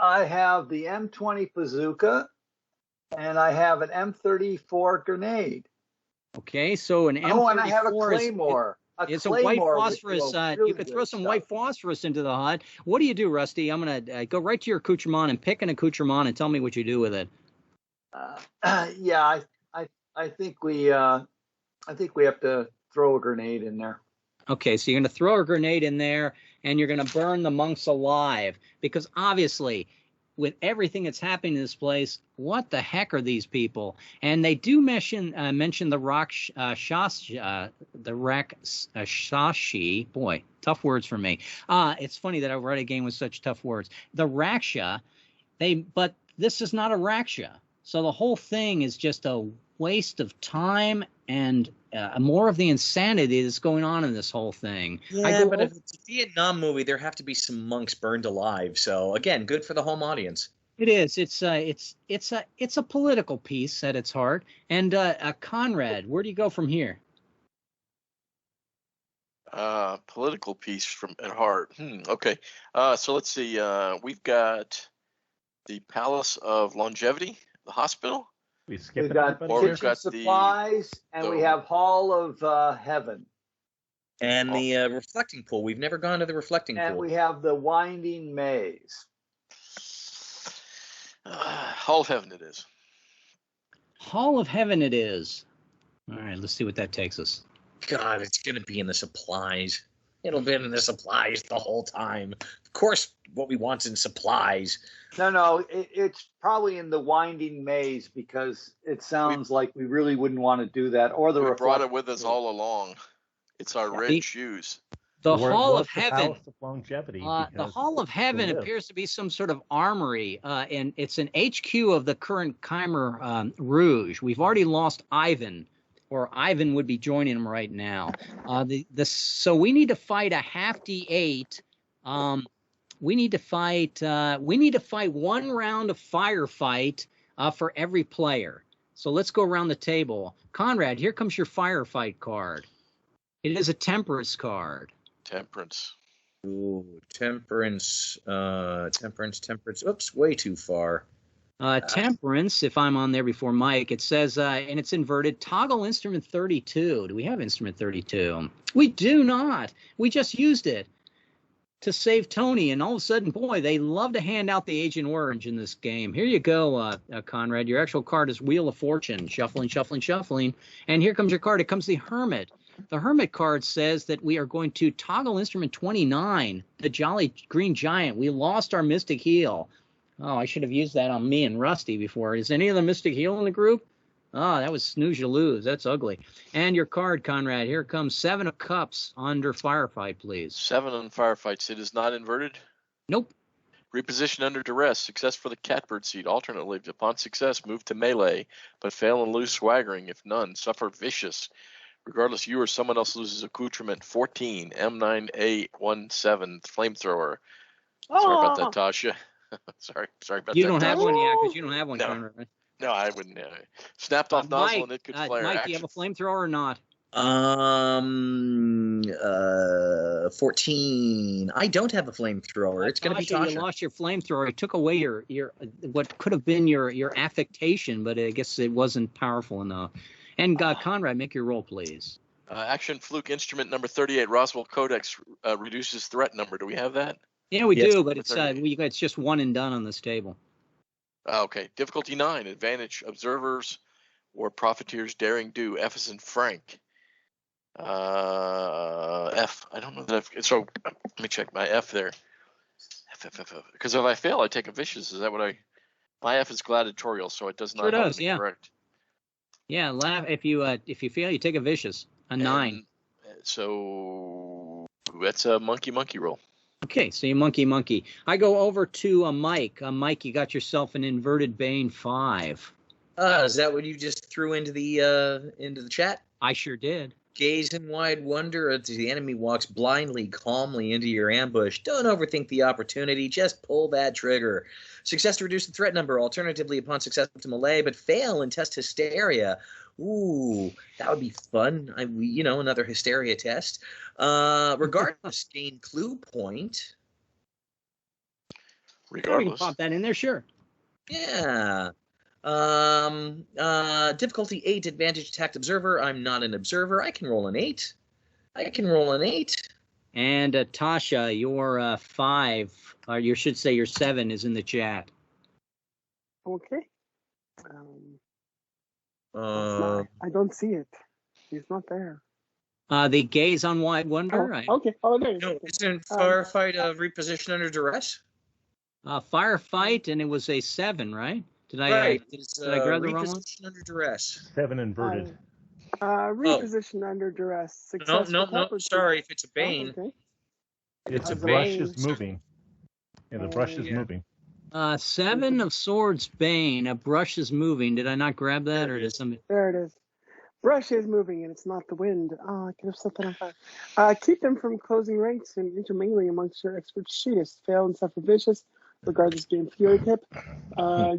I have the M20 bazooka, and I have an M34 grenade. Okay, so an M34 and I have a claymore. It's a white phosphorus. You could throw some white phosphorus into the HUD. What do you do, Rusty? I'm going to go right to your accoutrement and pick an accoutrement and tell me what you do with it. Yeah, I think we have to throw a grenade in there. Okay, so you're going to throw a grenade in there, and you're going to burn the monks alive. Because obviously, with everything that's happening in this place, what the heck are these people? And they do mention the Rakshasi. Boy, tough words for me. It's funny that I write a game with such tough words. The Raksha, but this is not a Raksha. So the whole thing is just a waste of time and more of the insanity that's going on in this whole thing. Yeah, but if it's a Vietnam movie, there have to be some monks burned alive. So again, good for the home audience. It is. It's a political piece at its heart. And Conrad, where do you go from here? Political piece from at heart. Okay. So let's see. We've got the Palace of Longevity, the hospital. We've got kitchen supplies, and we have Hall of Heaven. And the reflecting pool. We've never gone to the reflecting pool. And we have the winding maze. Hall of Heaven it is. Hall of Heaven it is. All right, let's see what that takes us. God, it's going to be in the supplies. It'll be in the supplies the whole time. Of course, what we want is in supplies. No, it's probably in the winding maze because it sounds like we really wouldn't want to do that. Or we brought it with us all along. It's our red shoes. The Hall of Heaven. Of longevity. The Hall of Heaven appears to be some sort of armory, and it's an HQ of the current Khmer Rouge. We've already lost Ivan, or Ivan would be joining them right now. So we need to fight a half D8. We need to fight one round of firefight for every player. So let's go around the table. Conrad, here comes your firefight card. It is a temperance card. Temperance. Ooh, temperance. Oops, way too far. Temperance, if I'm on there before Mike, it says, and it's inverted, toggle instrument 32. Do we have instrument 32? We do not. We just used it to save Tony, and all of a sudden, boy, they love to hand out the Agent Orange in this game. Here you go, Conrad. Your actual card is Wheel of Fortune. Shuffling, shuffling, shuffling. And here comes your card. It comes the Hermit. The Hermit card says that we are going to toggle instrument 29, the Jolly Green Giant. We lost our Mystic Heal. Oh, I should have used that on me and Rusty before. Is any of the Mystic Heal in the group? Oh, that was snooze you lose. That's ugly. And your card, Conrad. Here comes 7 of Cups under Firefight, please. 7 on Firefights. It is not inverted? Nope. Reposition under duress. Success for the Catbird seat. Alternately, upon success, move to melee, but fail and lose swaggering. If none, suffer vicious. Regardless, you or someone else loses accoutrement. 14, M9A17, flamethrower. Sorry about that, Tasha. Sorry about You that. don't have Dust. one yet because you don't have one, No. Conrad, right? No, I wouldn't. Snapped off nozzle and it could flare. Mike, do you have a flamethrower or not? 14. I don't have a flamethrower. It's going to be Tasha. You lost your flamethrower. It took away your what could have been your affectation, but I guess it wasn't powerful enough. And Conrad, make your roll, please. Action fluke instrument number 38. Roswell Codex reduces threat number. Do we have that? Yeah, we Yes, do, but it's just one and done on this table. Okay. Difficulty 9. Advantage observers or profiteers daring do. F is in Frank. F. I don't know that so let me check my F there. F. Because if I fail, I take a vicious. Is that what my F is gladiatorial, so it does not help me, correct? Yeah, laugh if you fail, you take a vicious. A 9. So that's a monkey roll. Okay, so you monkey. I go over to Mike. Mike, you got yourself an inverted Bane 5. Is that what you just threw into the chat? I sure did. Gaze in wide wonder as the enemy walks blindly, calmly into your ambush. Don't overthink the opportunity. Just pull that trigger. Success to reduce the threat number. Alternatively, upon success to melee, but fail and test hysteria. Ooh, that would be fun. Another hysteria test. Regardless, gain clue point. Regardless. You can pop that in there, sure. Yeah. Difficulty 8, advantage attacked observer. I'm not an observer. I can roll an 8. And Tasha, your 5, or you should say your 7 is in the chat. Okay. I don't see it. He's not there. The gaze on wide wonder. Okay. Oh, there. No, it's in firefight reposition under duress. Firefight, and it was a 7, right? Did I Right. did I grab the wrong one? Reposition under duress. 7 inverted. Reposition under duress. Success No. Sorry, if it's a Bane. Okay. It's a the brush Bane. is moving. Yeah, the brush is moving. 7 of Swords Bane. A brush is moving. Did I not grab that, or did somebody? There it is. Brush is moving, and it's not the wind. I could have set that on fire. Keep them from closing ranks and intermingling amongst your expert shooters. Fail and suffer vicious. Regardless, game fury tip.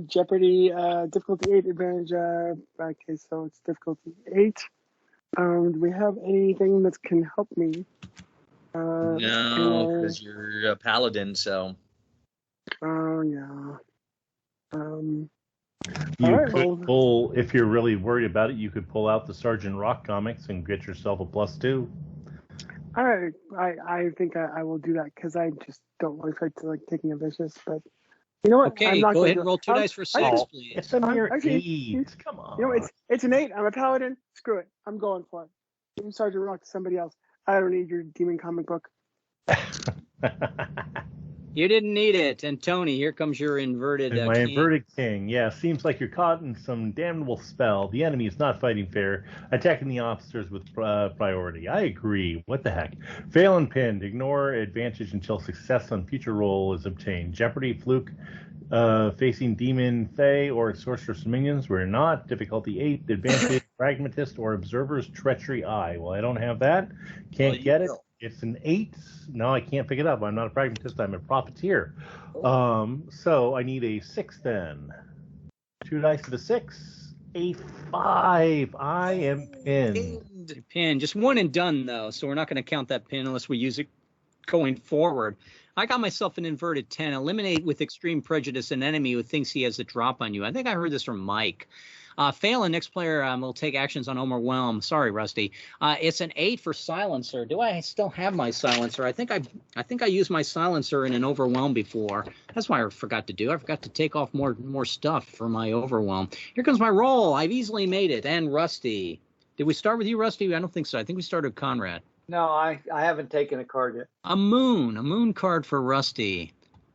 Jeopardy, difficulty 8, advantage. Okay, so it's difficulty 8. Do we have anything that can help me? No, because you're a paladin, so. Oh, yeah. You could pull, if you're really worried about it, you could pull out the Sergeant Rock comics and get yourself a +2. All right, I think I will do that because I just don't want to like taking a vicious, but you know what? Okay, I'm not go going ahead and roll 2 dice for 6, please. It's a mere Actually, 8. Come on. You know, it's an 8. I'm a paladin. Screw it. I'm going for it. Give Sergeant Rock to somebody else. I don't need your demon comic book. You didn't need it. And Tony, here comes your inverted And my king. inverted king. Yeah, seems like you're caught in some damnable spell. The enemy is not fighting fair, attacking the officers with priority. I agree. What the heck? Fail and pinned. Ignore advantage until success on future roll is obtained. Jeopardy, fluke, facing demon, fey, or sorceress minions. We're not. Difficulty 8. Advantage, pragmatist, or observer's treachery eye. Well, I don't have that. Can't get it. It's an 8. No, I can't pick it up. I'm not a pragmatist. I'm a profiteer. So I need a 6 then. 2 dice to the 6. A 5. I am pinned. You're pinned. Just one and done, though. So we're not going to count that pin unless we use it going forward. I got myself an inverted 10. Eliminate with extreme prejudice an enemy who thinks he has a drop on you. I think I heard this from Mike. Fail, and next player will take actions on overwhelm. Sorry, Rusty. It's an 8 for silencer. Do I still have my silencer? I think I used my silencer in an overwhelm before. That's why I forgot to do. I forgot to take off more stuff for my overwhelm. Here comes my roll. I've easily made it. And Rusty. Did we start with you, Rusty? I don't think so. I think we started with Conrad. No, I haven't taken a card yet. A moon card for Rusty.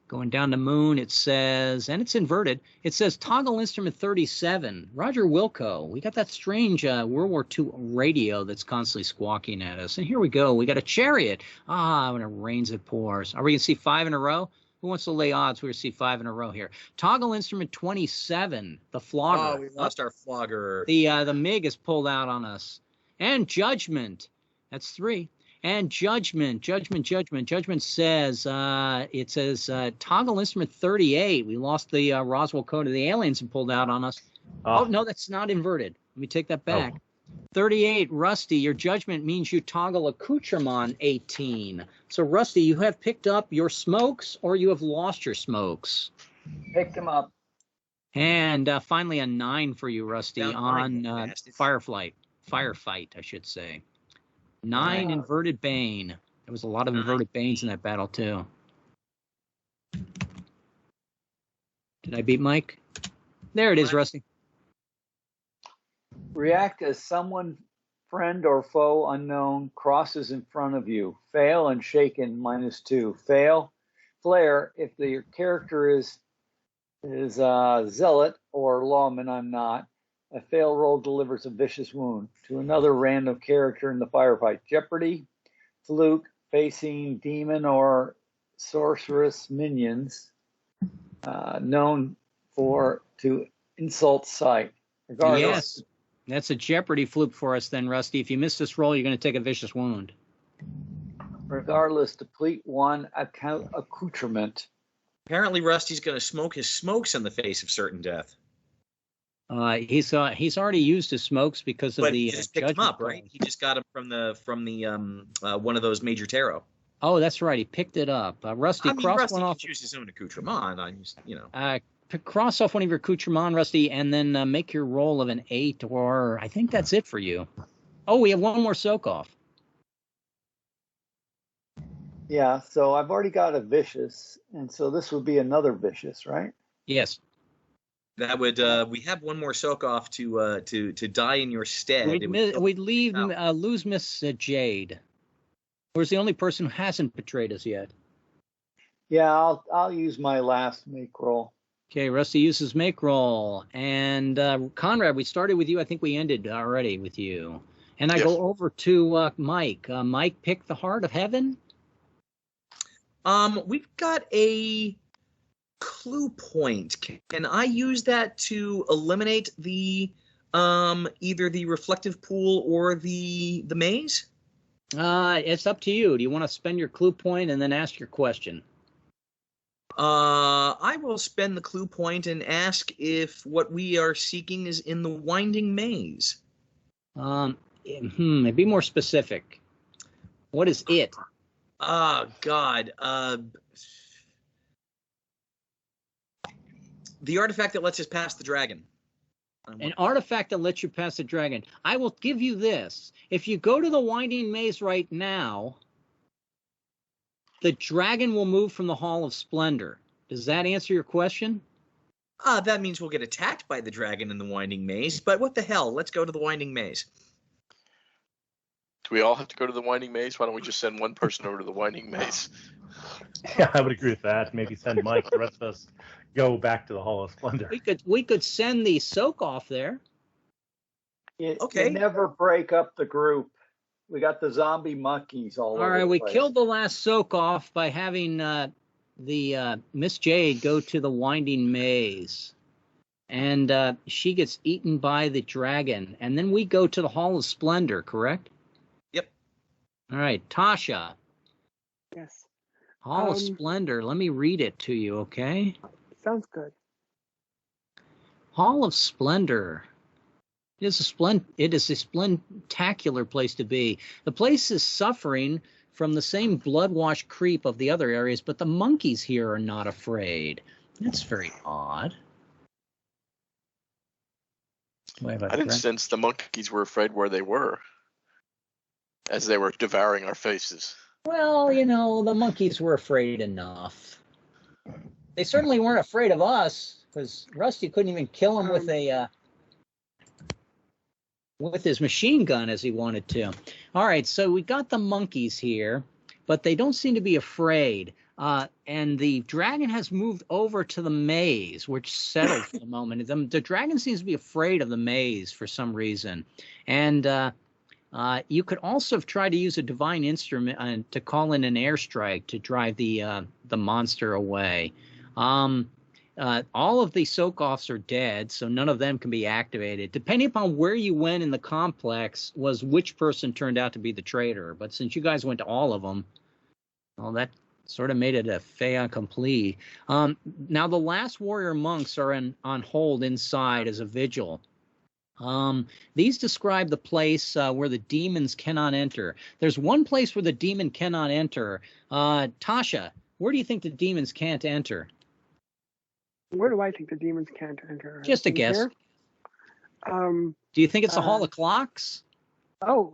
Going down to moon, it says, and it's inverted, it says toggle instrument 37. Roger Wilco. We got that strange World War II radio that's constantly squawking at us. And here we go. We got a chariot. When it rains, it pours. Are we going to see 5 in a row? Who wants to lay odds we're going to see 5 in a row here? Toggle instrument 27. The flogger. Oh, we lost our flogger. The MiG is pulled out on us. And judgment. That's 3. And Judgment says, it says toggle instrument 38. We lost the Roswell code of the aliens and pulled out on us. Oh, no, that's not inverted. Let me take that back. 38, Rusty, your judgment means you toggle accoutrement 18. So, Rusty, you have picked up your smokes or you have lost your smokes? Picked them up. And finally, a 9 for you, Rusty, Down on nine, firefight, I should say. 9 inverted bane. There was a lot of inverted banes in that battle, too. Did I beat Mike? There it is, Rusty. React as someone, friend or foe unknown, crosses in front of you. Fail and shaken, -2. Fail. Flare, if your character is zealot or lawman, I'm not. A fail roll delivers a vicious wound to another random character in the firefight. Jeopardy, fluke, facing demon or sorceress minions, known to insult sight. Regardless. Yes, that's a Jeopardy fluke for us then, Rusty. If you miss this roll, you're going to take a vicious wound. Regardless, deplete 1 accoutrement. Apparently, Rusty's going to smoke his smokes in the face of certain death. He's already used his smokes because of But the he just picked them up, right? roll. He just got them from the one of those major tarot. Oh, that's right. He picked it up. Rusty, cross Rusty one can off. choose his own accoutrement. I just, Cross off one of your accoutrement, Rusty, and then make your roll of an 8, or I think that's it for you. Oh, we have one more soak off. Yeah, so I've already got a vicious, and so this would be another vicious, right? Yes. That would we have one more soak off to die in your stead. We'd lose Miss Jade, who's the only person who hasn't betrayed us yet. Yeah, I'll use my last make roll. Okay, Rusty uses make roll, and Conrad, we started with you. I think we ended already with you, and I go over to Mike. Mike picked the Heart of Heaven. We've got a clue point. Can I use that to eliminate the either the reflective pool or the maze? It's up to you. Do you want to spend your clue point and then ask your question? I will spend the clue point and ask if what we are seeking is in the winding maze. Be more specific. What is it? God. The artifact that lets us pass the dragon. An artifact that lets you pass the dragon. I will give you this. If you go to the winding maze right now, the dragon will move from the Hall of Splendor. Does that answer your question? That means we'll get attacked by the dragon in the winding maze, but what the hell? Let's go to the winding maze. Do we all have to go to the winding maze? Why don't we just send one person over to the winding maze? Yeah, I would agree with that. Maybe send Mike. The rest of us go back to the Hall of Splendor. We could send the soak off there. Okay. You never break up the group. We got the zombie monkeys all over. All right, the we place. killed the last soak off by having the Miss Jade go to the winding maze, and she gets eaten by the dragon, and then we go to the Hall of Splendor. Correct? Yep. All right, Tasha. Yes. Hall of Splendor. Let me read it to you, okay? Sounds good. Hall of Splendor. It is a spectacular place to be. The place is suffering from the same blood-washed creep of the other areas, but the monkeys here are not afraid. That's very odd. I didn't sense the monkeys were afraid where they were, as they were devouring our faces. Well, the monkeys were afraid enough. They certainly weren't afraid of us, because Rusty couldn't even kill them with his machine gun as he wanted to. All right, so we got the monkeys here, but they don't seem to be afraid. And the dragon has moved over to the maze, which settled for the moment. The dragon seems to be afraid of the maze for some reason. And you could also have tried to use a divine instrument to call in an airstrike to drive the monster away. All of the soak-offs are dead, so none of them can be activated. Depending upon where you went in the complex was which person turned out to be the traitor. But since you guys went to all of them, well, that sort of made it a fait accompli. Now, the last warrior monks are on hold inside as a vigil. These describe the place where the demons cannot enter. There's one place where the demon cannot enter. Tasha, where do you think the demons can't enter? Where do I think the demons can't enter? Just a guess. Here? Do you think it's the Hall of Clocks? Oh,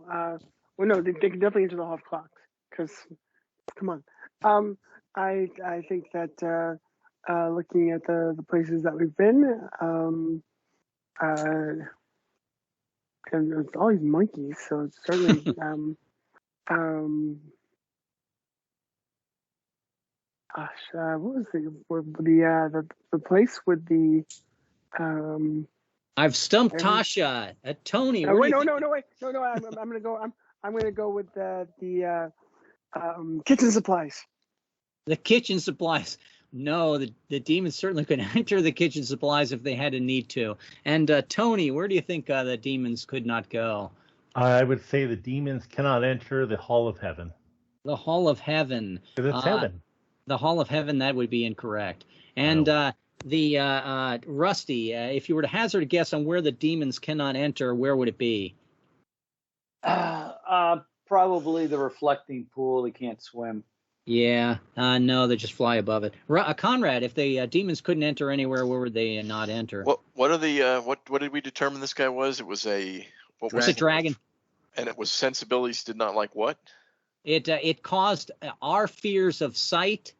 well, no, they can definitely enter the Hall of Clocks. Because, come on. I think that looking at the places that we've been, and it's all these monkeys, so it's certainly what was the place with the I've stumped Tasha. Tony. Wait, no. I'm gonna go with the kitchen supplies. The kitchen supplies. No, the demons certainly could enter the kitchen supplies if they had a need to. And Tony, where do you think the demons could not go? I would say the demons cannot enter the Hall of Heaven. The Hall of Heaven. Because it's heaven. The Hall of Heaven, that would be incorrect. And Rusty, if you were to hazard a guess on where the demons cannot enter, where would it be? Probably the reflecting pool. They can't swim. Yeah, no, they just fly above it. Conrad, if the demons couldn't enter anywhere, where would they not enter? What are the what did we determine this guy was? It was a dragon. And it was sensibilities did not like what? It caused our fears of sight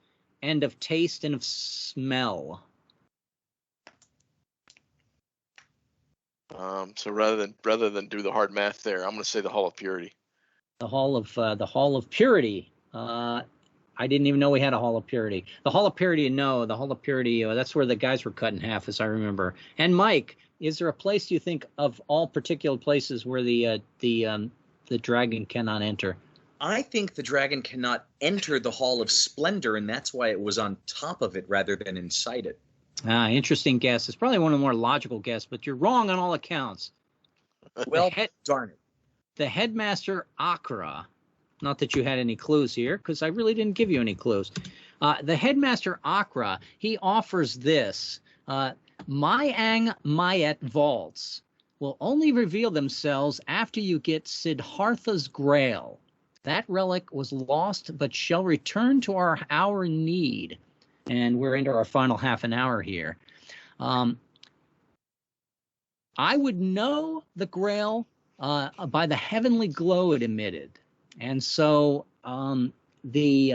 and of taste and of smell. So rather than do the hard math there, I'm going to say the Hall of Purity. The Hall of Purity. I didn't even know we had a Hall of Purity. The Hall of Purity, no. The Hall of Purity, that's where the guys were cut in half, as I remember. And Mike, is there a place you think of all particular places where the dragon cannot enter? I think the dragon cannot enter the Hall of Splendor, and that's why it was on top of it rather than inside it. Interesting guess. It's probably one of the more logical guesses, but you're wrong on all accounts. Well, darn it. The headmaster Akra, not that you had any clues here, because I really didn't give you any clues. The headmaster Akra, he offers this. Mayang Mayet vaults will only reveal themselves after you get Siddhartha's Grail. That relic was lost, but shall return to our need. And we're into our final half an hour here. I would know the Grail by the heavenly glow it emitted. And so the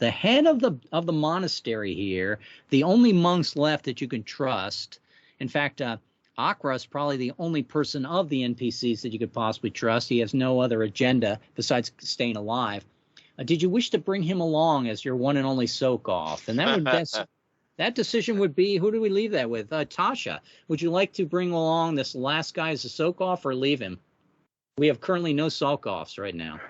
head of the monastery here, the only monks left that you can trust. In fact, Akra is probably the only person of the NPCs that you could possibly trust. He has no other agenda besides staying alive. Did you wish to bring him along as your one and only soak-off? And that decision would be, who do we leave that with? Tasha, would you like to bring along this last guy as a soak-off or leave him? We have currently no soak-offs right now.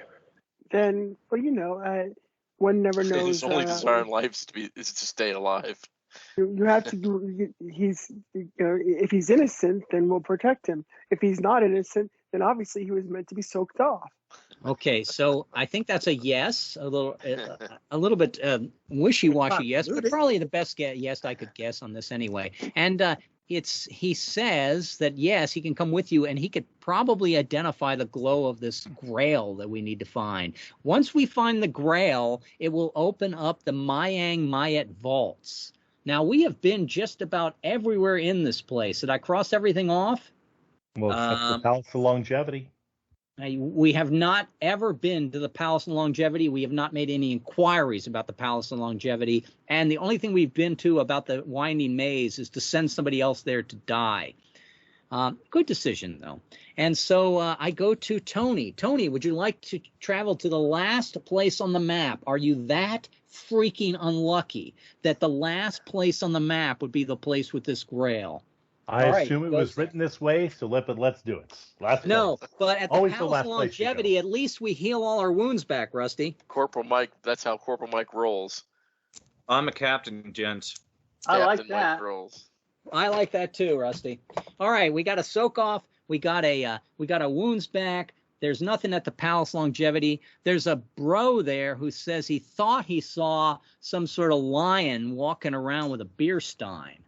Then, well, one never knows. His only desire in life is to stay alive. You have to do. If he's innocent, then we'll protect him. If he's not innocent, then obviously he was meant to be soaked off. Okay, so I think that's a yes, a little bit wishy-washy yes, but probably the best yes I could guess on this anyway. And he says that yes, he can come with you, and he could probably identify the glow of this Grail that we need to find. Once we find the Grail, it will open up the Mayang Mayet vaults. Now, we have been just about everywhere in this place. Did I cross everything off? Well, except the Palace of Longevity. We have not ever been to the Palace of Longevity. We have not made any inquiries about the Palace of Longevity. And the only thing we've been to about the Winding Maze is to send somebody else there to die. Good decision, though. And so I go to Tony. Tony, would you like to travel to the last place on the map? Are you that freaking unlucky that the last place on the map would be the place with this Grail? I assume it was written this way, so let's do it. No, but at the Palace of Longevity, at least we heal all our wounds back, Rusty. Corporal Mike, that's how Corporal Mike rolls. I'm a captain, gents. I like Captain White that. Girls. I like that too, Rusty. All right, we got a soak off. We got a wounds back. There's nothing at the Palace Longevity. There's a bro there who says he thought he saw some sort of lion walking around with a beer stein.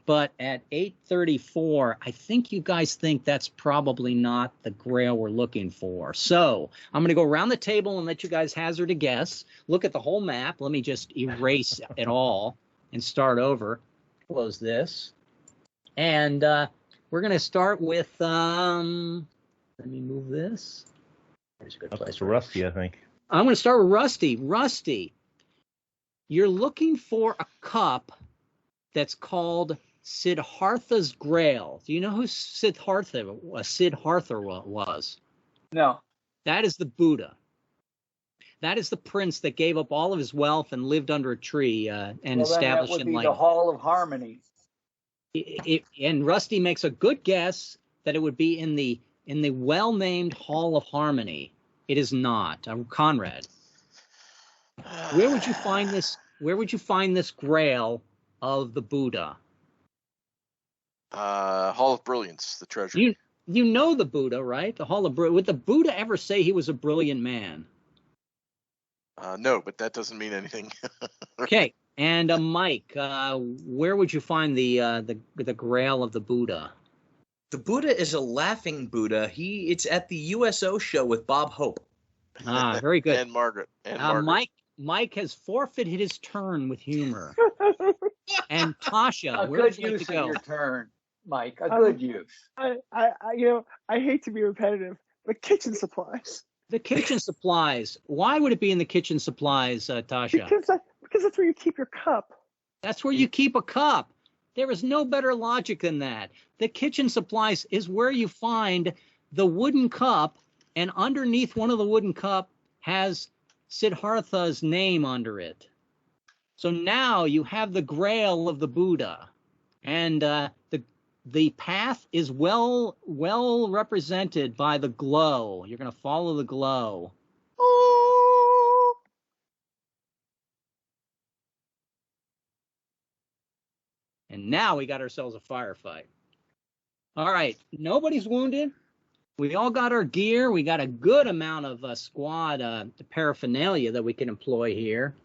But at 8:34, I think you guys think that's probably not the grail we're looking for. So I'm going to go around the table and let you guys hazard a guess. Look at the whole map. Let me just erase it all and start over. Close this. And we're going to start with, let me move this. There's a good place for Rusty, I think. I'm going to start with Rusty. Rusty, you're looking for a cup that's called Siddhartha's Grail. Do you know who Siddhartha was? No. That is the Buddha. That is the prince that gave up all of his wealth and lived under a tree and established that would be enlightenment. the Hall of Harmony. And Rusty makes a good guess that it would be in the well-named Hall of Harmony. It is not. Conrad, where would you find this? Where would you find this Grail of the Buddha? Hall of Brilliance, the treasure. You know the Buddha, right? The Hall of Brilliance. Would the Buddha ever say he was a brilliant man? No, but that doesn't mean anything. Okay. And Mike, where would you find the Grail of the Buddha? The Buddha is a laughing Buddha. It's at the USO show with Bob Hope. Ah, very good. And Margaret. Mike has forfeited his turn with humor. And Tasha, A where good would you like use to of go? your turn, Mike. A good use. I hate to be repetitive, but kitchen supplies. The kitchen supplies. Why would it be in the kitchen supplies, Tasha? Because that's where you keep your cup. That's where you keep a cup. There is no better logic than that. The kitchen supplies is where you find the wooden cup, and underneath one of the wooden cup has Siddhartha's name under it. So now you have the Grail of the Buddha, and the path is well represented by the glow. You're going to follow the glow. And now we got ourselves a firefight. All right, nobody's wounded. We all got our gear. We got a good amount of squad paraphernalia that we can employ here.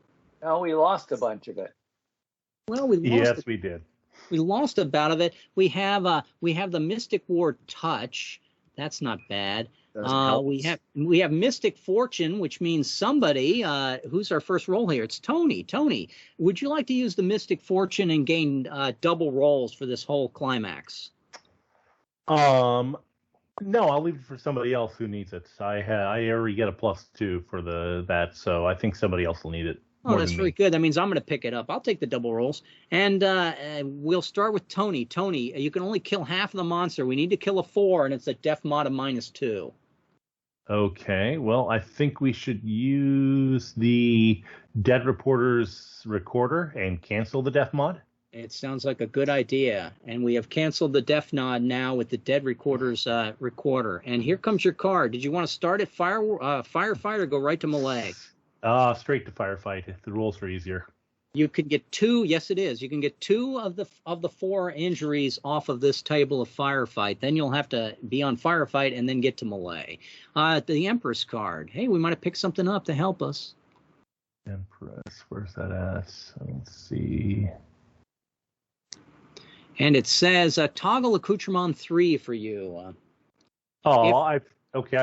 No, we lost a bunch of it. Well, we lost we did. We lost a bout of it. We have the Mystic Ward Touch. That's not bad. We have Mystic Fortune, which means somebody. Who's our first roll here? It's Tony. Tony, would you like to use the Mystic Fortune and gain double rolls for this whole climax? No, I'll leave it for somebody else who needs it. I already get a +2 for that, so I think somebody else will need it. Oh, that's really good. That means I'm going to pick it up. I'll take the double rolls. And we'll start with Tony. Tony, you can only kill half of the monster. We need to kill a 4, and it's a def mod of -2. Okay, well, I think we should use the Dead Reporter's recorder and cancel the def mod. It sounds like a good idea. And we have canceled the def mod now with the Dead Recorder's recorder. And here comes your card. Did you want to start at Firefight or go right to Melee? Straight to Firefight. The rules are easier. You could get 2. Yes, it is. You can get 2 of the 4 injuries off of this table of Firefight. Then you'll have to be on Firefight and then get to Melee. The Empress card. Hey, we might have picked something up to help us. Empress, where's that at? Let's see. And it says toggle accoutrement 3 for you. I've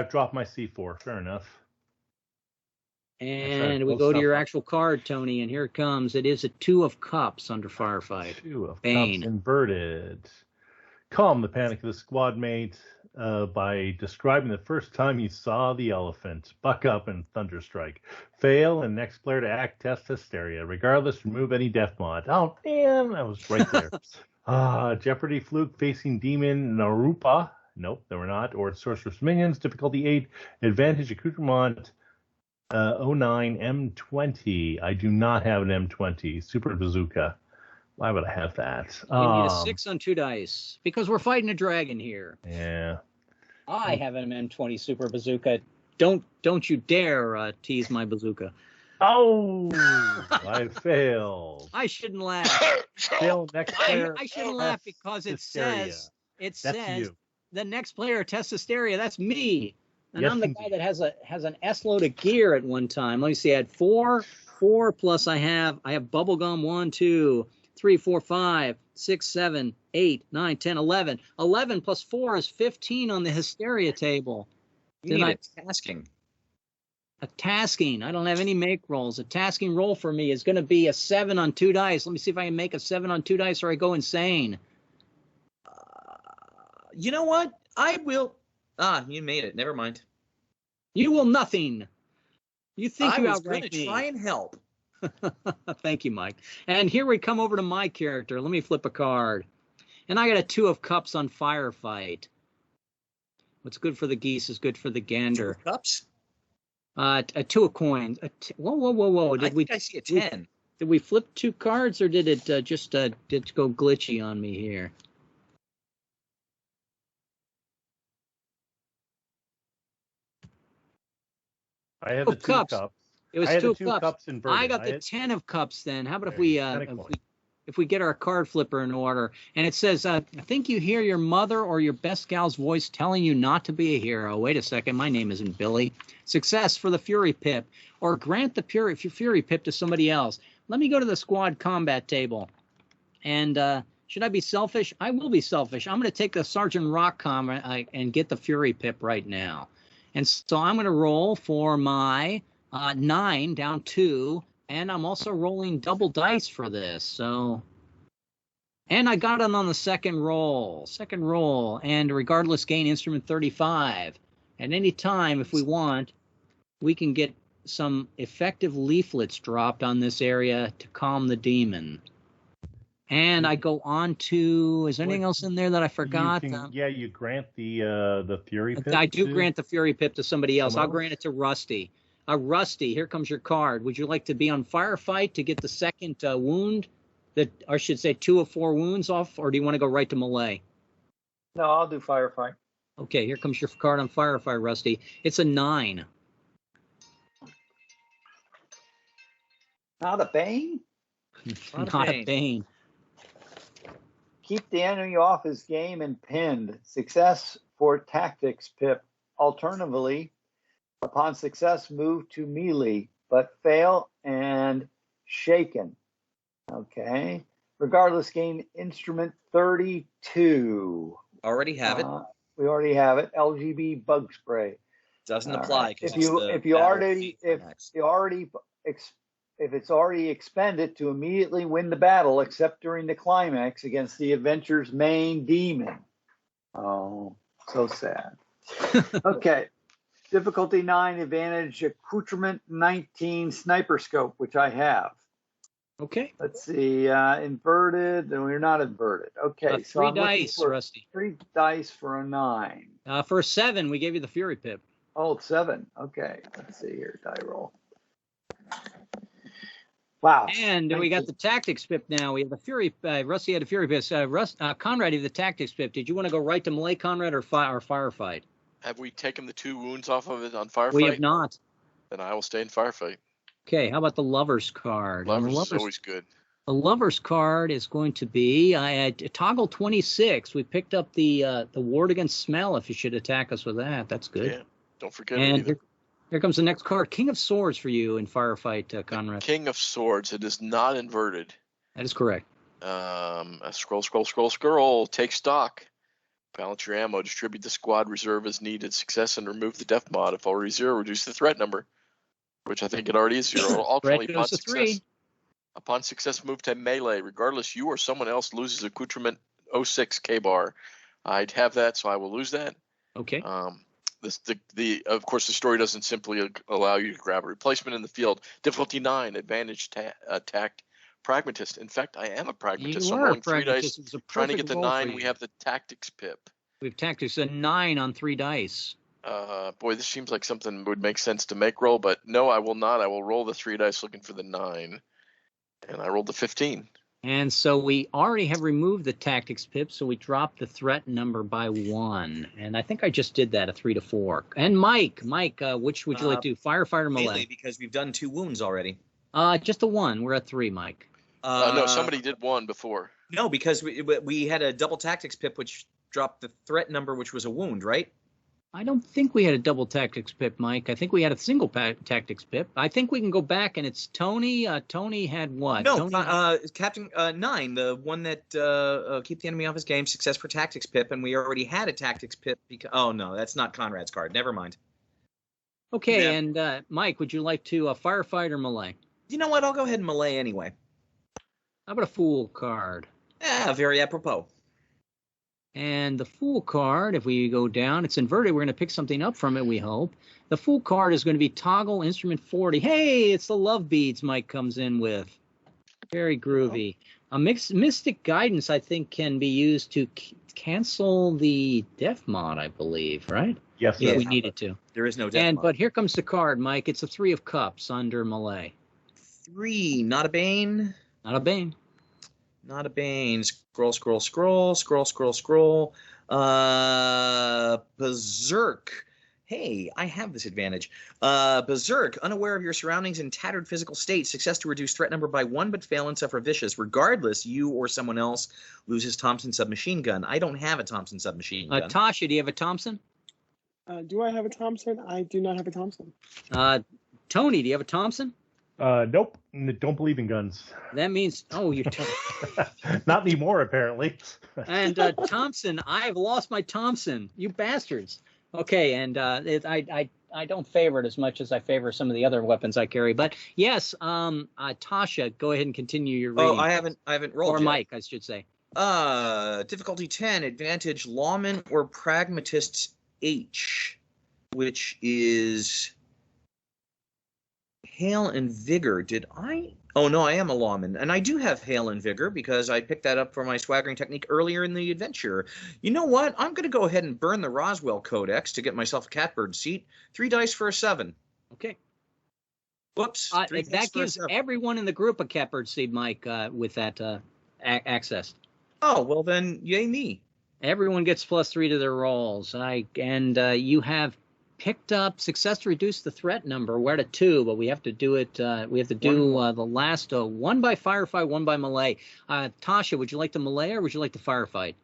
dropped my C4. Fair enough. And we go to your actual card, Tony, and here it comes. It is a 2 of Cups under Firefight. 2 of Bane. Cups inverted. Calm the panic of the squad mate by describing the first time you saw the elephant. Buck up and thunderstrike. Fail, and next player to act test hysteria. Regardless, remove any death mod. Oh, damn, I was right there. Jeopardy Fluke facing Demon Narupa. Nope, they were not. Or Sorceress Minions. Difficulty 8. Advantage accoutrement 09 M20. I do not have an M20. Super Bazooka. Why would I have that? You need a 6 on 2 dice because we're fighting a dragon here. Yeah. I have an M20 Super Bazooka. Don't you dare tease my bazooka. Oh, I failed. I shouldn't laugh. Fail next player. I shouldn't laugh tests because it hysteria. says That's you. the next player tests hysteria. That's me. And Yes, I'm the guy indeed. that has an S load of gear at one time. Let me see. I had four plus I have bubblegum 1, 2, 3, 4, 5, 6, 7, 8, 9, 10, 11. 11 plus 4 is 15 on the hysteria table. You need a tasking. A tasking. I don't have any make rolls. A tasking roll for me is going to be a 7 on 2 dice. Let me see if I can make a 7 on 2 dice or I go insane. You know what? I will. You made it. Never mind. You will nothing. You think you I was going outranked to me. try and help. Thank you, Mike. And here we come over to my character. Let me flip a card. And I got a 2 of cups on firefight. What's good for the geese is good for the gander. 2 cups? A 2 of coins. Whoa. I think I see a 10. Did we flip 2 cards or did it just did it go glitchy on me here? I have the 2 cups. It was I had 2 the 2 cups inverted. I got the 10 of cups then. How about Okay, if we get our card flipper in order? And it says, I think you hear your mother or your best gal's voice telling you not to be a hero. Wait a second, my name isn't Billy. Success for the Fury Pip. Or grant the Fury Pip to somebody else. Let me go to the squad combat table. And should I be selfish? I will be selfish. I'm going to take the Sergeant Rock comment and get the Fury Pip right now. And so I'm going to roll for my 9 down 2, and I'm also rolling double dice for this. So, and I got it on the second roll, and regardless gain instrument 35. At any time, if we want, we can get some effective leaflets dropped on this area to calm the demon. And I go on to, is there anything else in there that I forgot? You grant the Fury Pip. I do grant the Fury Pip to somebody else. I'll grant it to Rusty. Rusty, here comes your card. Would you like to be on firefight to get the second wound, I should say 2 of 4 wounds off, or do you want to go right to melee? No, I'll do firefight. Okay, here comes your card on firefight, Rusty. It's a 9. Not a bane? Not a bane. Keep the enemy off his game and pinned. Success for tactics, Pip. Alternatively, upon success, move to melee, but fail and shaken. Okay. Regardless, gain instrument 32. Already have it. We already have it. LGB bug spray. Doesn't apply Right. because if it's already expended to immediately win the battle, except during the climax against the adventure's main demon. Oh, so sad. Okay. Difficulty 9, advantage, accoutrement 19, sniper scope, which I have. Okay. Let's see, inverted, and we're not inverted. Okay, so 3 I'm dice, for Rusty. 3 dice for a 9. For a 7, we gave you the Fury Pip. Oh, 7. Okay, let's see here, die roll. Wow. And we got the tactics pip now. We have the Fury. Rusty had a Fury pip. Conrad, you have the tactics pip. Did you want to go right to melee, Conrad, or firefight? Have we taken the 2 wounds off of it on firefight? We have not. Then I will stay in firefight. Okay. How about the Lover's card? Lover's is always good. The Lover's card is going to be toggle 26. We picked up the ward against smell. If you should attack us with that, that's good. Yeah. Don't forget and it either. Here comes the next card, King of Swords for you in firefight, Conrad. King of Swords. It is not inverted. That is correct. Scroll. Take stock. Balance your ammo. Distribute the squad reserve as needed. Success and remove the def mod. If already 0, reduce the threat number, which I think it already is 0. Alternately, upon success, 3. Upon success, move to melee. Regardless, you or someone else loses accoutrement 06 K-bar. I'd have that, so I will lose that. Okay. Of course, the story doesn't simply allow you to grab a replacement in the field. Difficulty 9, advantage attack pragmatist. In fact, I am a pragmatist. So I'm rolling 3 dice, trying to get the 9. We have the tactics pip. We have tactics, a 9 on 3 dice. Boy, this seems like something would make sense to make roll, but no, I will not. I will roll the 3 dice looking for the 9, and I rolled the 15. And so we already have removed the tactics pip, so we dropped the threat number by 1. And I think I just did that, a 3 to 4. And Mike, which would you like to do, firefighter or melee? Because we've done 2 wounds already. Just a 1. We're at 3, Mike. No, somebody did 1 before. No, because we had a double tactics pip, which dropped the threat number, which was a wound, right? I don't think we had a double tactics pip, Mike. I think we had a single tactics pip. I think we can go back, and it's Tony. Tony had what? No, Tony... Captain 9, the one that keep the enemy off his game, success for tactics pip, and we already had a tactics pip. Oh, no, that's not Conrad's card. Never mind. Okay, Yeah. And Mike, would you like to firefight or melee? You know what? I'll go ahead and melee anyway. How about a fool card? Very apropos. And the Fool card, if we go down, it's inverted. We're going to pick something up from it, we hope. The Fool card is going to be Toggle Instrument 40. Hey, it's the Love Beads Mike comes in with. Very groovy. A Mystic Guidance, I think, can be used to cancel the Death mod, I believe, right? Yes, Yeah, we needed to. There is no Death mod. But here comes the card, Mike. It's a 3 of Cups under melee. 3, not a Bane. Not a Bane. Not a Bane. Scroll. Berserk. Hey, I have this advantage. Berserk, unaware of your surroundings in tattered physical state. Success to reduce threat number by 1, but fail and suffer vicious. Regardless, you or someone else loses Thompson submachine gun. I don't have a Thompson submachine gun. Tasha, do you have a Thompson? Do I have a Thompson? I do not have a Thompson. Tony, do you have a Thompson? Nope. Don't believe in guns. That means, you Not anymore, apparently. And Thompson, I've lost my Thompson. You bastards. Okay, and I don't favor it as much as I favor some of the other weapons I carry. But yes, Tasha, go ahead and continue your reading. Oh, I haven't rolled or yet. Mike, I should say. Difficulty 10, advantage lawman or pragmatist H, which is hail and vigor. Did I? Oh no, I am a lawman, and I do have hail and vigor because I picked that up for my swaggering technique earlier in the adventure. You know what? I'm going to go ahead and burn the Roswell Codex to get myself a catbird seat. 3 dice for a 7. Okay. Whoops. That gives everyone in the group a catbird seed, Mike, with that access. Oh well, then yay me. Everyone gets +3 to their rolls. You have picked up success to reduce the threat number. We're at a 2, but we have to do it. We have to do the last 1 by firefight, 1 by melee. Tasha, would you like to melee or would you like to firefight?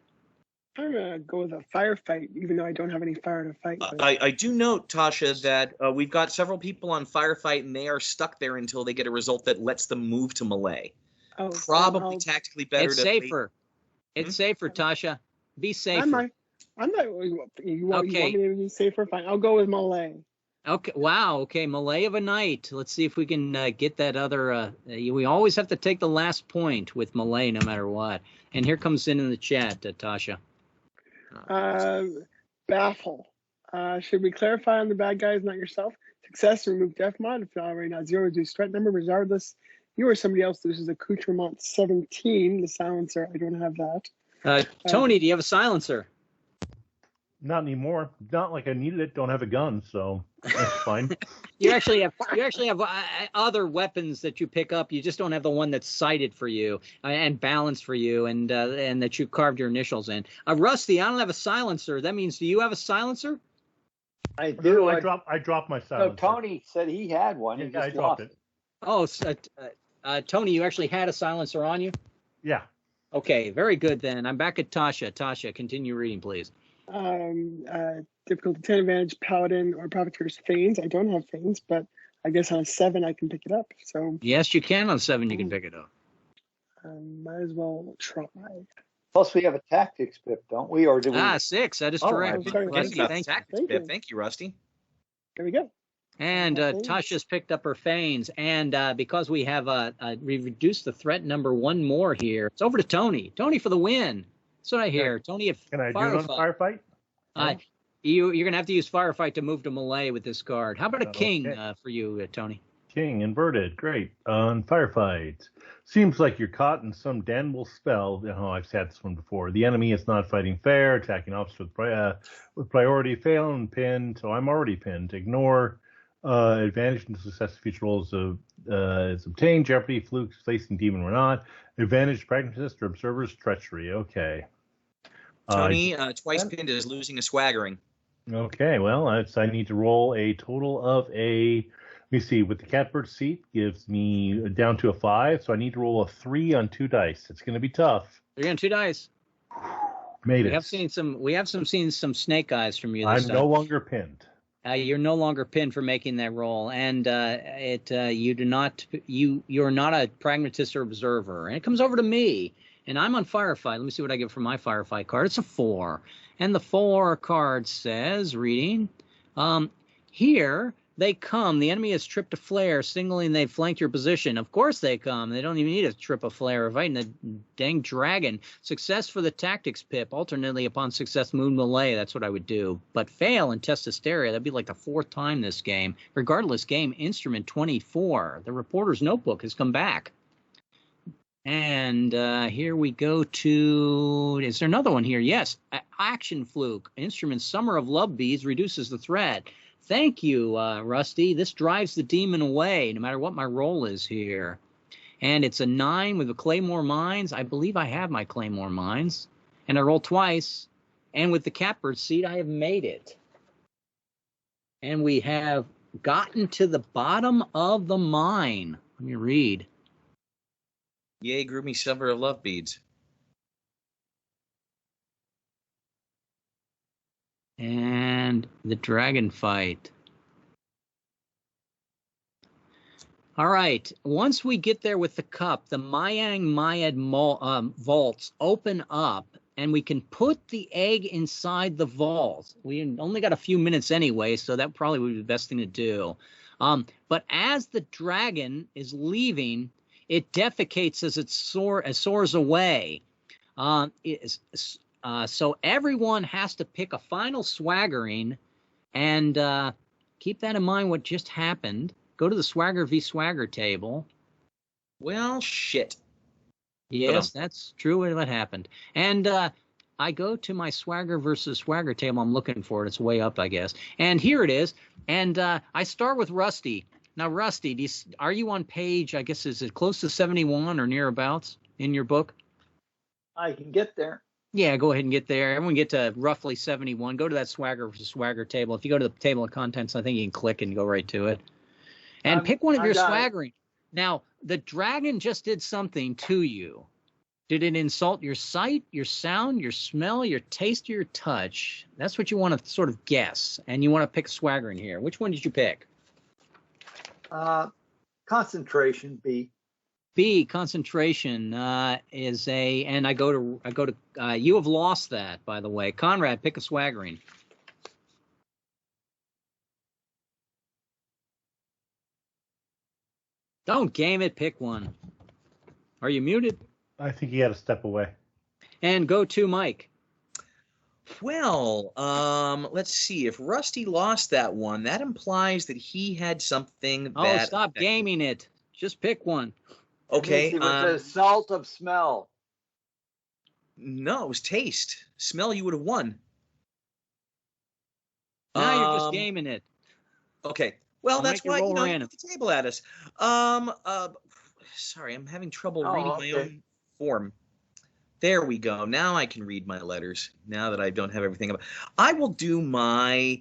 I'm gonna go with a firefight, even though I don't have any fire to fight. I do note, Tasha, that we've got several people on firefight, and they are stuck there until they get a result that lets them move to melee. Oh, Probably tactically better. It's safer. It's safer, Tasha. Be safer. I'm not. You want me to be safer? Fine. I'll go with melee. Okay. Wow. Okay. Melee of a night. Let's see if we can get that other. We always have to take the last point with melee, no matter what. And here comes in the chat, Tasha. Baffle. Should we clarify on the bad guys, not yourself? Success, remove death mod. If already not 0, reduce threat number. Regardless, you or somebody else loses accoutrement 17. The silencer. I don't have that. Tony, do you have a silencer? Not anymore. Not like I needed it. Don't have a gun, so that's fine. You actually have other weapons that you pick up. You just don't have the one that's sighted for you and balanced for you, and that you carved your initials in. Rusty, I don't have a silencer. That means, do you have a silencer? I do. I dropped my silencer. No, Tony said he had one. He just lost it. Oh, Tony, you actually had a silencer on you? Yeah. Okay, very good then. I'm back at Tasha. Tasha, continue reading, please. Difficulty 10, advantage paladin or profiteer's feigns. I don't have feigns, but I guess on a 7 I can pick it up. So yes, you can on 7. You can pick it up. Might as well try. Plus, we have a tactics pip, don't we? Or do we? 6. That is correct. Thank you. Thank you, Rusty. There we go. And Tasha's picked up her feigns, and because we have we reduced the threat number 1 more here, it's over to Tony. Tony for the win. That's what I hear. Tony, can I do it on firefight? You're going to have to use firefight to move to melee with this card. How about a king for you, Tony? King, inverted. Great. On firefight. Seems like you're caught in some damnable spell. Oh, I've had this one before. The enemy is not fighting fair, attacking officers with priority, fail and pinned. So I'm already pinned. Ignore. Advantage and success feature rolls is obtained. Jeopardy, flukes, facing demon or not. Advantage, pragmatist or observer's treachery. Okay. Tony, twice pinned is losing a swaggering. Okay, well, I need to roll a total of let me see, with the catbird seat gives me down to a 5, so I need to roll a 3 on 2 dice. It's going to be tough. 3 on 2 dice. Made We it. have seen some snake eyes from you this I'm time. no longer pinned. You're no longer pinned for making that roll, and you're not a pragmatist or observer. And it comes over to me, and I'm on firefight. Let me see what I get for my firefight card. It's a 4, and the 4 card says, reading, here they come. The enemy has tripped a flare, signaling they've flanked your position. Of course they come. They don't even need to trip a flare. We're fighting a dang dragon. Success for the tactics pip. Alternately, upon success, moon melee. That's what I would do. But fail and test hysteria. That'd be like the 4th time this game. Regardless, game instrument 24. The reporter's notebook has come back. And here we go to, is there another one here? Yes, action fluke. Instrument Summer of Love Beads reduces the threat. Thank you, Rusty. This drives the demon away, no matter what my roll is here. And it's a 9 with the Claymore Mines. I believe I have my Claymore Mines. And I roll twice. And with the catbird seat, I have made it. And we have gotten to the bottom of the mine. Let me read. Yay, grew me Summer of Love Beads. And the dragon fight. All right. Once we get there with the cup, the Mayang Mayad vaults open up, and we can put the egg inside the vault. We only got a few minutes anyway, so that probably would be the best thing to do. But as the dragon is leaving, it defecates as it soars away. So everyone has to pick a final swaggering, and keep that in mind what just happened. Go to the Swagger v. Swagger table. Well, shit. Yes, that's true what happened. And I go to my Swagger versus Swagger table. I'm looking for it. It's way up, I guess. And here it is. And I start with Rusty. Now, Rusty, are you on page, I guess, is it close to 71 or nearabouts in your book? I can get there. Yeah, go ahead and get there. Everyone get to roughly 71. Go to that Swagger versus Swagger table. If you go to the table of contents, I think you can click and go right to it. And pick one of your swaggering. Now, the dragon just did something to you. Did it insult your sight, your sound, your smell, your taste, or your touch? That's what you want to sort of guess. And you want to pick a swaggering here. Which one did you pick? Concentration, B. B, concentration is a, and I go to you have lost that, by the way. Conrad, pick a swaggering. Don't game it, pick one. Are you muted? I think you got to step away. And go to Mike. Well, let's see. If Rusty lost that one, that implies that he had something Oh, that... stop gaming it. Just pick one. Okay. It was the salt of smell. No, it was taste. Smell, you would have won. Now you're just gaming it. Okay. Well, I'll that's make you why roll you random. put the table at us. Sorry, I'm having trouble reading my own form. There we go. Now I can read my letters. Now that I don't have everything up, I will do my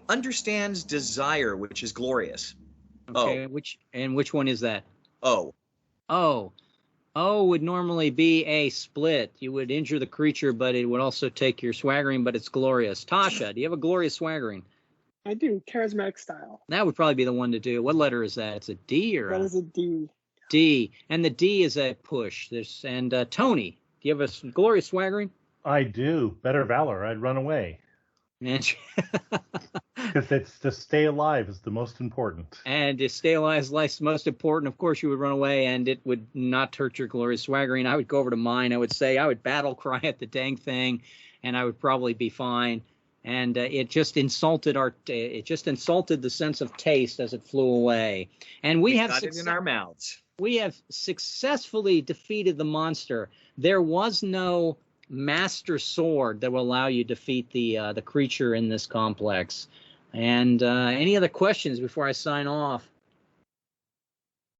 understands desire, which is glorious. Okay. Which one is that? Oh. O would normally be a split. You would injure the creature, but it would also take your swaggering, but it's glorious. Tasha, do you have a glorious swaggering? I do, charismatic style. That would probably be the one to do. What letter is that? It's a D or That is a D. D. And the D is a push. Tony, do you have a glorious swaggering? I do. Better valor. I'd run away. Because it's to stay alive is the most important. And to stay alive is life's most important. Of course, you would run away, and it would not hurt your glorious swaggering. I would go over to mine. I would say I would battle cry at the dang thing, and I would probably be fine. And it just insulted the sense of taste as it flew away. And we have got it in our mouths. We have successfully defeated the monster. There was no master sword that will allow you to defeat the creature in this complex. And any other questions before I sign off?